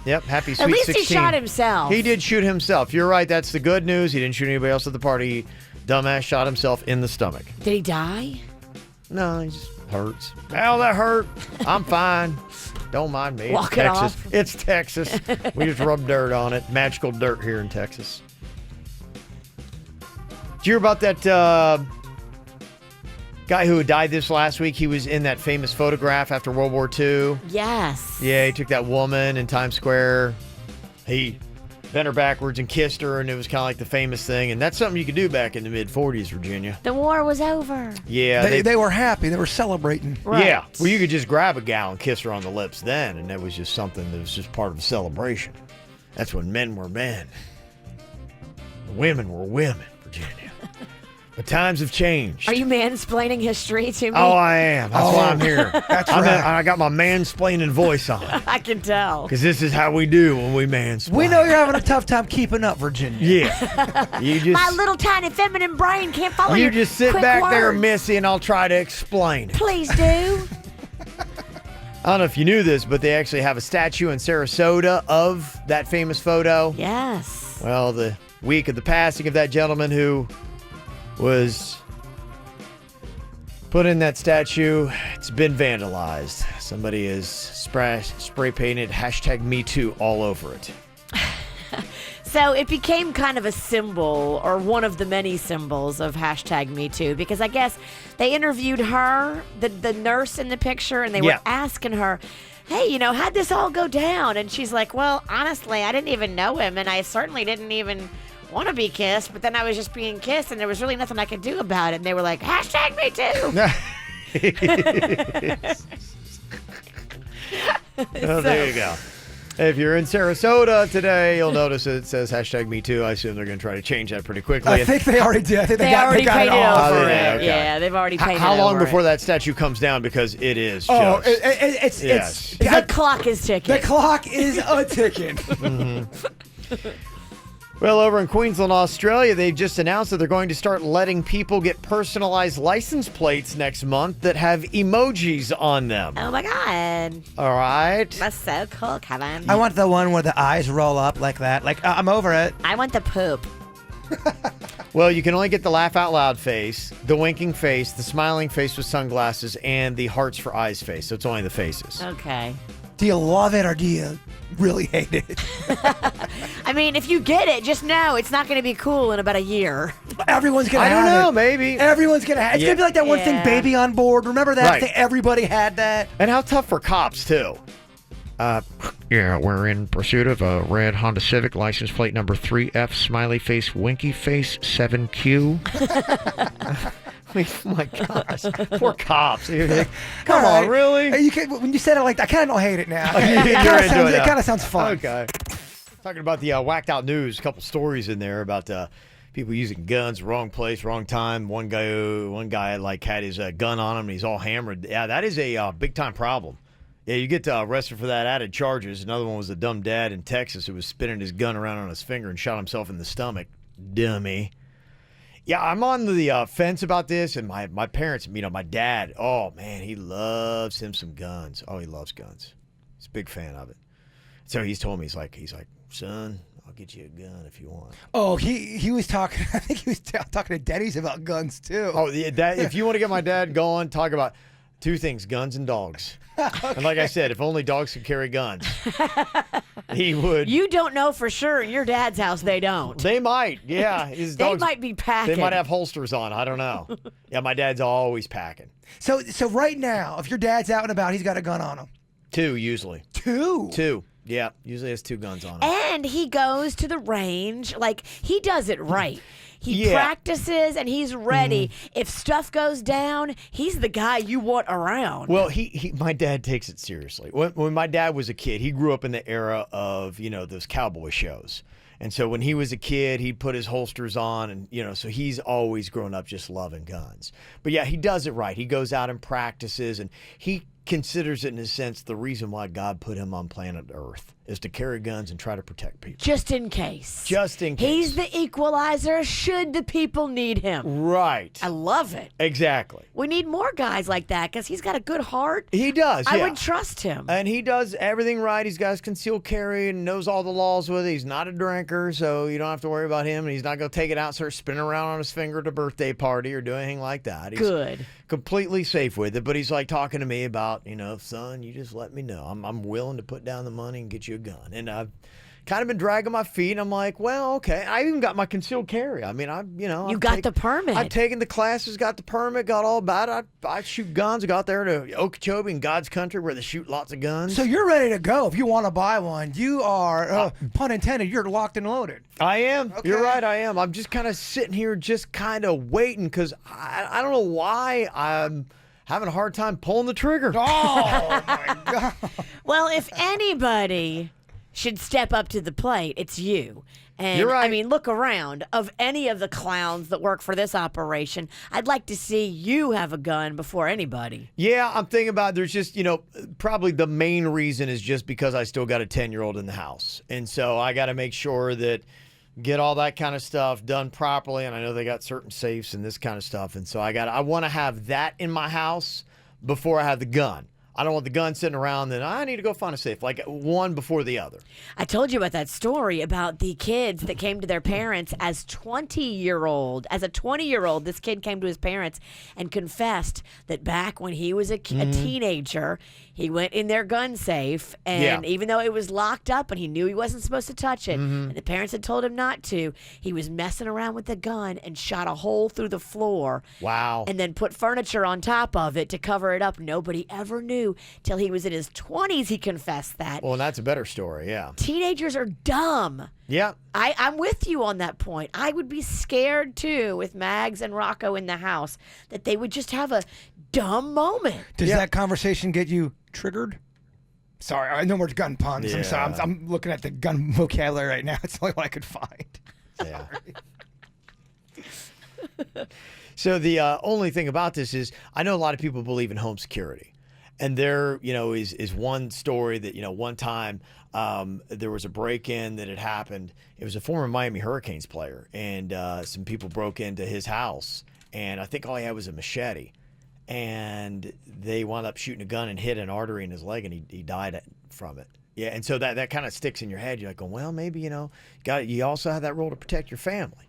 Yep, happy sweet 16. At least he shot himself. He did shoot himself. You're right, that's the good news. He didn't shoot anybody else at the party. Dumbass shot himself in the stomach. Did he die? No, he just hurts. Ow, that hurt. I'm fine. Don't mind me. Walk it's it Texas. off. It's Texas. We just rub dirt on it. Magical dirt here in Texas. Did you hear about that guy who died this last week? He was in that famous photograph after World War II. Yes. Yeah, he took that woman in Times Square. He bent her backwards and kissed her, and it was kind of like the famous thing. And that's something you could do back in the mid-'40s, Virginia. The war was over. Yeah. They were happy. They were celebrating. Right. Yeah. Well, you could just grab a gal and kiss her on the lips then, and that was just something that was just part of a celebration. That's when men were men. Women were women, Virginia. But times have changed. Are you mansplaining history to me? Oh, I am. That's why I'm here. That's right. I got my mansplaining voice on. I can tell. Because this is how we do when we mansplain. We know you're having a tough time keeping up, Virginia. Yeah. You just, My little tiny feminine brain can't follow you your just sit quick back there, words. Missy, and I'll try to explain it. Please do. I don't know if you knew this, but they actually have a statue in Sarasota of that famous photo. Yes. Well, the week of the passing of that gentleman who was put in that statue, it's been vandalized. Somebody has spray painted #MeToo all over it. So it became kind of a symbol, or one of the many symbols of #MeToo, because I guess they interviewed her, the nurse in the picture, and they were asking her, hey, how'd this all go down? And she's like, well, honestly, I didn't even know him, and I certainly didn't even want to be kissed, but then I was just being kissed, and there was really nothing I could do about it. And they were like, #MeToo. Oh, there you go. If you're in Sarasota today, you'll notice it says #MeToo. I assume they're going to try to change that pretty quickly. I think they already did. I think they already got painted it off. over Oh, it. okay. Yeah, they've already painted How long over before it. that statue comes down? Because it is just... Oh, it's the clock is ticking. The clock is a ticking. Well, over in Queensland, Australia, they've just announced that they're going to start letting people get personalized license plates next month that have emojis on them. Oh, my God. All right. That's so cool, Kevin. I want the one where the eyes roll up like that. Like, I'm over it. I want the poop. Well, you can only get the laugh out loud face, the winking face, the smiling face with sunglasses, and the hearts for eyes face. So it's only the faces. Okay. Do you love it or do you really hate it? I mean, if you get it, just know it's not going to be cool in about a year. Everyone's going to have it. I don't know, maybe. Everyone's going to have it. It's going to be like that one thing, Baby on Board. Remember that Right. thing? Everybody had that. And how tough for cops, too. Yeah, we're in pursuit of a red Honda Civic license plate number 3F smiley face winky face 7Q. Oh my gosh, poor cops. Come on, really? You can, when you said it like that, I kind of don't hate it now. It kind of sounds fun. Okay. Talking about the whacked out news, a couple stories in there about people using guns, wrong place, wrong time. One guy like had his gun on him, and he's all hammered. Yeah, that is a big time problem. Yeah, you get arrested for that, added charges. Another one was a dumb dad in Texas who was spinning his gun around on his finger and shot himself in the stomach. Dummy. Yeah, I'm on the fence about this, and my parents, my dad, oh, man, he loves him some guns. Oh, he loves guns. He's a big fan of it. So he's told me, he's like, son, I'll get you a gun if you want. Oh, he was talking, I think he was talking to Denny's about guns, too. Oh, if you want to get my dad going, talk about two things, guns and dogs. Okay. And like I said, if only dogs could carry guns, he would. You don't know for sure. In your dad's house, they don't. They might, yeah. His They dogs, might be packing. They might have holsters on. I don't know. Yeah, my dad's always packing. So right now, if your dad's out and about, he's got a gun on him. 2 usually. 2? 2. Yeah, usually has 2 guns on him. And he goes to the range. Like, he does it right. He practices and he's ready. If stuff goes down, he's the guy you want around. Well, my dad takes it seriously. When my dad was a kid, he grew up in the era of, those cowboy shows. And so when he was a kid, he'd put his holsters on and, so he's always grown up just loving guns. But yeah, he does it right. He goes out and practices, and he considers it, in a sense, the reason why God put him on planet Earth is to carry guns and try to protect people. Just in case. Just in case. He's the equalizer should the people need him. Right. I love it. Exactly. We need more guys like that because he's got a good heart. He does, I yeah. would trust him. And he does everything right. He's got his concealed carry and knows all the laws with it. He's not a drinker, so you don't have to worry about him. And he's not going to take it out and start spinning around on his finger at a birthday party or do anything like that. He's good. Completely safe with it. But he's like talking to me about, son, you just let me know. I'm willing to put down the money and get you a gun. And I've kind of been dragging my feet. I'm like, well, okay. I even got my concealed carry. I mean, you got the permit. I've taken the classes, got the permit, got all about it. I shoot guns. I got there to Okeechobee in God's country where they shoot lots of guns. So you're ready to go. If you want to buy one, you are, pun intended, you're locked and loaded. I am. Okay. You're right, I am. I'm just kind of sitting here just kind of waiting because I don't know why I'm having a hard time pulling the trigger. Oh, my God. Well, if anybody should step up to the plate, it's you. And You're right. I mean, look around. Of any of the clowns that work for this operation, I'd like to see you have a gun before anybody. Yeah, I'm thinking about there's just, probably the main reason is just because I still got a 10-year-old in the house. And so I got to make sure that get all that kind of stuff done properly. And I know they got certain safes and this kind of stuff. And so I want to have that in my house before I have the gun. I don't want the gun sitting around, then I need to go find a safe, like one before the other. I told you about that story about the kids that came to their parents as 20-year-old. As a 20-year-old, this kid came to his parents and confessed that back when he was a teenager, he went in their gun safe, and even though it was locked up and he knew he wasn't supposed to touch it, and the parents had told him not to, he was messing around with the gun and shot a hole through the floor. Wow. And then put furniture on top of it to cover it up. Nobody ever knew till he was in his 20s he confessed that. Well, that's a better story, yeah. Teenagers are dumb. Yeah. I'm with you on that point. I would be scared, too, with Mags and Rocco in the house, that they would just have a dumb moment. Does that conversation get you triggered? Sorry, I know we're gun puns. I'm sorry. I'm looking at the gun vocabulary right now. It's the only one I could find. Yeah. So the only thing about this is I know a lot of people believe in home security. And there, is one story that, one time there was a break-in that had happened. It was a former Miami Hurricanes player, and some people broke into his house, and I think all he had was a machete. And they wound up shooting a gun and hit an artery in his leg, and he died from it. Yeah, and so that kind of sticks in your head. You're like, well, maybe, you also have that role to protect your family.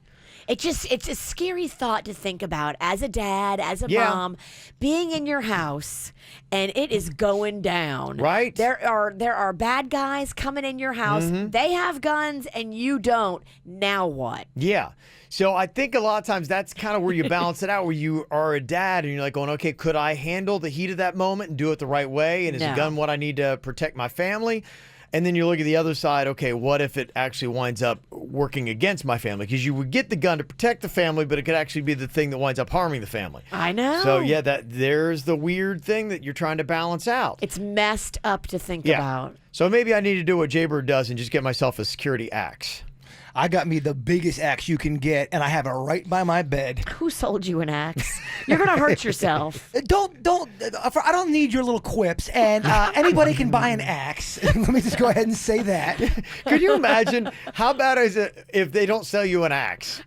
It's a scary thought to think about as a dad, as a mom, being in your house and it is going down. Right. There are bad guys coming in your house. Mm-hmm. They have guns and you don't. Now what? Yeah. So I think a lot of times that's kind of where you balance it out, where you are a dad and you're like going, okay, could I handle the heat of that moment and do it the right way? And is a gun what I need to protect my family? And then you look at the other side, okay, what if it actually winds up working against my family? Because you would get the gun to protect the family, but it could actually be the thing that winds up harming the family. I know. So, yeah, there's the weird thing that you're trying to balance out. It's messed up to think about. So maybe I need to do what Jaybird does and just get myself a security axe. I got me the biggest axe you can get, and I have it right by my bed. Who sold you an axe? You're gonna hurt yourself. I don't need your little quips, and anybody can buy an axe. Let me just go ahead and say that. Could you imagine how bad is it if they don't sell you an axe?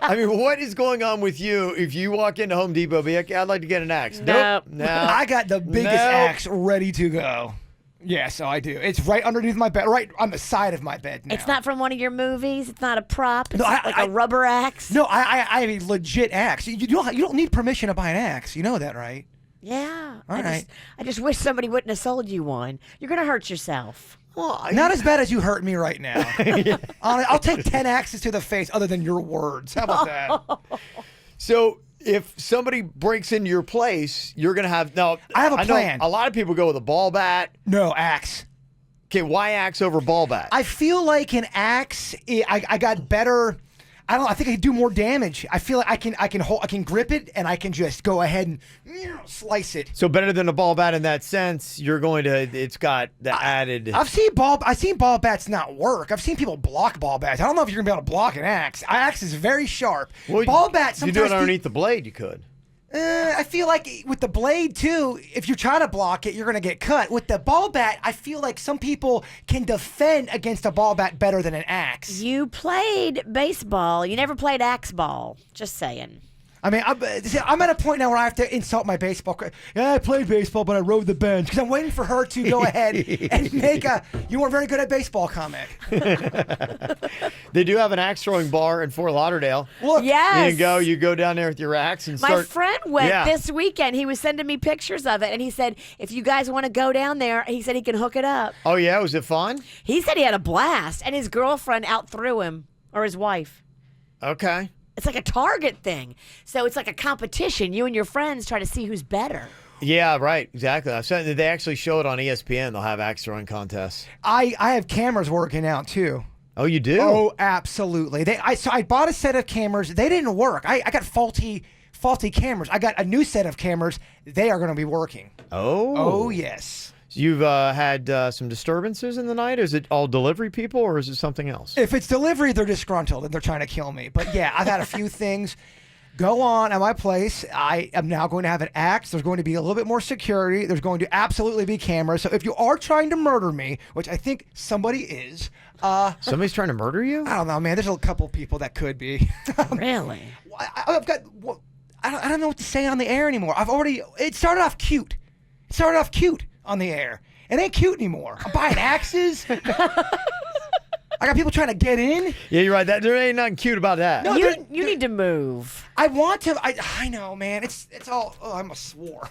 I mean, what is going on with you if you walk into Home Depot and be like, I'd like to get an axe? Nope. No. I got the biggest axe ready to go. Yeah, so I do. It's right underneath my bed, right on the side of my bed now. It's not from one of your movies. It's not a prop. It's like a rubber axe. No, I have a legit axe. You don't need permission to buy an axe. You know that, right? Yeah. All right. I just wish somebody wouldn't have sold you one. You're gonna hurt yourself. Well, not as bad as you hurt me right now. I'll take 10 axes to the face other than your words. How about that? So if somebody breaks into your place, you're going to have... Now, I have a plan. A lot of people go with a ball bat. No, axe. Okay, why axe over ball bat? I feel like an axe, I got better... I don't know. I think I can do more damage. I feel like I can grip it and I can just go ahead and slice it. So better than a ball bat in that sense. You're going to. It's got the added. I've seen ball bats not work. I've seen people block ball bats. I don't know if you're gonna be able to block an axe. An axe is very sharp. Well, ball bats. You do it underneath the blade. You could. I feel like with the blade too, if you try to block it, you're gonna get cut. With the ball bat, I feel like some people can defend against a ball bat better than an axe. You played baseball. You never played axe ball. Just saying. I mean, I'm at a point now where I have to insult my baseball. Yeah, I played baseball, but I rode the bench because I'm waiting for her to go ahead and make a "you weren't very good at baseball" comment. They do have an axe throwing bar in Fort Lauderdale. Look, yes. You go down there with your axe and My start. friend went this weekend. He was sending me pictures of it, and he said, if you guys want to go down there, he said he can hook it up. Oh yeah, was it fun? He said he had a blast, and his girlfriend outthrew him, or his wife. Okay. It's like a target thing. So it's like a competition. You and your friends try to see who's better. Yeah, right. Exactly. They actually show it on ESPN. They'll have axe throwing contests. I have cameras working out too. Oh, you do? Oh, absolutely. So I bought a set of cameras. They didn't work. I got faulty cameras. I got a new set of cameras. They are going to be working. Oh. Oh, yes. You've had some disturbances in the night? Is it all delivery people or is it something else? If it's delivery, they're disgruntled and they're trying to kill me. But yeah, I've had a few things go on at my place. I am now going to have an axe. There's going to be a little bit more security. There's going to absolutely be cameras. So if you are trying to murder me, which I think somebody is. Somebody's trying to murder you? I don't know, man. There's a couple people that could be. Really? I've got... I don't know what to say on the air anymore. It started off cute. On the air. It ain't cute anymore. I'm buying axes. I got people trying to get in. Yeah, you're right. There ain't nothing cute about that. No, you need to move. I want to. I know, man. It's all. Oh, I almost swore.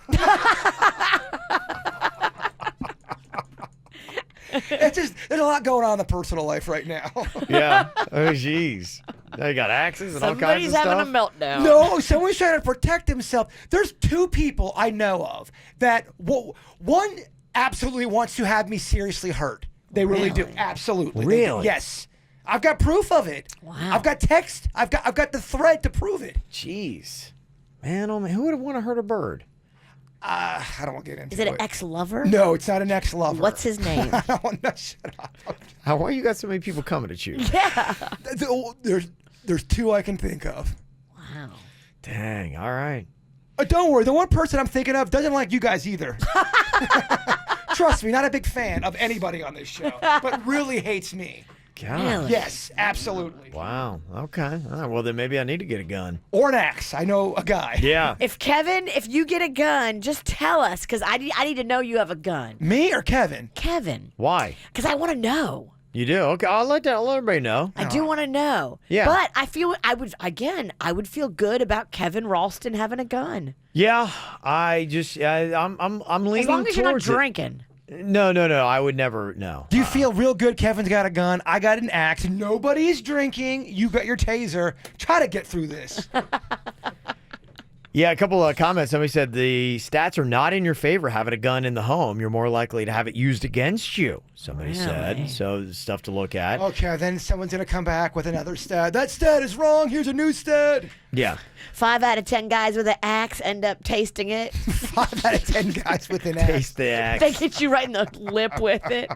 It's just there's a lot going on in the personal life right now. Yeah. Oh, jeez. Now you got axes and all kinds of stuff. Somebody's having a meltdown. No, someone's trying to protect himself. There's two people I know of that one absolutely wants to have me seriously hurt. They really do. Absolutely. Really? Yes. I've got proof of it. Wow. I've got text. I've got the thread to prove it. Jeez. Man, oh man, who would want to hurt a bird? I don't want to get into it. Is it an ex-lover? No, it's not an ex-lover. What's his name? I don't want to shut up. Why you got so many people coming at you? Yeah. There's two I can think of. Wow. Dang. All right. Don't worry. The one person I'm thinking of doesn't like you guys either. Trust me, not a big fan of anybody on this show, but really hates me. God. Really? Yes, absolutely. Wow. Okay. All right. Well, then maybe I need to get a gun. Or an axe. I know a guy. Yeah. If you get a gun, just tell us, because I need to know you have a gun. Me or Kevin? Kevin. Why? Because I want to know. You do? Okay. I'll let everybody know. I do want to know. Yeah. But I would feel good about Kevin Ralston having a gun. Yeah. I'm leaning As long as you're not towards it. drinking. No. I would never. No. Do you feel real good? Kevin's got a gun. I got an axe. Nobody is drinking. You got your taser. Try to get through this. Yeah, a couple of comments. Somebody said the stats are not in your favor having a gun in the home. You're more likely to have it used against you, somebody said. So stuff to look at. Okay, then someone's going to come back with another stat. That stat is wrong. Here's a new stat. Yeah. 5 out of 10 guys with an axe end up tasting it. 5 out of 10 guys with an axe. Taste the axe. They get you right in the lip with it.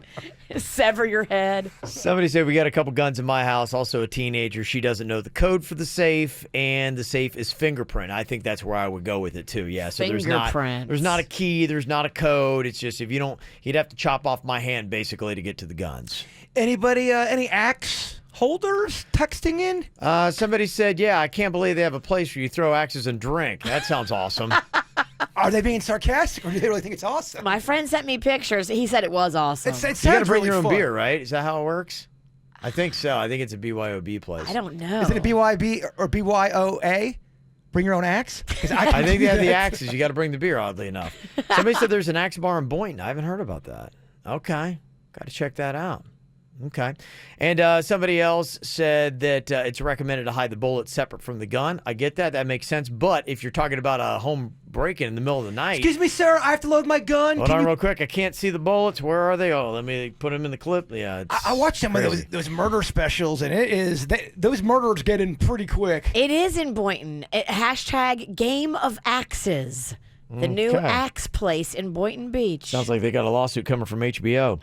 Sever your head. Somebody said we got a couple guns in my house. Also a teenager. She doesn't know the code for the safe, and the safe is fingerprint. I think that's where I would go with it too. Yeah. So there's not a key. There's not a code. It's just if you don't, you'd have to chop off my hand basically to get to the guns. Anybody? Any axe holders texting in? Somebody said, yeah, I can't believe they have a place where you throw axes and drink. That sounds awesome. Are they being sarcastic, or do they really think it's awesome? My friend sent me pictures. He said it was awesome. It You got to sounds bring really your own fun. beer, right? Is that how it works? I think so. I think it's a BYOB place. I don't know. Is it a BYB or BYOA? Bring your own axe? 'Cause I think they have the that. axes. You got to bring the beer, oddly enough. Somebody said there's an axe bar in Boynton. I haven't heard about that. Okay. Got to check that out. Okay. And somebody else said that it's recommended to hide the bullet separate from the gun. I get that. That makes sense. But if you're talking about a home break-in in the middle of the night. Excuse me, sir. I have to load my gun. Hold on real quick. I can't see the bullets. Where are they? Oh, let me put them in the clip. Yeah. I watched some of those murder specials, and those murderers get in pretty quick. It is in Boynton. Hashtag Game of Axes. The new Okay. axe place in Boynton Beach. Sounds like they got a lawsuit coming from HBO.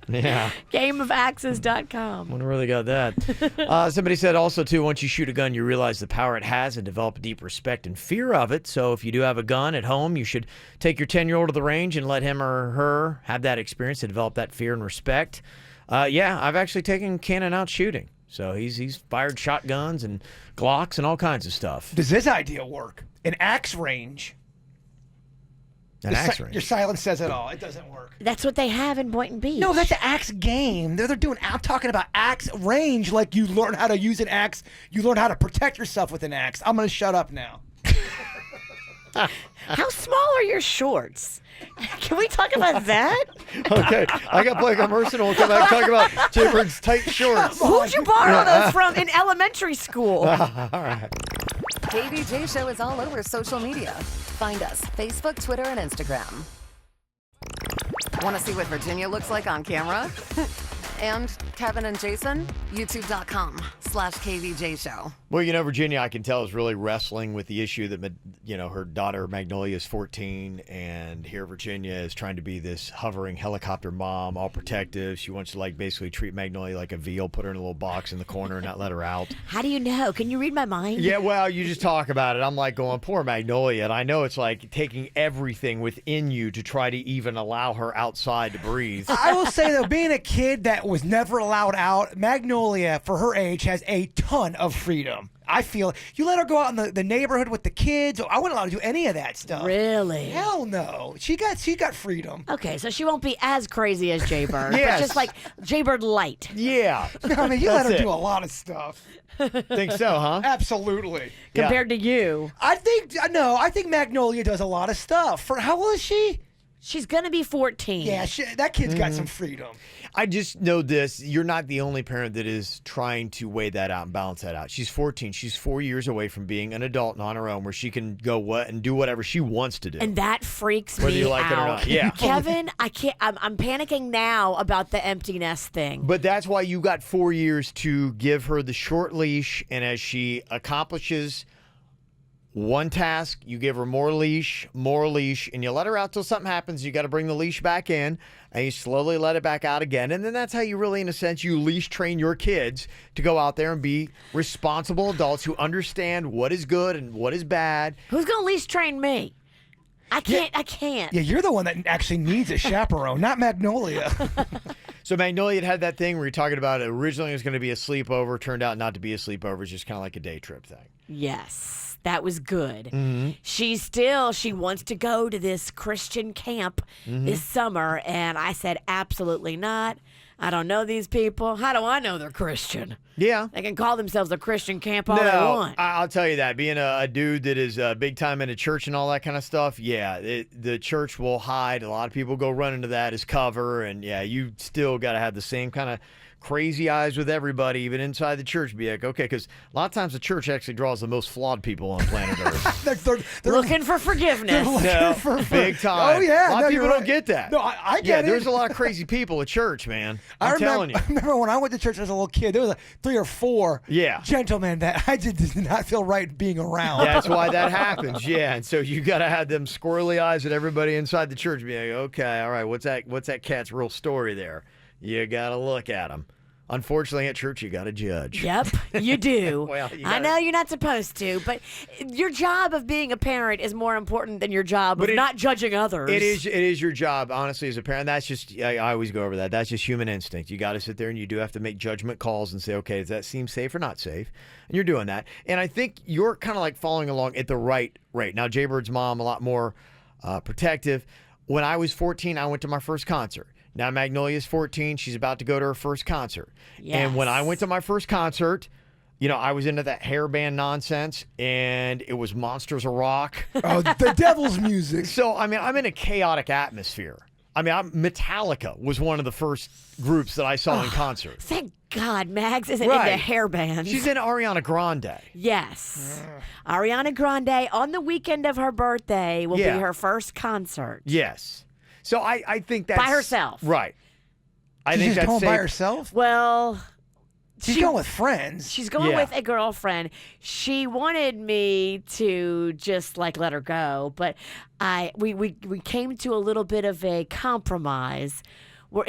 Yeah. GameOfAxes.com. Wonder where they got that. Somebody said also, too, once you shoot a gun, you realize the power it has and develop a deep respect and fear of it. So if you do have a gun at home, you should take your 10-year-old to the range and let him or her have that experience to develop that fear and respect. Yeah, I've actually taken Cannon out shooting. So he's fired shotguns and Glocks and all kinds of stuff. Does this idea work? An axe range. An axe range. Your silence says it all. It doesn't work. That's what they have in Boynton Beach. No, that's an axe game. They're doing. I'm talking about axe range. Like you learn how to use an axe. You learn how to protect yourself with an axe. I'm gonna shut up now. How small are your shorts? Can we talk about that? Okay, I got to play a commercial. We'll come back and talk about Jay Bird's tight shorts. Who'd you borrow those from in elementary school? All right. KVJ Show is all over social media. Find us Facebook, Twitter, and Instagram. Want to see what Virginia looks like on camera? And Kevin and Jason? YouTube.com/KVJ Show. Well, Virginia, I can tell, is really wrestling with the issue that, her daughter Magnolia is 14, and here Virginia is trying to be this hovering helicopter mom, all protective. She wants to, basically treat Magnolia like a veal, put her in a little box in the corner and not let her out. How do you know? Can you read my mind? Yeah, well, you just talk about it. I'm going, poor Magnolia, and I know it's like taking everything within you to try to even allow her outside to breathe. I will say, though, being a kid that was never allowed out, Magnolia, for her age, has a ton of freedom. I feel you let her go out in the neighborhood with the kids. I wasn't allowed to do any of that stuff. Really? Hell no. She got freedom. Okay, so she won't be as crazy as Jay Bird, Yes. but just like Jay Bird light. Yeah. I mean, you let her That's do it. a lot of stuff. Think so, huh? Absolutely. Compared to you. I think Magnolia does a lot of stuff. For how old is she? She's going to be 14. Yeah, that kid's got some freedom. I just know this. You're not the only parent that is trying to weigh that out and balance that out. She's 14. She's 4 years away from being an adult and on her own where she can go and do whatever she wants to do. And that freaks Whether me you like out. it or not. Yeah. Kevin, I can't. I'm panicking now about the empty nest thing. But that's why you got 4 years to give her the short leash, and as she accomplishes One task, you give her more leash, and you let her out till something happens. You got to bring the leash back in, and you slowly let it back out again. And then that's how you really, in a sense, you leash train your kids to go out there and be responsible adults who understand what is good and what is bad. Who's going to leash train me? I can't. Yeah, you're the one that actually needs a chaperone, not Magnolia. So Magnolia had that thing where you're talking about it originally was going to be a sleepover, turned out not to be a sleepover. It's just kind of like a day trip thing. Yes. That was good. Mm-hmm. She wants to go to this Christian camp this summer, and I said, absolutely not. I don't know these people. How do I know they're Christian? Yeah. They can call themselves a Christian camp all they want. I'll tell you that. Being a dude that is big time into church and all that kind of stuff, the church will hide. A lot of people go run into that as cover, and you still got to have the same kind of crazy eyes with everybody, even inside the church. Be like, okay, because a lot of times the church actually draws the most flawed people on planet Earth. they're looking for forgiveness. Big time. Oh, yeah. A lot of people right. don't get that. No, I get it. There's a lot of crazy people at church, man. I'm telling you. I remember when I went to church as a little kid, there was like 3 or 4 gentlemen that I just did not feel right being around. That's why that happens. Yeah, and so you got to have them squirrely eyes at everybody inside the church. Be like, okay, all right, what's that cat's real story there? You got to look at them. Unfortunately, at church, you got to judge. Yep, you do. Well, I know you're not supposed to, but your job of being a parent is more important than your job of not judging others. It is your job, honestly, as a parent. That's just, I always go over that. That's just human instinct. You got to sit there and you do have to make judgment calls and say, okay, does that seem safe or not safe? And you're doing that. And I think you're kind of like following along at the right rate. Now, Jaybird's mom, a lot more protective. When I was 14, I went to my first concert. Now Magnolia's 14. She's about to go to her first concert. Yes. And when I went to my first concert, I was into that hair band nonsense, and it was Monsters of Rock. Oh, the devil's music. So, I'm in a chaotic atmosphere. Metallica was one of the first groups that I saw in concert. Thank God Mags isn't into hair bands. She's into Ariana Grande. Yes. Ariana Grande, on the weekend of her birthday, will be her first concert. Yes. So I think that's... By herself. Right. I She's think just that's going safe. by herself? Well... She's going with friends. She's going with a girlfriend. She wanted me to just let her go, but we came to a little bit of a compromise.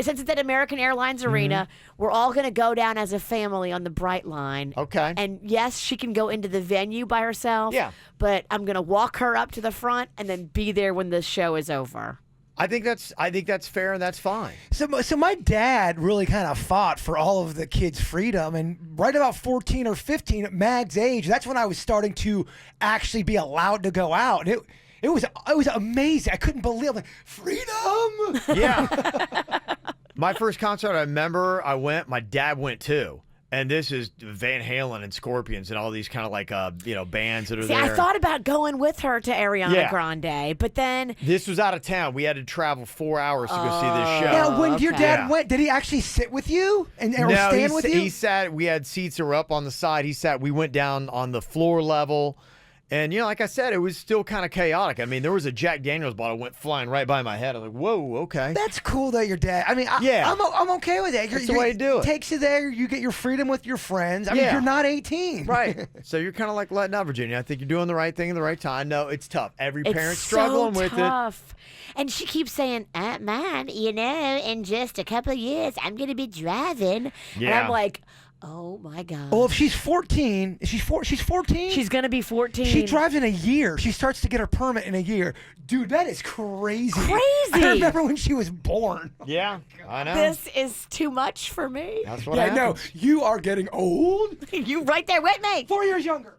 Since it's at American Airlines Arena, we're all going to go down as a family on the Bright Line. Okay. And yes, she can go into the venue by herself. Yeah. But I'm going to walk her up to the front and then be there when the show is over. I think that's fair and that's fine. So my dad really kind of fought for all of the kids' freedom, and right about 14 or 15 at Mag's age, that's when I was starting to actually be allowed to go out. And it was amazing. I couldn't believe it. Freedom. Yeah. My first concert, I remember I went. My dad went too. And this is Van Halen and Scorpions and all these kind of bands that are there. I thought about going with her to Ariana Grande, but then... This was out of town. We had to travel 4 hours to go see this show. Now, when your dad went, did he actually sit with you or stand with you? He sat. We had seats that were up on the side. He sat. We went down on the floor level. And, like I said, it was still kind of chaotic. There was a Jack Daniels bottle went flying right by my head. I was like, whoa, okay. That's cool that your dad... I'm okay with that. That's the way to do it. Takes you there. You get your freedom with your friends. You're not 18. Right. So you're kind of like letting out, Virginia. I think you're doing the right thing in the right time. No, it's tough. Every parent's struggling with it. And she keeps saying, man, in just a couple of years, I'm going to be driving. Yeah. And I'm like... Oh, my God. Well, if she's 14, she's 14? She's going to be 14. She drives in a year. She starts to get her permit in a year. Dude, that is crazy. Crazy. I remember when she was born. Yeah, I know. This is too much for me. That's what happens. No, you are getting old. You right there with me. 4 years younger.